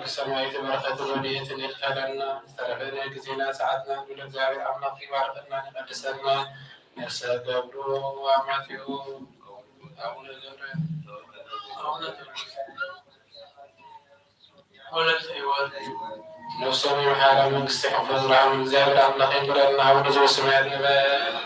السماء بركة ولية اختلنا استرفنا كزينا ساعتنا نقول እግዚአብሔር አምላክ ይባርከና ይቀድሰና ነፍሰ ገብሩ አማቲው አቡነ ገብረ ነፍሰም የመሐላ መንግስት ይሕፈዝ ብርሃኑ እግዚአብሔር አምላክ ይምረና አቡነ ዘበሰማያት ንበል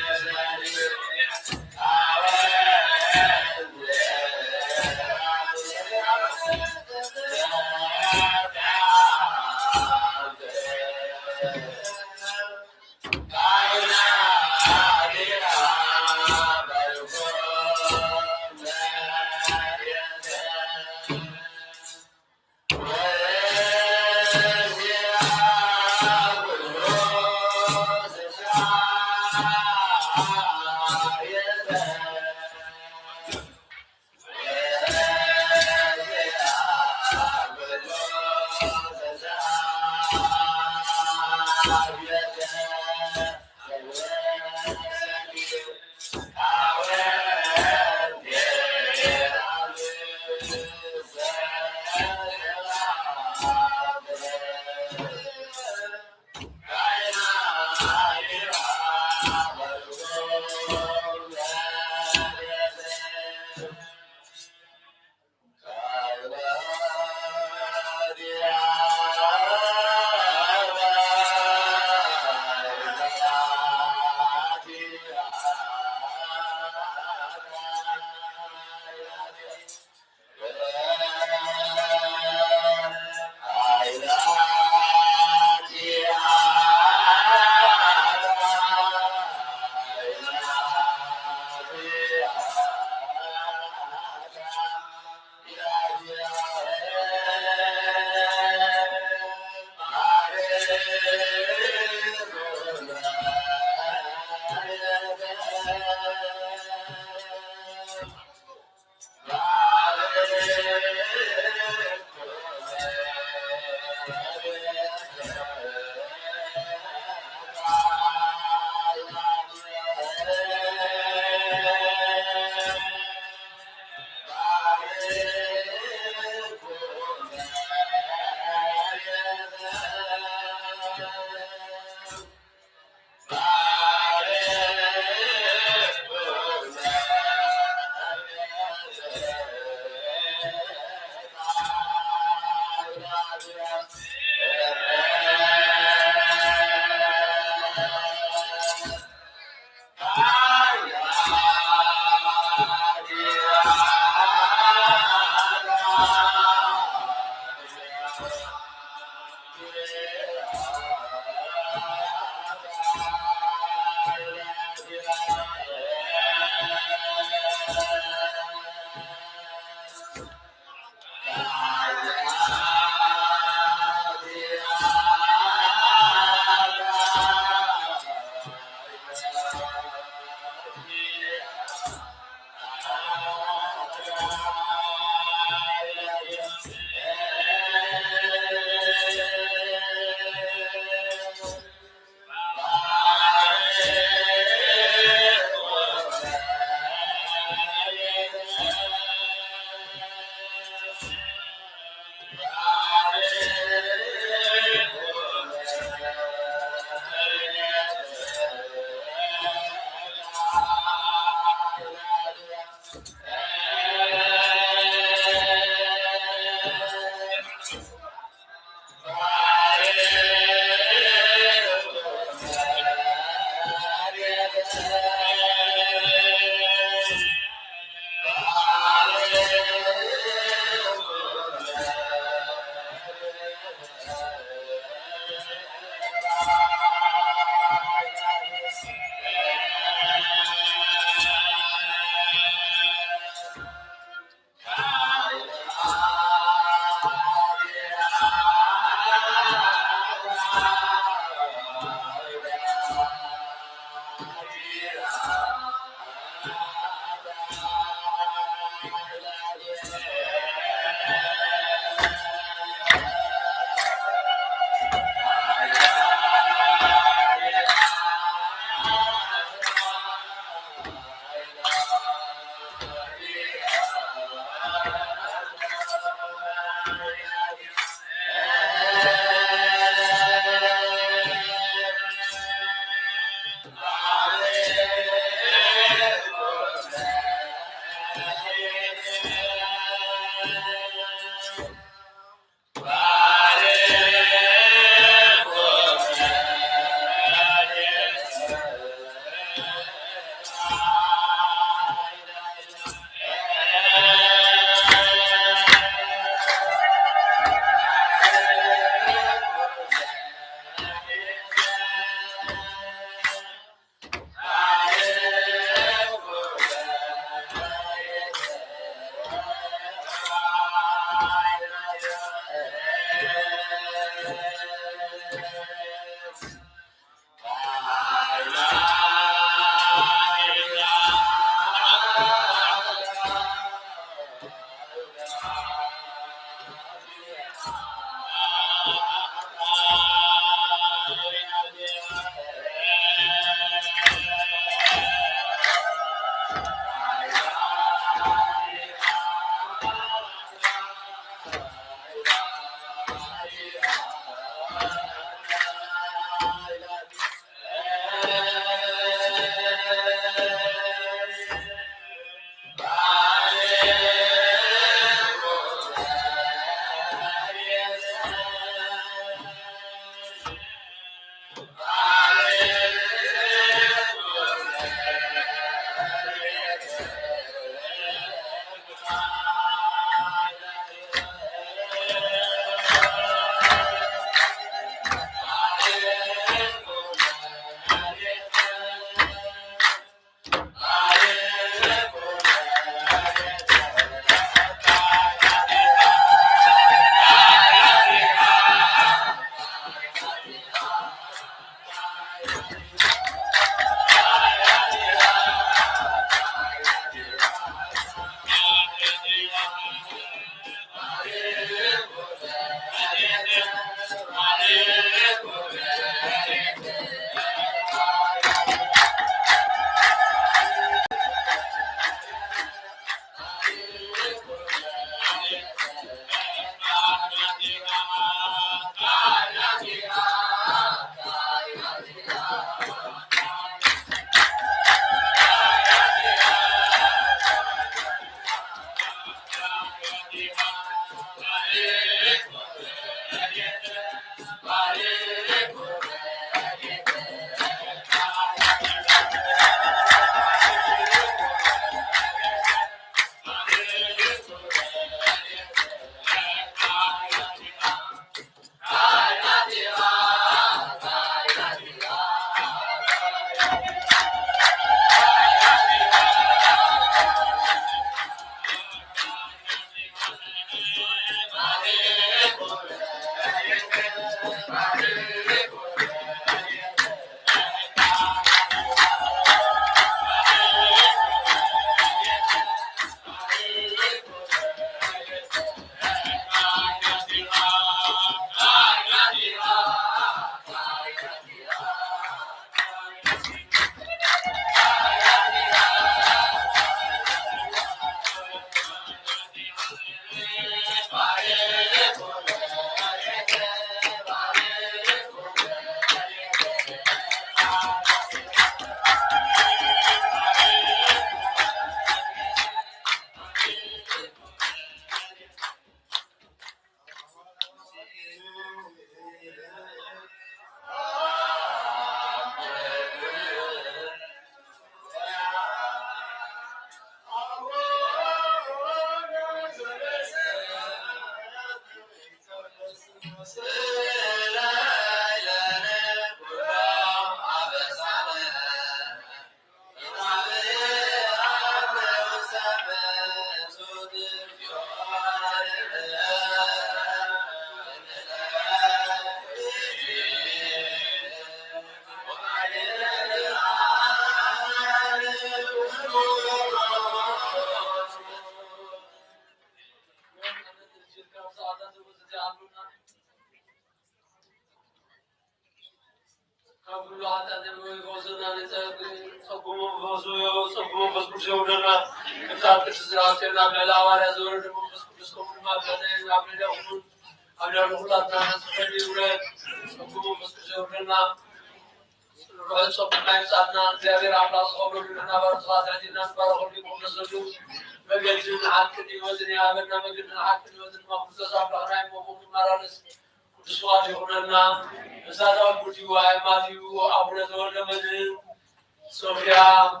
Sophia,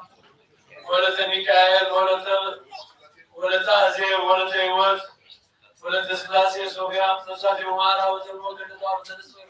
Volta Michael, Volta Azir, Volta Iwas, Volta Selassie, Sophia, Sophia Umara, Volta Mogan, Volta Swift.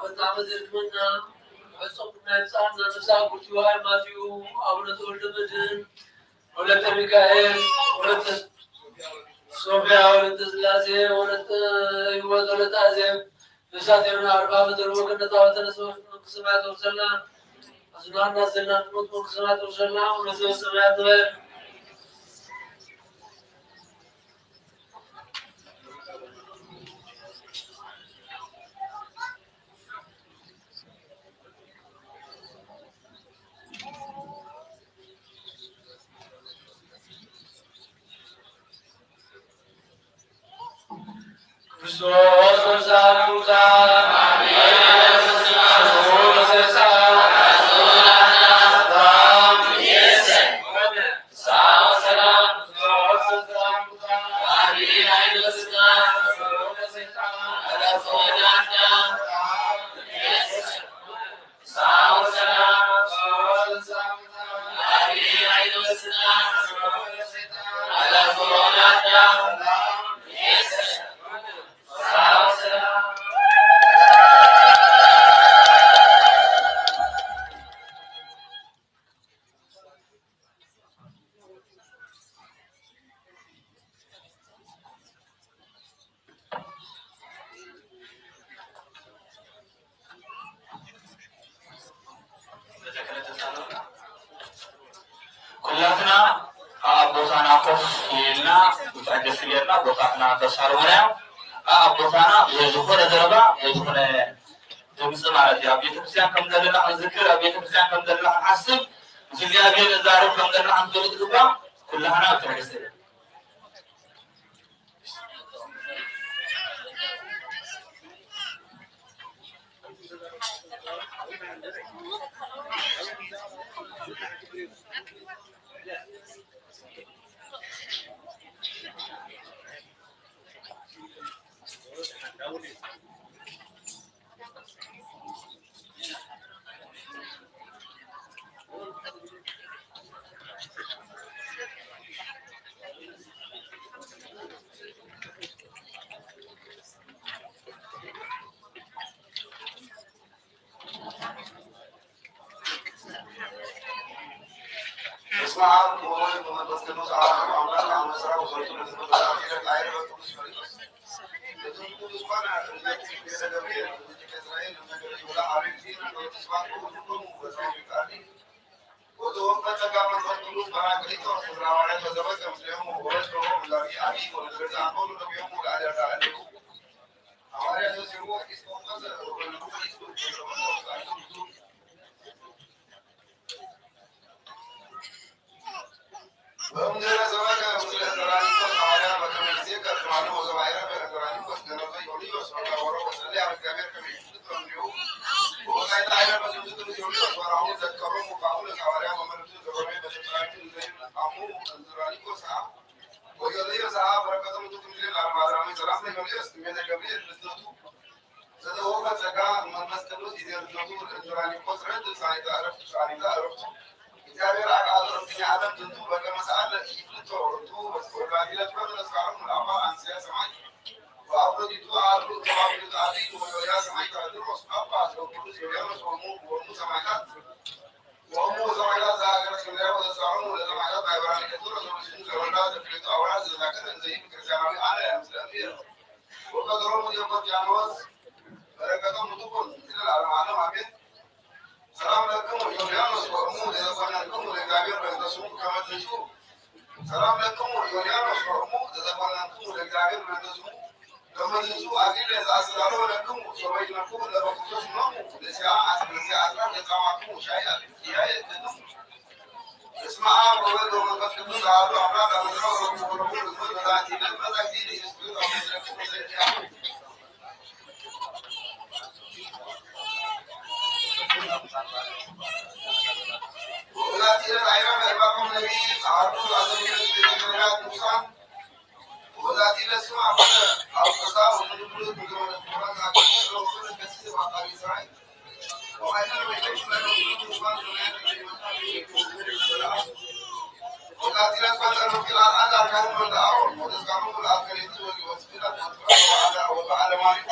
አመት ድርግምና ፈጽሙና ሕፃንና ነፍሳ ጉርቲዋ ማቲው አቡነ ተወልደ መድኅን ወለተ ሚካኤል ወለተ ሶፊያ ወለተ ሥላሴ ወለተ ሕይወት ወለተ አዜብ ነፍሳቴን 40 ምድር ወገነታ ወተነስቶ ሰማያት ወሰላ አዝናና ዘናን ሞት ሰማያት ወሰላ ወነዘ ሰማያት በ Christos saluta, ኩላትና አቦታና ኮፍ ይልና ወጣደስ ይልና ቦታና ተሳልሆነ አቦታና የዝሆነ ዘረባ የዝሆነ ድምጽ ማለት ያ ቤተክርስቲያን ከምደለና ዝክር ቤተክርስቲያን ከምደለና ሐስብ እግዚአብሔር ዛሬ ከምደለና አንተልት ግባ ኩላና ተነስተለ Islam mulai memperbaiki alam amal amal serau sesuatu yang berbeda air betul sekali. Itu itu mana rezeki dia ada dia rezeki Israel negara juga hari ini kalau sesuatu untuk membuat kali. Waktu orang cakap tentang dulu barang itu sebenarnya sebab Muslim orang orang lagi ahli orang kerja apa lu lebih orang ada itu. Awalnya itu semua Islam kan orang Islam በምድረ ዘመን ምስለ ዘራኒቆስ ሐዋርያ በከመ ጊዜ ከርማኑ ወዘባይረ በዘራኒቆስ ገነዘ ዮልዮስ ወወሮ ወሰለ እግዚአብሔር ከመይፍት እንዲሁ ወዛይታ አይረ በዝምቱ ዮልዮስ ወራሁ ዘከሮሙ ጳውሎስ ሐዋርያ በመልእክቱ ዘሮሜ በተራኪ ዘይ አሙ ዘራኒቆስ ወዮልዮስ በረከተሙ ትምክልን አርማራሚ ዘራም ዮልዮስ ከመዘ ገብርኤል ልትቱ ዘተወፈ ጸጋ መንፈስ ቅዱስ ይዘርቱ ዘራኒቆስ ረድ ሳይታ አረፍቱ ሳይታ አረፍቱ እግዚአብሔር አቃለሩት ያለም ዝንቱ በከመሳለ ይፍልቶሩቱ ወስቆራዲ ለጥረት ለስካሩ አማ አንሲያ ሰማይ ወአብሮዲቱ አሉ ተባብሉ ታዲ ወያ ሰማይ ታድሮስ አባ ዘውቁስ የያመስ ወሙ ሰማይታት ወሙ ሰማይታት ዛገረ ከለያው ተሳሩ ለሰማይታት ባይብራኒ ከቱረ ሶሉሽን ዘወላ ተፍለቱ አዋዝ ዘዛከረ ዘይብ ክርስቲያናዊ አለ ያምስለሚር ወቀደሮሙ የቆያኖስ በረከቱ ሙቱቁን ይላል ዓለም አሜን ሰላም ለኩም ዮርዳኖስ ወሙ ዘዘፈናልኩም ለእግዚአብሔር በእንተስሙ ከመትንሹ ሰላም ለኩም ዮርዳኖስ ወሙ ዘዘፈናልኩም ለእግዚአብሔር በእንተስሙ ከመትንሹ አጊለ ዘአስራሎ ለኩም ሶበይነኩም ለበኩሶስ ነው ለሲያ አስራ ለጻማኩም ሻይ አልያየ ተንም እስማ ወወልድ ወመንፈስ ቅዱስ አሐዱ አምላክ አሜን ወረቡ ወረቡ በዛቲ ለበዛቲ ለኢየሱስ አሜን ለኩም وذاتي العيران أربعكم نبي عرضوا العظم بالجنات موسى وذاتي الأسماء أو قصاء ونقول بجمال القرآن عقيدة وصول الكثير وعقاب إسرائيل وأيضا ويجب أن نقول مقام وذاتي الأسماء أنه في الآن أركان والدعوة وتزعمون الآخرين والوصفين وعلى مالك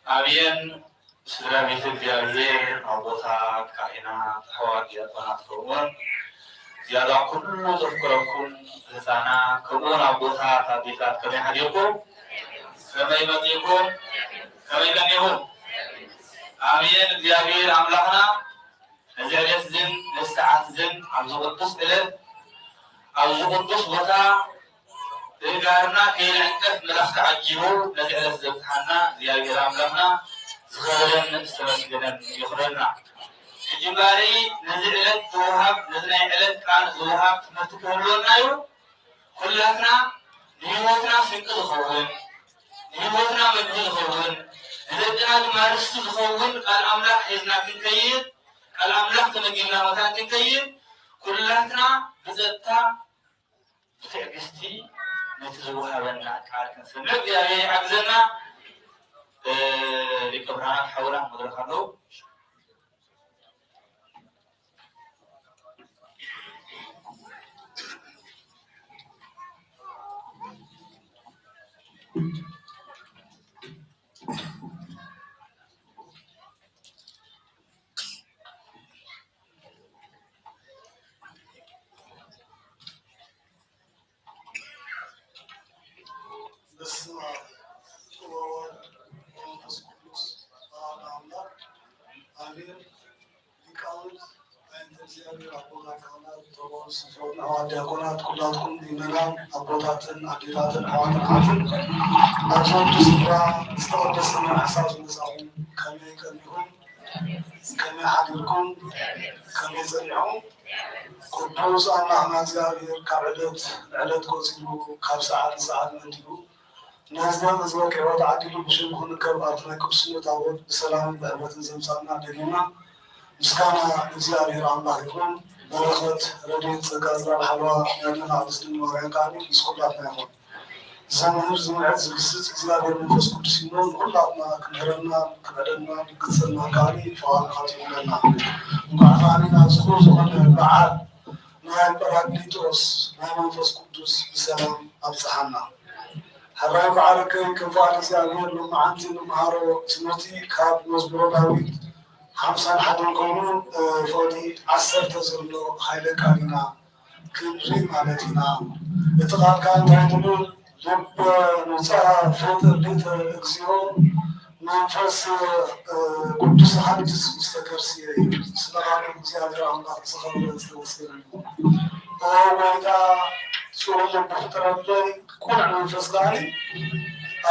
أبين سلامي تبيعي أبوها كائنات حوادث بناتكم زيادة كل تذكركم لسانا كمون أبوها تبيعات كم يحديكم كم يمتيكم كم يكنيهم أبين زيادة أملاحنا زيادة زين لساعات زين أبزو قدس إليه أبزو قدس بطا إيجارنا كيل عندك ملخ عجيبو نزع الزبطحنا زيادة أملاحنا زغلن استمسجنا يخرجنا الجماري نزل إلى توهب نزل إلى كان توهب نتكلمنا يو كلنا نيوتنا فيك الخوون نيوتنا من الخوون إذا مارست الخوون قال أملاح إذنا كنكيد قال أملاح تنجينا مكان كنكيد كلنا بزتا بتعكستي نتزوها بنا كاركن سمع يا عبزنا لكبرنا حوله مدركانو ዲያቆናት ኩላትኩም ይመናን አቦታትን አዴታትን ሐዋርያትን አብዛኛው ስፍራ ስተወደስና ሐሳብ መጻፉ ከመይ ከሚሆን ከመይ ሐዲርኩም ከመይ ዘሪዑ ቅዱስ አምላክና እግዚአብሔር ካብ ዕለት ቆፂሉ ካብ ሰዓት ሰዓት መዲሉ ናዝና መዝበቅ ሕይወት ዓዲሉ ብሽም ክንከብ ኣብቲ ቅዱስነት ታቦት ብሰላምን ብዕበትን ዘምፃና ደጊና ምስጋና እግዚአብሔር አምላክ ይሁን። በረከት ረድኤት ጸጋ ዝራብ ሓልዋ ያድና ብስድን ወርያን ቃኒ ይስኩላትና ይሆን ዘምህር ዝምዕት ዝግስጽ እግዚአብሔር መንፈስ ቅዱስ ይኖር ሁላትና ክንህረና ክንዕደና ይግጽና ቃኒ ሸዋልካት ይሁነና እንኳዕታኒና ዝኩር ዝኾነ በዓል ናይ ጰራቅሊጦስ ናይ መንፈስ ቅዱስ ብሰላም ኣብፅሓና ሕራይ በዓልከይ ክንፋል እግዚአብሔር ሎመዓንቲ ንምሃሮ ትምህርቲ ካብ መዝሙረ ዳዊት 51 ኮይኑ ፎዲ 10 ዘሎ ሃይለ ቃሊና ክንሪ ማለት ኢና እቲ ቃልካ እንታይ ትብል ልበ ንፅሐ ፍጥር ሊተ እግዚኦ መንፈስ ቅዱስ ሓድስ ምስተከርስየ እዩ ስለቃሉ እግዚአብሔር ኣምላክ ዝኸበረ ዝተወሰነ ወይታ ጽሩይ ልቢ ፍጥረለይ ቁኑዕ መንፈስ ካሊ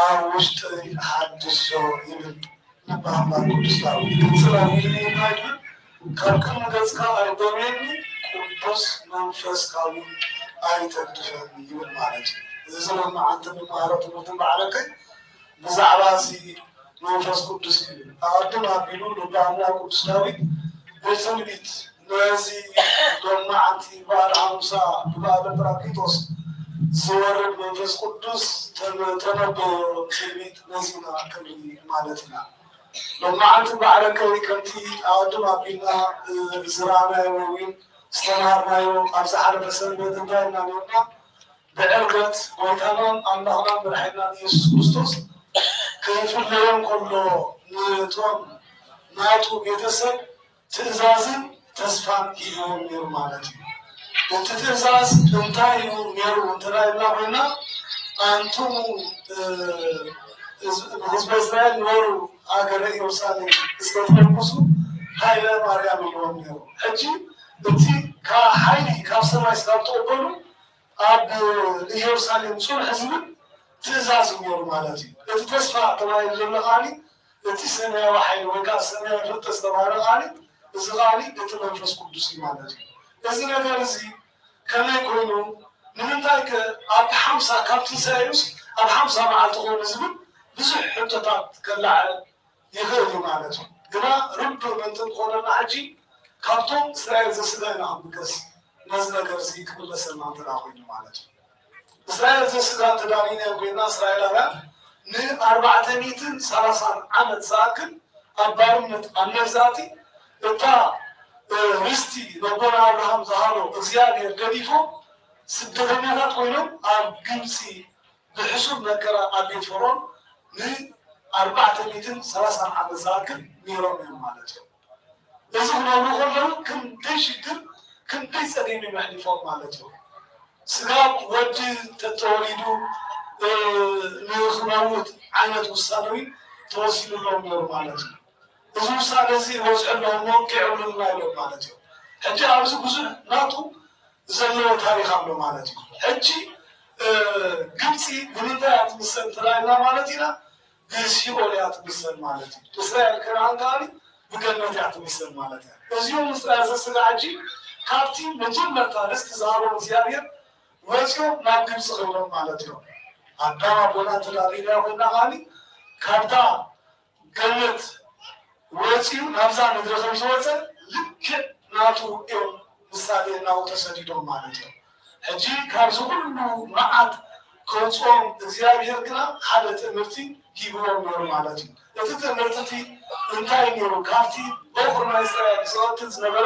ኣብ ውሽጢ ሓድሶ ይብል አምላክ ቅዱስ ዳዊት ስለሚል ካብ ክም ገጽካ ኣርዶሜኒ ቅዱስ መንፈስ ካሊ ኣይተግድፈን ይብል ማለት እዩ። እዚ ድማ አንተ መማሃሮ ትምህርትን ባዕለከይ ብዛዕባ እዚ መንፈስ ቅዱስ እዩ። ኣቅድም ኣቢሉ ልበ ኣምላክ ቅዱስ ዳዊት ብትንቢት ነዚ ሎማዓንቲ በዓል ሃምሳ ብበዓለ ጰራቅሊጦስ ዝወርድ መንፈስ ቅዱስ ተነበዮ ትንቢት ነዚና ክንርኢ ማለት ኢና። ሎማዓንቲ ባዕለከይ ከምቲ ኣቅድም ኣቢልና ዝረኣናዮ ወይ ዝተምሃርናዮ ኣብ ዝሓለፈ ሰንበት እንታይ ኢልና ነርና ብዕርገት ጎይታናን ኣምላኽናን መድሓኒትናን ኢየሱስ ክርስቶስ ከይፍለዮም ከሎ ነቶም ናቱ ቤተሰብ ትእዛዝን ተስፋን ሂቦም ነይሩ ማለት እዩ። እቲ ትእዛዝ እንታይ እዩ ነይሩ እንተላይና ኮይና አንቱም ህዝበ እስራኤል ነበሩ ሃገረ ኢየሩሳሌም እስከተመለሱ ሃይለ ማርያም ይለዎም ነይሩ። ሕጂ እቲ ካብ ሓይሊ ካብ ሰማይ ስላብ ተቀበሉ ኣብ ኢየሩሳሌም ፅንሕ ዝብል ትእዛዝ ነይሩ ማለት እዩ። እቲ ተስፋ ተባሂሉ ዘሎ ካዓኒ እቲ ሰማያዊ ሓይሊ ወይ ከዓ ሰማያዊ ፍልጠት ዝተባሃለ ካዓኒ እዚ ካዓኒ እቲ መንፈስ ቅዱስ እዩ ማለት እዩ። እዚ ነገር እዚ ከመይ ኮይኑ ንምንታይ ከ ኣብ 50 ካብ ትንሳኤዩስ ኣብ 50 መዓልቲ ኮይኑ ዝብል ብዙሕ ሕቶታት ከላዕል ይኽእል እዩ ማለት እዩ። ግና ርዱእ ምንትን ኮነና ሕጂ ካብቶም እስራኤል ዘስጋ ኢና ክንብገስ ነዚ ነገር እዚ ክምለሰልና እንተዳ ኮይኑ ማለት እዩ። እስራኤል ዘስጋ ተዳኒና ኮይና እስራኤላውያን ን430 ዓመት ዝኣክል ኣብ ባርነት ኣብ መግዛእቲ እታ ርስቲ ረቦና ኣብርሃም ዝሃቦ እግዚኣብሔር ገዲፎ ስደተኛታት ኮይኖም ኣብ ግብፂ ብሕሱብ መከራ ኣብ ቤት ፈርዖን ን430 ዓመት ዝኣክል ነይሮም እዮም ማለት እዩ። እዚ ክነብሩ ከለዉ ክንደይ ሽግር ክንደይ ፀገም መሕሊፎም ማለት እዩ። ስጋ ወዲ ተተወሊዱ ንክነውት ዓይነት ውሳነ ተወሲኑሎም ነይሩ ማለት እዩ። እዚ ውሳነ እዚ ወፅዐሎም ሞ ክዕብሉልና ኢሎም ማለት እዩ። ሕጂ ኣብዚ ብዙሕ ናቱ ዘለዎ ታሪክ ኣሎ ማለት እዩ። ሕጂ ግብፂ ብምንታይ እያ ትምሰል ተላይና ማለት ኢና ብሲኦል እያ ትምሰል ማለት እዩ። እስራኤል ከነዓን ከዓኒ ብገነት እያ ትምሰል ማለት እያ። እዚኦም እስራኤል ዘስጋ ሕጂ ካብቲ መጀመርታ ርስቲ ዝሃቦም እግዚኣብሔር ወፂኦም ናብ ግብፂ ከይዶም ማለት እዮም። ኣዳም ኣቦና ተዳሊና ኮይና ከዓኒ ካብታ ገነት ወፂኡ ናብዛ ምድሪ ከም ዝወፀ ልክዕ ናቱ እዮም ምሳሌ ናው ተሰዲዶም ማለት እዮም። ሕጂ ካብዚ ኩሉ መዓት ከውፅኦም እግዚኣብሔር ግና ሓደ ትምህርቲ ሂብዎም ነይሩ ማለት እዩ። እቲ ትምህርቲ እቲ እንታይ ነይሩ ካብቲ በኩር ናይ እስራኤል ዝወትል ዝነበረ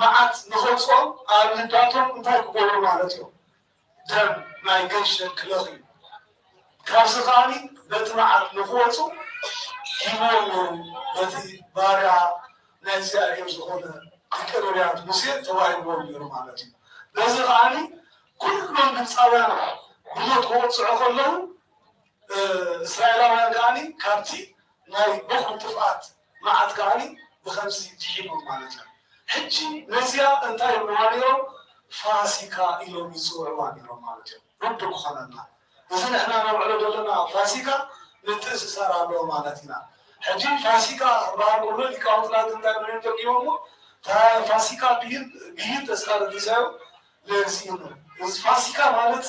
መዓት ንኸውፅኦም ኣብ ልዳቶም እንታይ ክገብሩ ማለት እዮም ደም ናይ ገንሸን ክለኽ እዩ። ካብዚ ከዓኒ በቲ መዓት ንክወፁ ሂብዎም ነይሩ በቲ ባርያ ናይ እግዚኣብሔር ዝኾነ ሊቀ ነቢያት ሙሴ ተዋሂብዎም ነይሩ ማለት እዩ። በዚ ከዓኒ ኩሎም ግብፃውያን ብሞት ክወፅዑ ከለዉ እስራኤላውያን ከዓኒ ካብቲ ናይ በኩር ጥፍኣት መዓት ከዓኒ ብከምዚ ትሒቦም ማለት እዩ። ሕጂ ነዚኣ እንታይ ይብልዋ ነይሮም ፋሲካ ኢሎም ይፅውዕዋ ነይሮም ማለት እዮም። ርዱእ ክኾነና እዚ ንሕና ነብዕሎ ዘለና ፋሲካ ምትእስሳር ኣለዎ ማለት ኢና። ሕጂ ፋሲካ ክበሃል ከሎ ሊቃውንትና እንታይ ብሎም ጠቂሞሞ ፋሲካ ብይን ተስካረ ትንሳኤ ለዚ ነው። እዚ ፋሲካ ማለት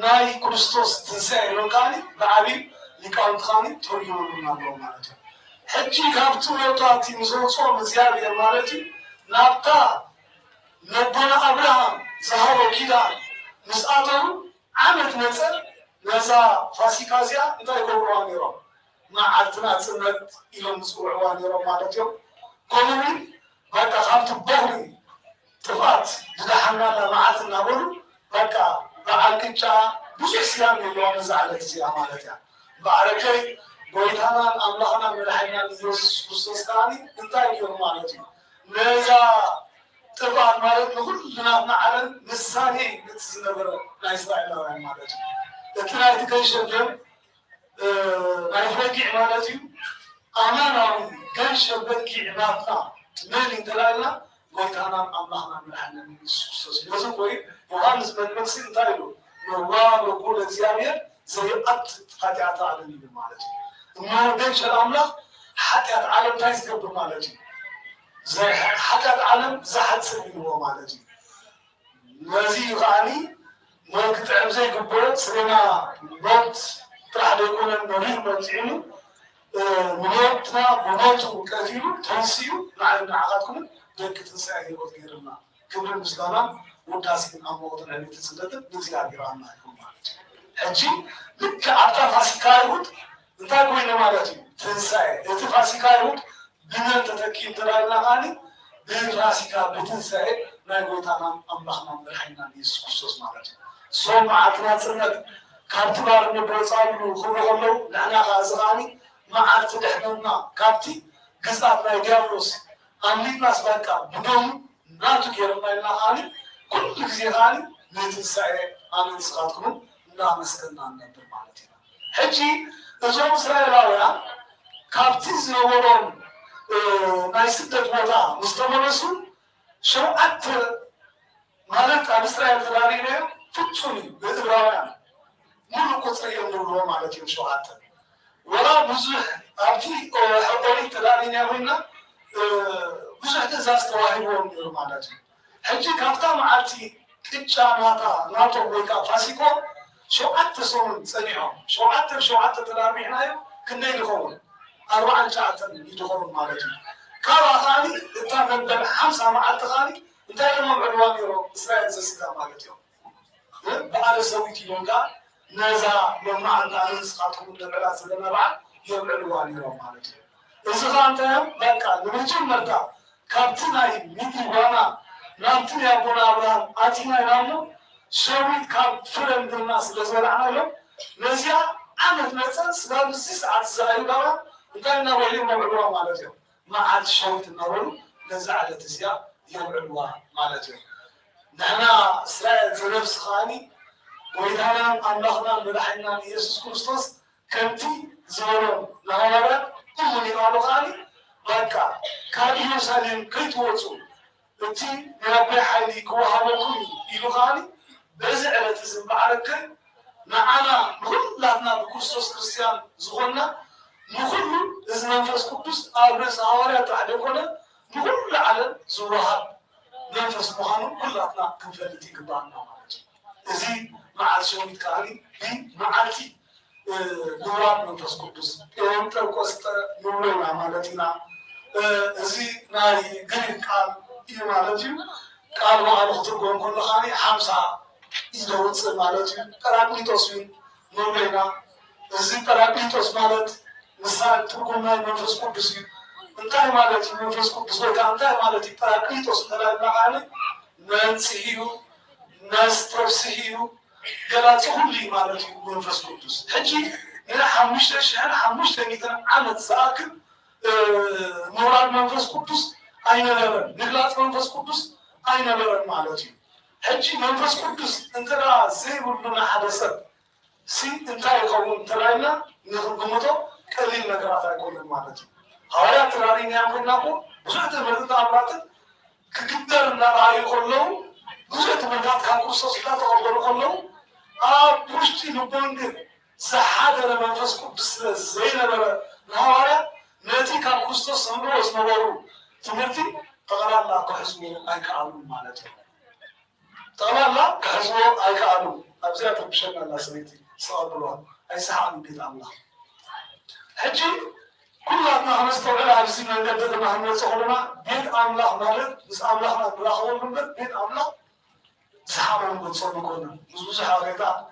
ናይ ክርስቶስ ትንሳኤ ኢሎም ከዓኒ ብዓብይ ሊቃውንቲ ከዓኒ ተርጉሞልና ኣለዎ ማለት እዩ። ሕጂ ካብቲ ወጣቲ ንዘውፅኦም እግዚኣብሔር ማለት እዩ ናብታ ነቦና ኣብርሃም ዝሃቦ ኪዳን ምስኣተው ዓመት መፀን ነዛ ፋሲካ እዚኣ እንታይ ይገብርዋ ነይሮም መዓልትና ፅነት ኢሎም ዝፅውዕዋ ነይሮም ማለት እዮም። ከምኡውን በቃ ካብቲ በኩሪ ጥፋት ዝደሓናና መዓት እናበሉ በቃ በዓል ቅጫ ብዙሕ ስያሜ ኣለዋ ነዛ ዓለት እዚኣ ማለት እያ። ባዕረከይ ጎይታናን ኣምላኽናን መድሓኒትናን ኢየሱስ ክርስቶስ ከዓኒ እንታይ እዮም ማለት እዩ ነዛ ጥፋት ማለት ንኩልናትና ዓለም ምሳሌ እቲ ዝነበረ ናይ እስራኤላውያን ማለት እዩ። እቲ ናይቲ ገንሸን ደም ናይ በጊዕ ማለት እዩ ኣማናዊ ገንሸን በጊዕ ናትና መን እንተላልና ጎይታናን ኣምላኽናን መድሓኒትናን ኢየሱስ ክርስቶስ እዩ። እዚ ኮይ ዮሃንስ መጥምቅ እንታይ ኢሉ ነዋህ በኩል እግዚኣብሔር ዘይኣትት ኃጢአት ዓለም ይብል ማለት እዩ። እሞ ገንሸን ኣምላኽ ኃጢአት ዓለም እንታይ ዝገብር ማለት እዩ ኃጢአት ዓለም ዝሓፅብ ይልዎ ማለት እዩ። نزي غاني ما كتعب زي قبل سرنا موت تحت يكون المريض متعينه موتنا بموت وكثير تنسيو مع عقدكم ذلك تنسى وتغيرنا كبر المسلمين وداسين أموت الذي تسدد نزياد جرانا يكون حجي لك عطا فاسكايود انتاكو إنه مالتي تنسى فاسكايود بنا تتكين تراينا غاني براسكا بتنسى نايقوتانا أملاخنا مرحينا يسوع كريستوس مالتي صوم عطنا سنة كارتبار نبرصانو خلو نحنا غازغاني ما عرفت دحنا كابتي قصاتنا يجاوز أمين ناس بقى بدون ناتو كيرنا لنا غاني كل شيء غاني نتنسى أنا نسقطكم لا مسكنا نبر مالتنا حجي أجمع إسرائيل كابتي زنورون نايسدت موتا مستمرسون شو أكثر مالك إسرائيل تلارينه فتوني بدراويان مو كتير يندروا مالتي شو أكثر ولا بزح أبتي حضري تلارينه هنا بزح تزاز تواهبون يرو مالتي حجي كابتا معتي كتشاناتا ناتو ويكا فاسيكو شو أكثر صون سنيهم شو أكثر تلارينه كنا يدخلون 4 ساعات يدخلون مالتي كارا غاني انت من 5 معات غاني انت لما عنوان يرو اسرائيل زسدا مالتي بعد سويتي يونغا نزا لما عندنا نسقطهم دبلا سلنا بعد يوم عنوان يرو مالتي اذا انت بقى نمجم مرتا كابتناي ميدي وانا نامتني ابونا ابراهيم اتينا يرامو شويت كاب فرند الناس لزرعنا له نزيا عملت مثلا سبب 6 ساعات زايدا وكان ولي موضوع مالتي ما عاد شويت النور نزع لتسيا يوم الوا مالتي نحنا اسرائيل زنفس خاني ويدانا املاخنا مدحنا يسوع كريستوس كنتي زورو نهارا كلني قالوا خاني بكا كان يوسالين كيتوصو انتي ربي حالي كوهابكم يلو خاني بزعلت زمبعرك معنا كلنا بكريستوس كريستيان زغنا نقول إذا نفس قدس أبرز هواريات عليكنا نقول على زورها نفس مهانو كلنا كفلتي قبلنا مالتي إذا مع شوية كاري بي معتي نوران نفس قدس يوم تركوست نورنا مالتنا إذا ناري قريب قال إيه مالتي قال ما نخترقون كل خاني 5 يدوت مالتي كرامي توسين نورنا إذا كرامي توس مالت مثال تقول ما ينفس قدسي انتهى مالتي ينفس قدس وكان انتهى مالتي باراكليتوس تلا معاني نانسيو ناس تفسيو قالت كل مالتي ينفس قدس حجي الى حمشت مثلا عمد ساكن نوران منفس قدس اين لبن نغلات منفس قدس اين لبن مالتي حجي منفس قدس انت لا زي بلنا حدث سي انتهى قوم تلاينا نغمتو كلين نقرأ تقول مالتي هاي ترارين يا مناكو بزحت مرات أمرات كقدر نراي كلهم بزحت مرات كانوا سوسيتا تقول كلهم بوشتي نبوند سحادة لما فسكوا بس زين ولا نهارا نتي كان كوستو سمرو اسمرو تمرتي تقرأ الله كحزمه أي كأنو مالتي تقرأ الله كحزمه أي كأنو أبزيت بشنا الله سويتي صار بلوان أي سحاب بيت الله حجي كلنا هنستوعب على سن الجدد ما هنصورنا بيت أملاح مالك بس أملاحنا بلاخون من بيت أملاح سحابنا بنصور كلنا مش حاجة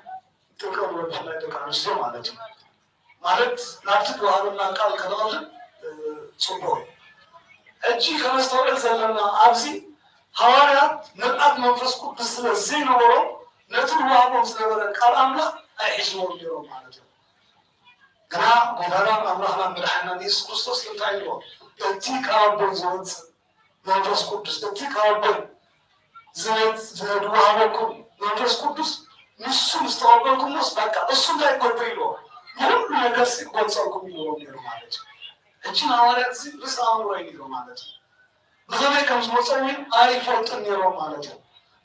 تكون ولا تكون مسلم مالتي مالك نعرف وهذا قال كلام صبوي حجي هنستوعب زلنا أبزي حواريات نبعث منفس قدس الزين ورو نتروى بمسلمنا قال أملاح أيحزون اليوم مالتي كنا قدرنا أمرنا مرحنا يسوع كريستوس لتعيله تنتيك أربع زوج نفس قدس تنتيك أربع زوج دوامكم نفس قدس نسوا مستوعبكم مسبقا السنة يقبلوا يوم نجس قدسكم يوم يرمالج أجينا هوارات زي بس أمرين يرمالج مثلا كم سمعتين أي فوتن يرمالج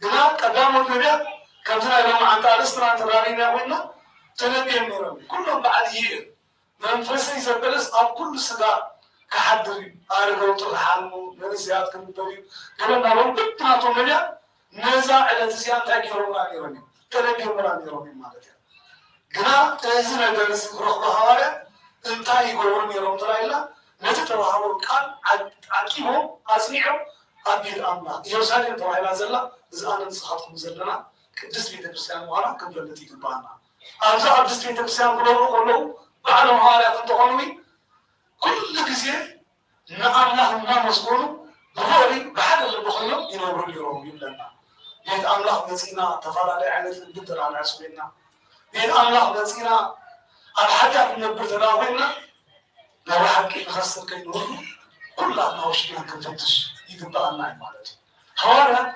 كنا قدام النبي كم سنة لما عند أرسلنا ترانينا وينا تنبي يرمي كلهم بعد يير منفسي زبلس أو كل صدا كحدري أرجو تلحمو من زياد كم بري كمان نقول بتنا توميا نزا على تسيان تاكيرون غيروني تلقيهم غيروني مالتي غنا تزنا درس روح هواله انتي يقولون يوم ترايلا نتتوهاو كان عقيمو اسمعوا ابي الله يوسالين ترايلا زلا زان نصحتكم زلنا ቅድስት ቤተክርስቲያን በኋላ ክንፈልጥ ይገባና አብዛ ቅድስት ቤተክርስቲያን ብለው ባለ ሐዋርያት እንደሆኑ ኩል ጊዜ ለአላህና መስጎኑ በሆሪ በሐደል በሆኑ ይኖሩ ይለና ቤት አላህ በጽና ተፈላላይ አይነት እንድትራ አስበና ቤት አላህ በጽና አልሐዳት ነበር ተራወና ለሐቂ خسر ከይኖሩ ኩላና ወሽና ከፈትሽ ይገባና ማለት ሐዋርያት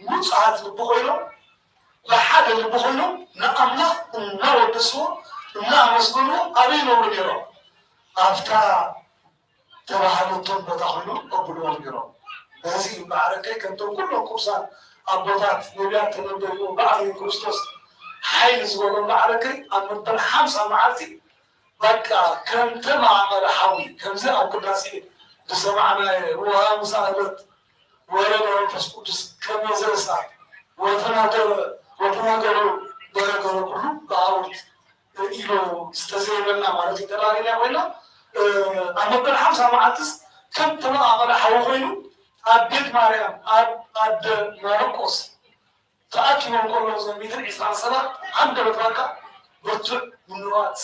ሙጻት በሆይሎ لحد اللي بخلوا نأمله ونودسه ونأمسكنه أبي نور جرا أفتى تبعه الطب بتاعه قبلوا جرا هذه المعركة كنتم كلهم كورسان أبوات نبيات تنبيون بعد كريستوس حيز ولا معركة أن بالحمسة معركة بكا كم تمع على حوي كم زي أو كل ناس تسمعنا وها مساعدة ولا نفسكوس كم زي صار وتناقروا بركوا كلهم بعوض إلو استزيدنا مالتي تلارينا ولا أما بالحمسة معتس كم تما على حوينو أبيت مريم أد ماركوس تأكل من كل زميل إسلام سلا عند البركة بتوع منوات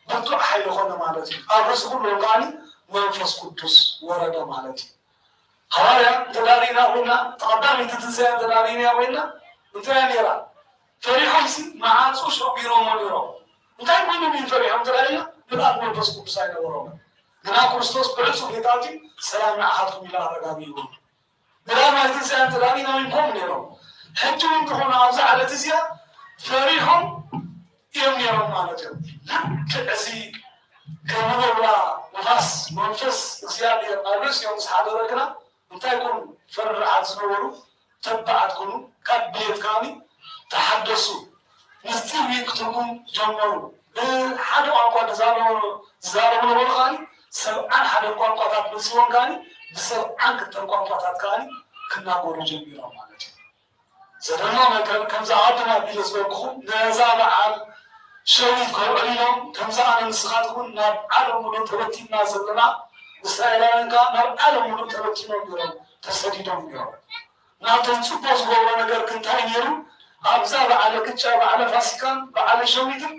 بتوع حيل خلنا مالتي الرسول لقاني منفس قدوس ورد مالتي هوايا تلارينا ولا تقدم تتزين تلارينا ولا انتهينا فريحهم سي مع صوش بيروم وليروم انتهي وين من فريحهم تلارينا بالأب منفس قدوس أين وروم لنا كريستوس بعثوا بيتاتي سلام أحدكم إلى رجابيهم بلا ما تتزين تلارينا وينكم ليروم حتى وين تكون عاوزة على تزيا فريحهم يوم يوم مالتهم كأسي كمان ولا نفس منفس زيادة الناس يوم سحادة ركنا انت يكون فرع عزنورو تبعت كونو كبيت كاني تحدثوا نستوي كتبون جمعوا حدا أقوى زارو من الغاني سبعان حدا أقوى قطعات بسيون كاني بسبعان كتر أقوى قطعات كاني كنا قولوا جميرا مالتي زرنا مثلا كم زعاتنا بيلزبكم نزال على شويت كوريلهم كم زعنا نسخاتكم نبعلهم من تبتينا زلنا إسرائيلان كان نبعلهم من تبتينا بيرهم تسديدهم بيرهم ناتن سبوس غورا نجار كنتاي نيرو أبزار على كتشاب على فاسكان على شويتهم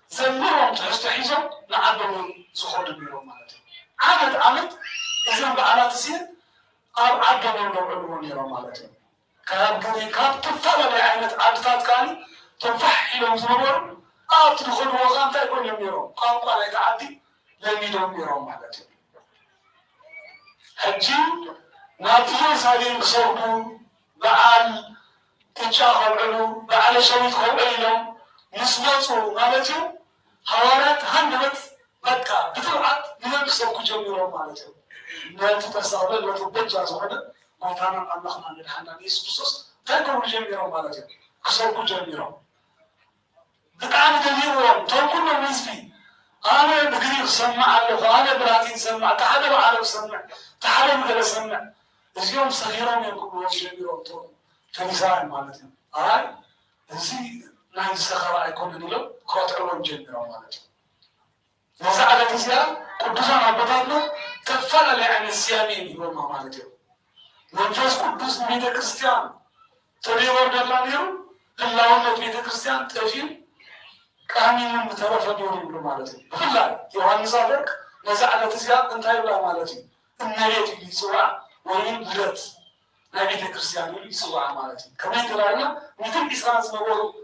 زمرهم تحستحيزهم نعدهم زخود بيرهم مالتي عمد إذا على تسير عدهم نوعهم نيرهم مالتي كان كان تفعل عينة عادات كاني تنفح لهم زمر تدخل وغان تاكل يوم يوم قام قال يتعدي لم يدوم يوم مالتي حجي ناتيو سالين صوتو بعال تشاغل علو بعال شويت خويلهم نسمعوا مالتي حوارات هندبت بكا بتوعد من سوق جميرهم مالتي نالت تساؤل وتبجع زهده وكان الله من الحنان يسوس تاكل جميرهم مالتي سوق جميرهم بتعامل جميلهم توكلنا نسبي أنا بقريب سمع له أنا براتين سمع تحدوا على سمع تحدوا على سمع اليوم صغيرون يقولون جميلهم تو تنسان مالتهم هاي زي نايم سخرة يكون له كرات علوم جميلهم مالتهم نزعل الإسلام قدوسنا عبدالله تفعل لعن السيامين يوم مالتهم منفس قدوس ميدا كريستيان تري ورد الله نيرو اللهم ميدا كريستيان تفيل كامين مترفض يقول مالتي بالله يوحنا صادق نزعل تزياد انت يبلا مالتي النبي يسوع وين بلد نبي كريستيان يسوع مالتي كمان ترانا مثل إسرائيل سنقول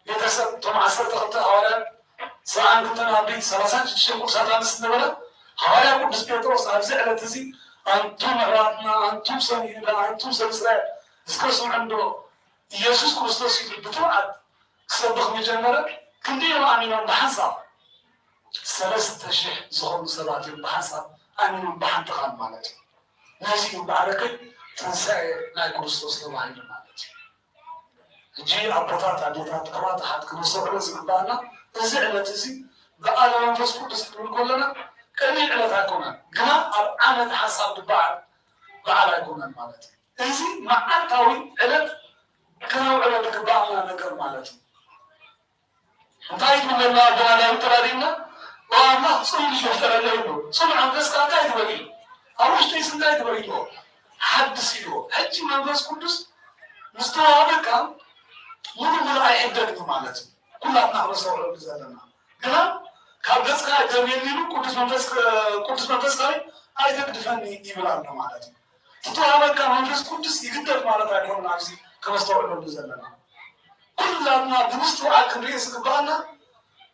يتسب توم عصر تخطى حوالي ساعة كنت نبي سلاسان شيء ساتان سنبلا حوالي قدس بيتروس أفزع لتزي أنتم راتنا أنتم سنينا أنتم سلسلة اسكسون عنده يسوع كريستوس بتوعد سبق مجنرة كندي ما أمينون بحسب سلسة شيء زخم سبعة بحسب أمينون بحنتقان مالتي ناسي بعركة تنسى لا كريستوس لوحيد مالتي جي أبطات عديدات قرات حد كنصر لازم بانا زعلت زي بقى لما نفسكم تسكتون كلنا كمين على تاكونا كما عمد حسب بعض على يكون مالتي إزي مع أنتوي علت كنوعنا بكبارنا نقر مالتي انتايت من الله بنا يطردينا والله صلي شفتر الليل صلي عن بس كانت بقي أروش تيس انتايت بقي حد سيرو حجي من بس قدس مستوى هذا كان من أي حدة مالتي كلنا نحن صور بزلنا كلام كان بس كان جميل قدس من بس كاي أي تدفني يبلغنا مالتي مستوى هذا كان من بس قدس يقدر مالتي يكون نفسي كما صور بزلنا كلنا بمستوى الكريس كبرنا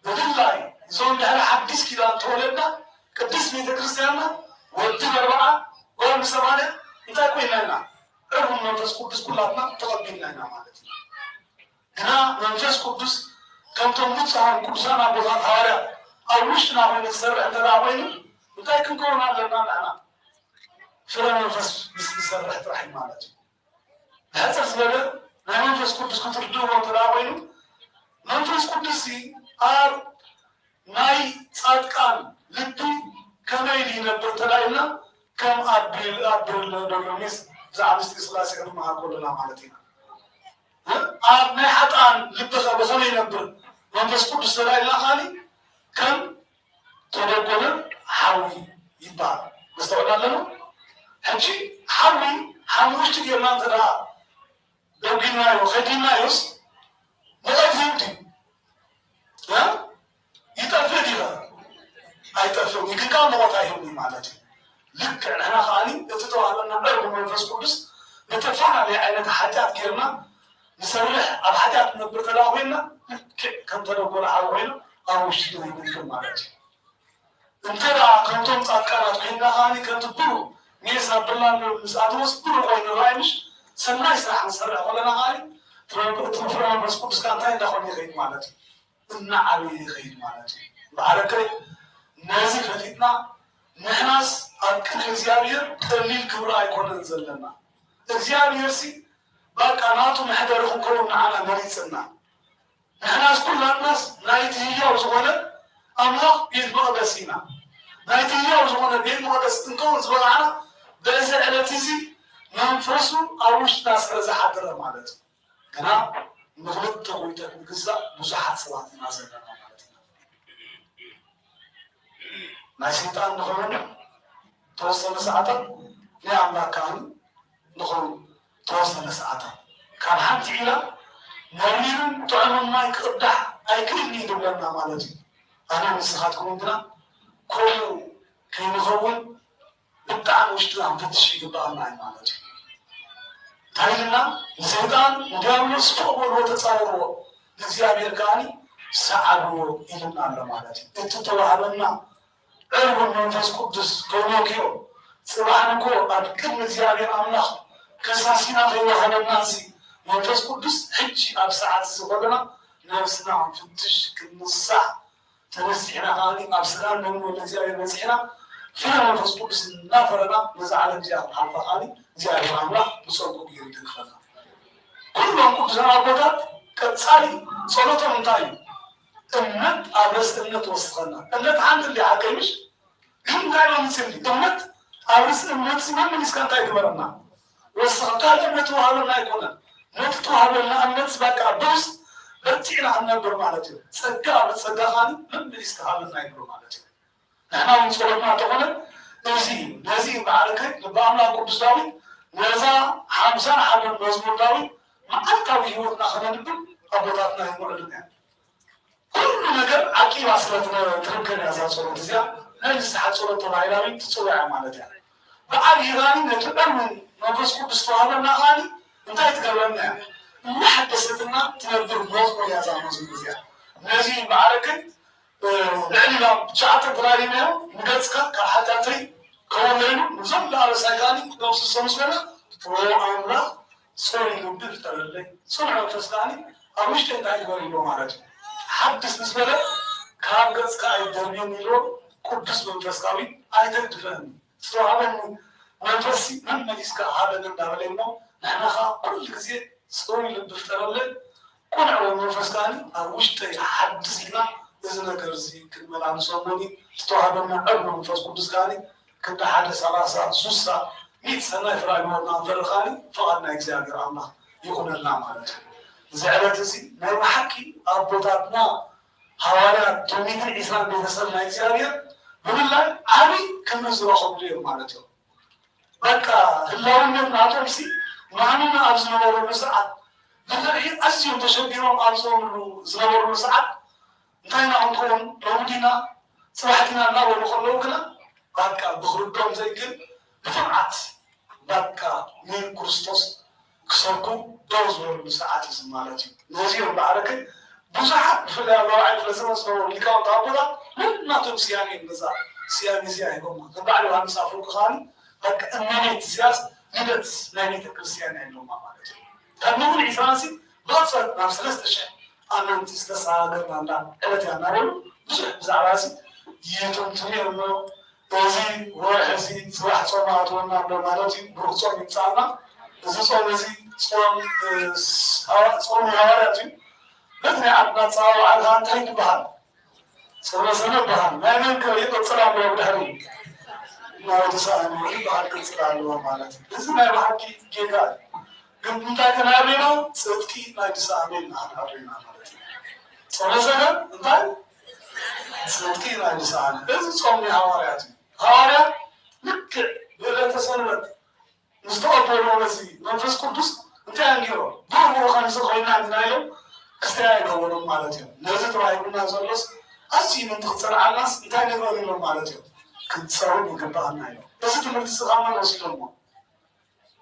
بالله زون ده حدث كده تولدنا قدس بيت كريستيانا ودي بربعة قوم سمانة انت كوين لنا ارهم منفس قدس كلنا تقبل لنا مالتي هنا منفس قدس كم تموت عن قدسنا بذات هارا او وشنا من السر عندنا وين انت كن كون لنا معنا فرنا منفس بس السر رحم مالتي هذا السبب منفس قدس كنت تدور وتراوين منفس قدسي ار ناي صادقان لبي كميلي نبر تلاينا كم ابريل دولميس زعمست سلاسي ما كلنا مالتنا ار ناي حطان لبخ بخلي نبر منفس قدس تلاينا خالي كم تدبر حوي يبار مستوعب لنا حجي حوي حموش تجينا ترى لو جينا وخدينا يوس ما فهمتي ها يتفاديها أي تفهم يمكن كان ما تعيهم مالتي لك أنا خالي يتطوع لنا نبرد من الفرس قدس نتفعل على عينة حاجات كيرنا نسرح على حاجات نبرد تلاوينا كم تنقول حاوينا أو شيء يمكن مالتي انترى كنتم تأكلت كنا خالي كنتم برو ميسا بالله مساعدوس برو وين رايمش سنايس راح نسرح ولا نهاري تفرع الفرس قدس كان تاين دخلني غير مالتي النعوي غير مالتي بعركة نازل فتيتنا نحناس أكل إزيابير تقليل كبرى يكون نزل لنا إزيابير سي باكاناتو محدرهم كلهم معنا مريسنا نحناس كل الناس نايتية وزغنة أملاق بيت مقدسينا نايتية وزغنة بيت مقدس انكون زغنة بأزة علتيزي ننفرسو أوش ناس رزا حدر مالتو كنا نغلط تغويتك بقصة مزحات صلاة نازل لنا ما شيطان نخون توصل ساعة يا الله كان نخون توصل ساعة كان حتى إلى مرير تعلم ما يقدح أي كلني دولنا مالتي أنا مسخاتكم عندنا كل كي نخون بالتعب واشتغل فتشي قبل معي مالتي تايلنا زيدان مدامس فوق وتصوروا لزيابير كاني ساعدوا إلنا على مالتي تتوهلنا أرجو منفس قدس كونوكيو سبحانكو أذكر زيادة أملاخ كساسينا في وهذا الناس منفس قدس حجي أبسعات سبحانه نفسنا عم فتش كنص تنسينا هاني أبسلان من زيادة نسينا فينا منفس قدس نافرنا نزعل زيادة حرفة هاني زيادة أملاخ بصوتو بيرد خلنا كل ما قدس أنا أقولك كتسالي صلاة منتهي أمت أبرز أمت وصلنا أمت عند اللي عاكمش هم قالوا نسمي أمت أبرز أمت سمعنا من إسكان تايد مرنا وصلنا أمت وهذا يكون نت وهذا أمت سباق أبوس بتينا عنا برمالتي سجى بسجى خاني من إسكان نايد برمالتي نحن نصورنا تقولنا نزين بعركة نبامنا قدس داوي نزا حمزان حبل مزمور داوي ما أكتبه يورنا خلنا نبل أبواتنا يمرنا كل ነገር አቂባ ስለተረከነ ያዛሰሩ ጊዜያ ለዚህ ሐጾረ ተባይራዊ ተጾያ ማለት ያ በአል ይራኒ ነጥበን መንፈስ ቅዱስ ተዋበና ቃሊ እንታይ ተገበና محدثتنا تنبر موت ويازامو ጊዜያ እነዚህ ባረከን ለዕሊላ ጫተ ተራሪና ሙደጽካ ከሐታተይ ከወለኑ ዝም ላረሳጋኒ ነውስ ሰምስመና ወአምራ ሶሪ ልብር ተረለይ ሶሪ ተስካኒ አውሽተ እንታይ ወሪዶ ማለት حدث نسبة كان قص كاي دربين يلو قدس منفسكاوي أيضا تفهم سواء منفسي من مليس كهذا ندابلينه نحن خا كل كذي سوري للدفترله كون على منفسكاني أوش تي حدثنا إذا نكرزي كلمة عن صومني سواء من قبل منفس قدس كاني كنت حدث على ساعة سوسة 100 سنة إفراج مرنا فرخاني فقدنا إجزاء الله ይኹነና ማለት እዩ። እዚ ዕለት እዚ ናይ ባሕቂ ኣቦታትና ሃዋርያት ቶሚትን ዒስራን ቤተሰብ ናይ እግዚኣብሔር ብምላይ ዓብይ ክብሪ ዝረኸብሉ እዮም ማለት እዮም። በቃ ህላውነት ናቶምሲ ማንና ኣብ ዝነበረሉ ሰዓት ብፍርሒ ኣዝዮም ተሸጊሮም ኣብ ዝነበሩሉ ሰዓት እንታይ ኢና እንትኸውን ሎሙዲና ፅባሕቲና እናበሉ ከለዉ ግና በቃ ብክርዶም ዘይግን ብፍርዓት በቃ ንክርስቶስ ክሰብኩ ደው ዝበሉ ሰዓት እዚ ማለት እዩ። ነዚኦም ባዕረከይ ብዙሓት ብፍላይ ኣብ ረብዓይ ክፍለ ዘመን ዝነበሩ ሊቃውንቲ ኣቦታት ናቶም ስያሜ ነዛ ስያሜ እዚኣ ሂቦማ ከም በዓል ዮሃንስ ኣፈወርቅ ከዓኒ በቃ እመቤት እዚያስ ልደት ናይ ቤተ ክርስቲያን ኢሎማ ማለት እዩ። ካብ ንውን ዒስራንሲ ብቕፅበት ናብ 3000 ኣመንቲ ዝተሰጋገርና እንዳ ዕለት እያ እናበሉ ብዙሕ ብዛዕባ እዚ ይትንትኑ እሞ እዚ ወርሒ እዚ ፅባሕ ፆም ኣትወና ኣሎ ማለት እዩ። ብሩክ ፆም ይምፃእና እዚ ፆም እዚ ፆም ሃዋርያት እዩ። በቲ ናይ ዓድና ፀባብዓልካ እንታይ ትበሃል? ሰበሰነ በሃል ናይ መንከ ይቅፅል ኣለዎ ብድሕሪ ናይ ወዲሰኣነ ይበሃል ቅፅል ኣለዎ ማለት እዩ። እዚ ናይ ባሕቂ ጌጋ እዩ። ግን እንታይ ከናብሬና ፅድቂ ናይ ድሰኣነ እናሃናብሬና ማለት እዩ። ሰበሰነ እንታይ ፅድቂ ናይ ድሰኣነ እዚ ፆም ናይ ሃዋርያት እዩ። ሃዋርያት ልክዕ ብዕለተ ሰንበት ምስተቐበልዎ እዚ መንፈስ ቅዱስ እንታይ ኣንጊሮም ብሩሩ ከምዚ ኮይና እናኢሎም ክስተያ ይገበሮም ማለት እዮም። ነዚ ተባሂሉና ዘሎስ ኣዝዩ ምንቲ ክፀንዓልናስ እንታይ ንግበር ኢሎም ማለት እዮም ክትፀውን ይግባአና ኢሎም። እዚ ትምህርቲ ስኻመን ወሲዶሞ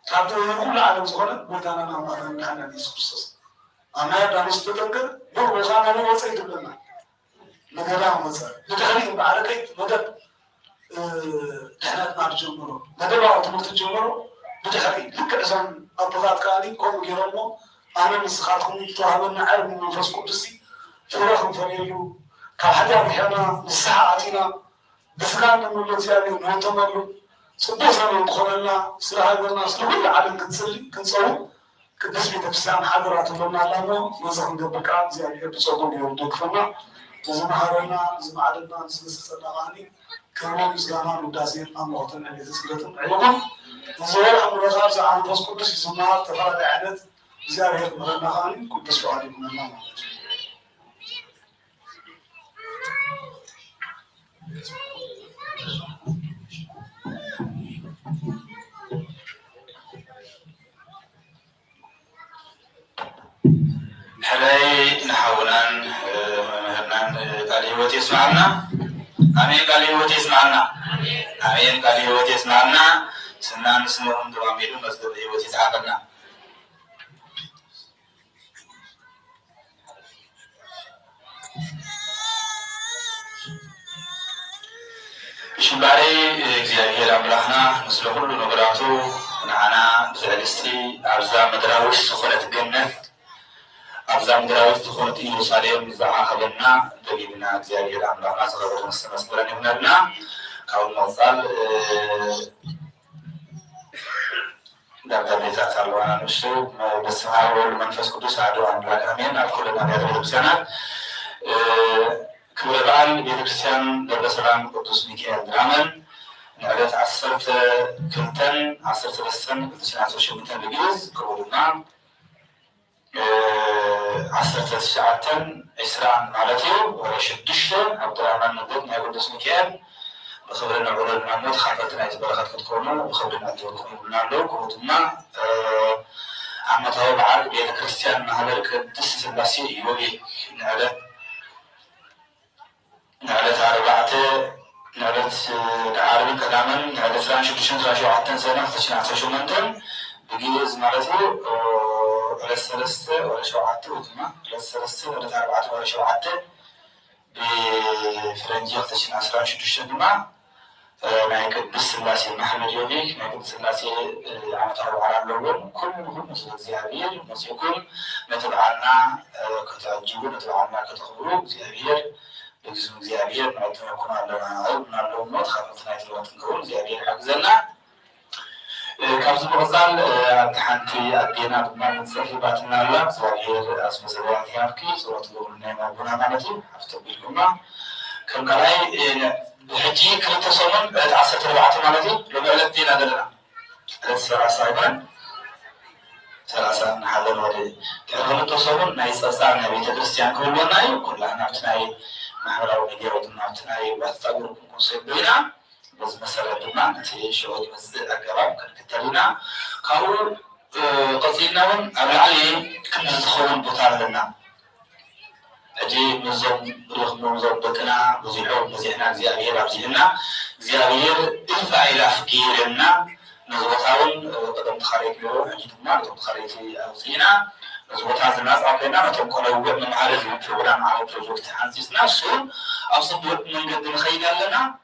ካብቲ ኩሉ ዓለም ዝኾነ ጎይታናና ማድረናና ኢየሱስ ክርስቶስ ኣብ ናይ ኣዳምስ ተጠንቅር ብሩሩኻ ናበይ ወፀ ይትብለና ንገዳም ወፀ ንድሕሪ ባዕረከይ መደብ ድሕነትና ጀምሮ መደባዊ ትምህርቲ ጀምሮ ብድሕሪ ልክዕ እዞም ኣቦታት ከዓኒ ከምኡ ገይሮሞ ኣነ ንስኻትኩም ተዋሃበና ዓርቢ መንፈስ ቅዱስ ፍረ ክንፈልየሉ ካብ ሓጢኣት ሕና ንስሓ ኣቲና ብስጋ ንብሎ እግዚኣብሔር ንህተመሉ ፅቡቅ ዘመን ክኾነና ስለ ሃገርና ስለኩሉ ዓለም ክንፅሊ ክንፀው ቅዱስ ቤተክርስትያን ሓገራ ትብለና ኣላ እሞ ነዚ ክንገብር ከዓ እግዚኣብሔር ብፀጉም ገይሩ ደግፈና ዝመሃረና ዝመዓለና ዝመስፀና ከዓኒ ክብሪ ምስጋናን ውዳሴን ኣምልኾትን ዕቤተ ስግደትን ዕልሙን ዝበልሐ ምረኻብ ብዛዕባ መንፈስ ቅዱስ እዩ ዝመሃር ተፈላለየ ዓይነት እግዚአብሔር ምረና ከዓኒ ቅዱስ ፈቃዱ ይኩነና ማለት እዩ። ሕለይ ንሓውናን መምህርናን ቃል ህይወት የስማዓልና አሜን። ቃል ህይወት የስማዓልና አሜን። ቃል ህይወት የስማዓልና ስናን ስሙን ተባሚሉ መስገድ ህይወት ይስሐቀና ሽባሪ እግዚአብሔር አምላክና ምስለ ሁሉ ነገራቱ ንዓና ብትዕግስቲ ኣብዛ ምድራዊት ዝኾነት ገነት ኣብዛ ምድራዊት ዝኾነት ኢየሩሳሌም ዝዓኸበና ደጊምና እግዚአብሔር አምላክና ዝኸበረ መስመረን ይሁነልና። ካብኡ መፃል ዳርጋ ቤታት ኣለዋና ንሱ በስመ አብ ወወልድ መንፈስ ቅዱስ አሐዱ አምላክ አሜን። ኣብ ኩለን ኣብያተ ቤተክርስትያናት ክብረ በዓል ቤተክርስቲያን ደብረ ሰላም ቅዱስ ሚካኤል ድራመን ንዕለት 12/13/2018 ብግዕዝ ከምኡ ድማ 19/20 ማለት እዩ ወርሒ 6 ኣብ ድራመን ንግድ ናይ ቅዱስ ሚካኤል ብክብሪ ንዕረል ናሞ ተካፈልቲ ናይቲ በረኸት ክትኮኑ ብክብሪ ናትወልኩም ይብልና ኣለዉ። ከምኡ ድማ ዓመታዊ በዓል ቤተክርስቲያን ማህበር ቅድስት ስላሴ ዮቤክ ንዕለት 4 ንዕለት ዓርብን ቀዳምን ንዕለት 26/27 ሰነ 2018 ብግዕዝ ማለት እዩ ዕለት 3/7 ወይ ድማ ዕለት 3 ዕለት 4/7 ብፈረንጂ 2016 ድማ ናይ ቅድስት ስላሴ ማሕበር ዮቤክ ናይ ቅድስት ስላሴ ዓመታዊ በዓል ኣለዎም። ኩልኩም ምስ እግዚኣብሔር መፅኩም ነቲ በዓልና ከተዕጅቡ ነቲ በዓልና ከተኽብሩ እግዚኣብሔር ብግዝም እግዚኣብሔር ናይቶም ይኩኑ ኣለና ናለው ሞ ተካፈልቲ ናይቲ ለወት ንከውን እግዚኣብሔር ይሓግዘና። ካብዚ ምቕፃል ኣብቲ ሓንቲ ኣዴና ድማ ንፀሂባትና ኣላ እግዚኣብሔር ኣስመዘበያት ያብኪ ፀወት ገብሩና ይመርቡና ማለት እዩ። ኣብቲ ተቢልኩማ ከም ካልኣይ ብሕጂ 2 ሰሙን ዕለት 14 ማለት እዩ ሎሚ ዕለት ዜና ዘለና ዕለት 30 ኣይኮነን 30 حلل ودي كلهم تصورون نايس أصلا نبي تدرسيان كلهم نايم كلنا نبتناي محور ونجيرو نبتناي واتسابو كونسيبنا بس مثلا دماء نتيجة شغل مسجد أقرب كتبنا كهو قصيناهم أبعلي كل زخون بطال لنا أجي نزوم رغم نزوم بكنا وزيحو وزيحنا زيابير عبزيحنا زيابير إنفع إلى فكيرنا نزوطاون قدم تخاريك له أجي تمار قدم تخاريكي أوزينا نزوطا زناس عقلنا نتوقع من معارض البروغرام على بروجكت حانسيسنا سو أو صدوق من قدم خيدا لنا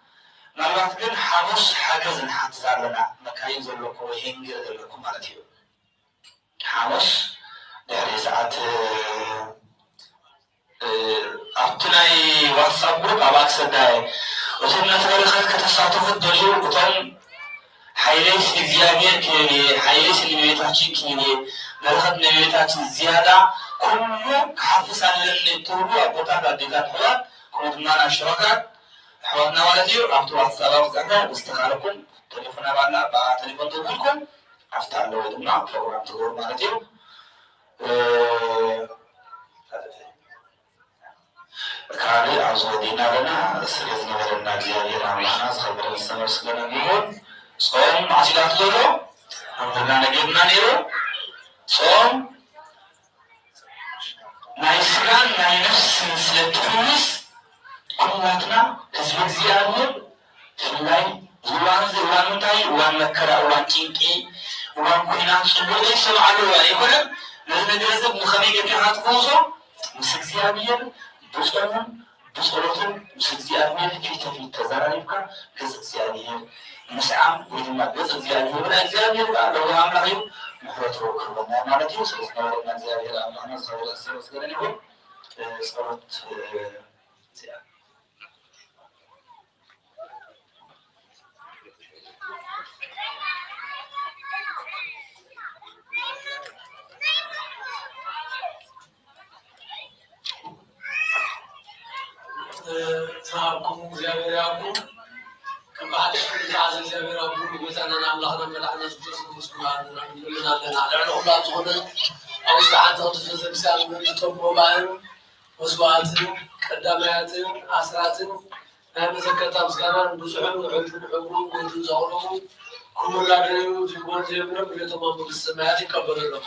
نالبات كن حاموس حاجز نحاتزار لنا مكاين زلوكو وهنجر زلوكو مالتيو حاموس دهري ساعات أبتناي واتساب جروب أباك سداي وصلنا تغرخات كتصاطف الدليل وطن حيليس إزيادير كيني حيليس اللي بيتاكين كيني نرخد نبيتاكين زيادة كله حافظ على اللي تولو أبوتات أديتات حوات كمدنا نشركات حواتنا والديو أبتو واتساب وزعنا واستخاركم تليفونا بعنا بقى تليفون تقولكم أفتح له ودمنا بروغرام تقول مالتيو كالي عزودينا لنا سريز نورنا زيادير عملانا سخبر السمر سكنا نقول صوم معسيلات دولو همدنا نجيبنا نيرو صوم نايسران ناينفس نسلت فونس كلاتنا كزبك زيادير فلاي زوان تاي وان مكرا وان تينكي وان كوينان صبوري سمعلو وان يكون لازم ندرسك مخميك كيحات فوزو مسك زيادير بصرهم بصرهم مسكزيانير في تزاريبك كزيانير مسعام ويجمع كزيانير ولا زيانير لو عم لغيب محرته كلنا ما نتيو سلسنا ولا زيانير أمانا صور السر سكرني هو صورت زيان تراكم زيابيراكم كبعد شيء زيابيراكم وزانا نعملها نعملها نسبس مسكونا نعملنا لنا على الله زغنا أو ساعات تغطي زمسال من يطلبوا بعين وسواتن قداماتن أسراتن نعم زكاة مسكنا بزحم وعجون عبون وجون زغلو كل لاجئ في بول زيابيرا بيتمام بالسماء كبر له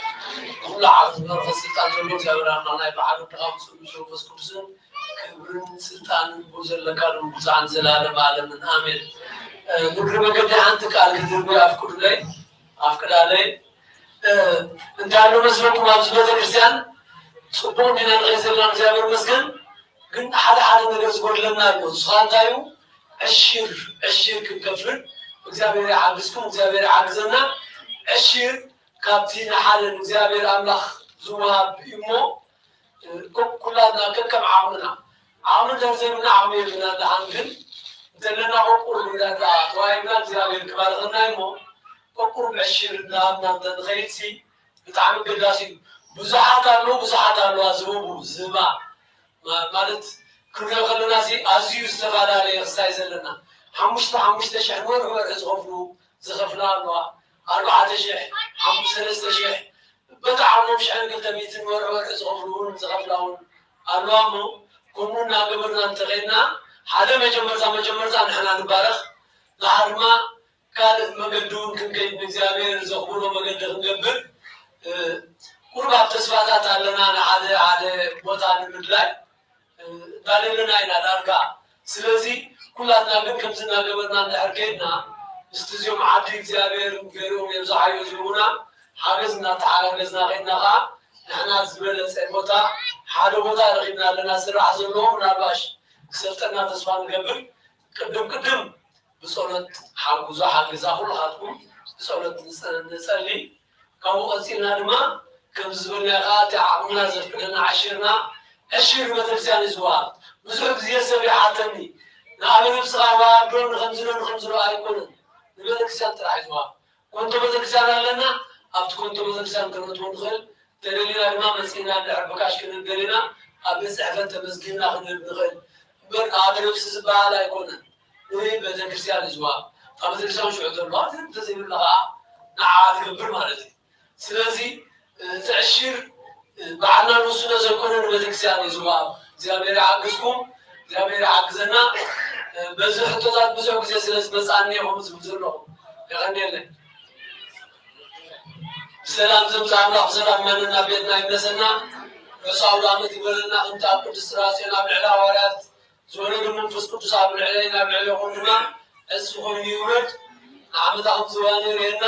كل عاد نرفس تعلموا زيابيرا أنا يبعد تغامس ويشوف سكوتسن كبرن سلطان بوزر لكانوا بوزعن زلالة عالم آمين نقول بقدي عنك على كثير بأفكار لي أفكار علي أنت على مسلك ما بزبط كريستيان صبون من الغزل نزابر مسكن قلنا حدا نجلس قول لنا الصخان تايو الشير كفر وزابير عاجزكم وزابير عاجزنا الشير كابتين حدا نزابير أملاخ زواب يمو كلنا كم عاملنا درزنا عاملنا لهانجن دلنا أقول من هذا وايمنا زيابير كبار غنايمو أقول بعشر نام تدخيتي بتعمل قداسي بزحات الله زوبو زما مالت كنا خلنا زي أزيو استفاد عليه استايز لنا حمشت شحنور هو زغفلو زغفنا الله 4 شح 5 شح بتعمل مش عن قلت بيتن ورع زغفلون زغفلاون ألوامو كنا قبرنا انتقينا هذا مجمرتا نحن نبارخ نهارما كان مقدون كنكيد بزيابير زغبولو مقدر نقبر قربات تسفاتات لنا عاد بوتان المدلاي داليلنا إلى داركا سلازي كلنا قد كمزنا قبرنا نحركينا استزيوم عادي بزيابير غيرهم يمزحوا يزلونا حاجزنا تعاجزنا غينا نحن زبالة سيبوتا حالو بوتا رغينا لنا سرع زلوه ناباش كسرتنا تسفان قبل قدم بصورة حاجزا خلقاتكم بصورة نسألي كابو قصينا لما كمزبلنا غاتي عمنا زفلنا عشرنا الشير مدرسان زوال بزوج زي سبي حاتني نعمل بصغار دون خمسلو أيقونن نبدأ كسان ترى زوال كنتو بدرسان لنا أبتكنتو بدرسان كنتو ندخل تريلنا لما مسكينا نعرفكاش كنا ندرينا أبي سحفة تمسكينا خلنا ندخل بر عامل بس زبالة لا يكونن نبي بدرسان زوال فبدرسان شو عذر ما تزين لها نعاد كبر مالتي سلازي تعشير بعنا نوصلنا زكونا نبتكسيان يزواب እግዚአብሔር ያግዝኩም እግዚአብሔር ያግዘና በዚህ ህቶታት ብዙ ጊዜ ስለዚህ عني هم ዝብዝሎ ያቀንየለኝ ሰላም ዘምዛም ነው ሰላም መንና ቤትና ይነሰና በሳውል አመት ይበልና እንታ ቅዱስ ራሴና ብዕላ ወራት ዞረን መንፈስ ቅዱስ አብልዕለና ብዕለሆንና እስሆን ይውረድ አመታም ዝዋኔና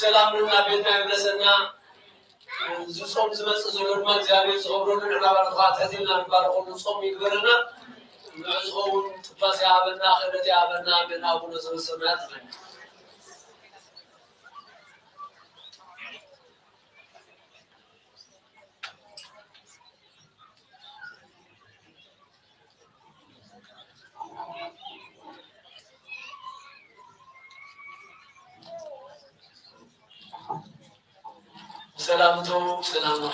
ሰላምና ቤትና ይነሰና ጾም ዝመጽ ዘለማ እግዚአብሔር ጾምሮን ለባረካት ከዚህና ባረኮን ጾም ይግበርና ንጹውን ጥፋስ ያበና ኸደት ያበና ግን አቡነ ዘበሰማያት ነው ሰላምቶ ሰላም ነው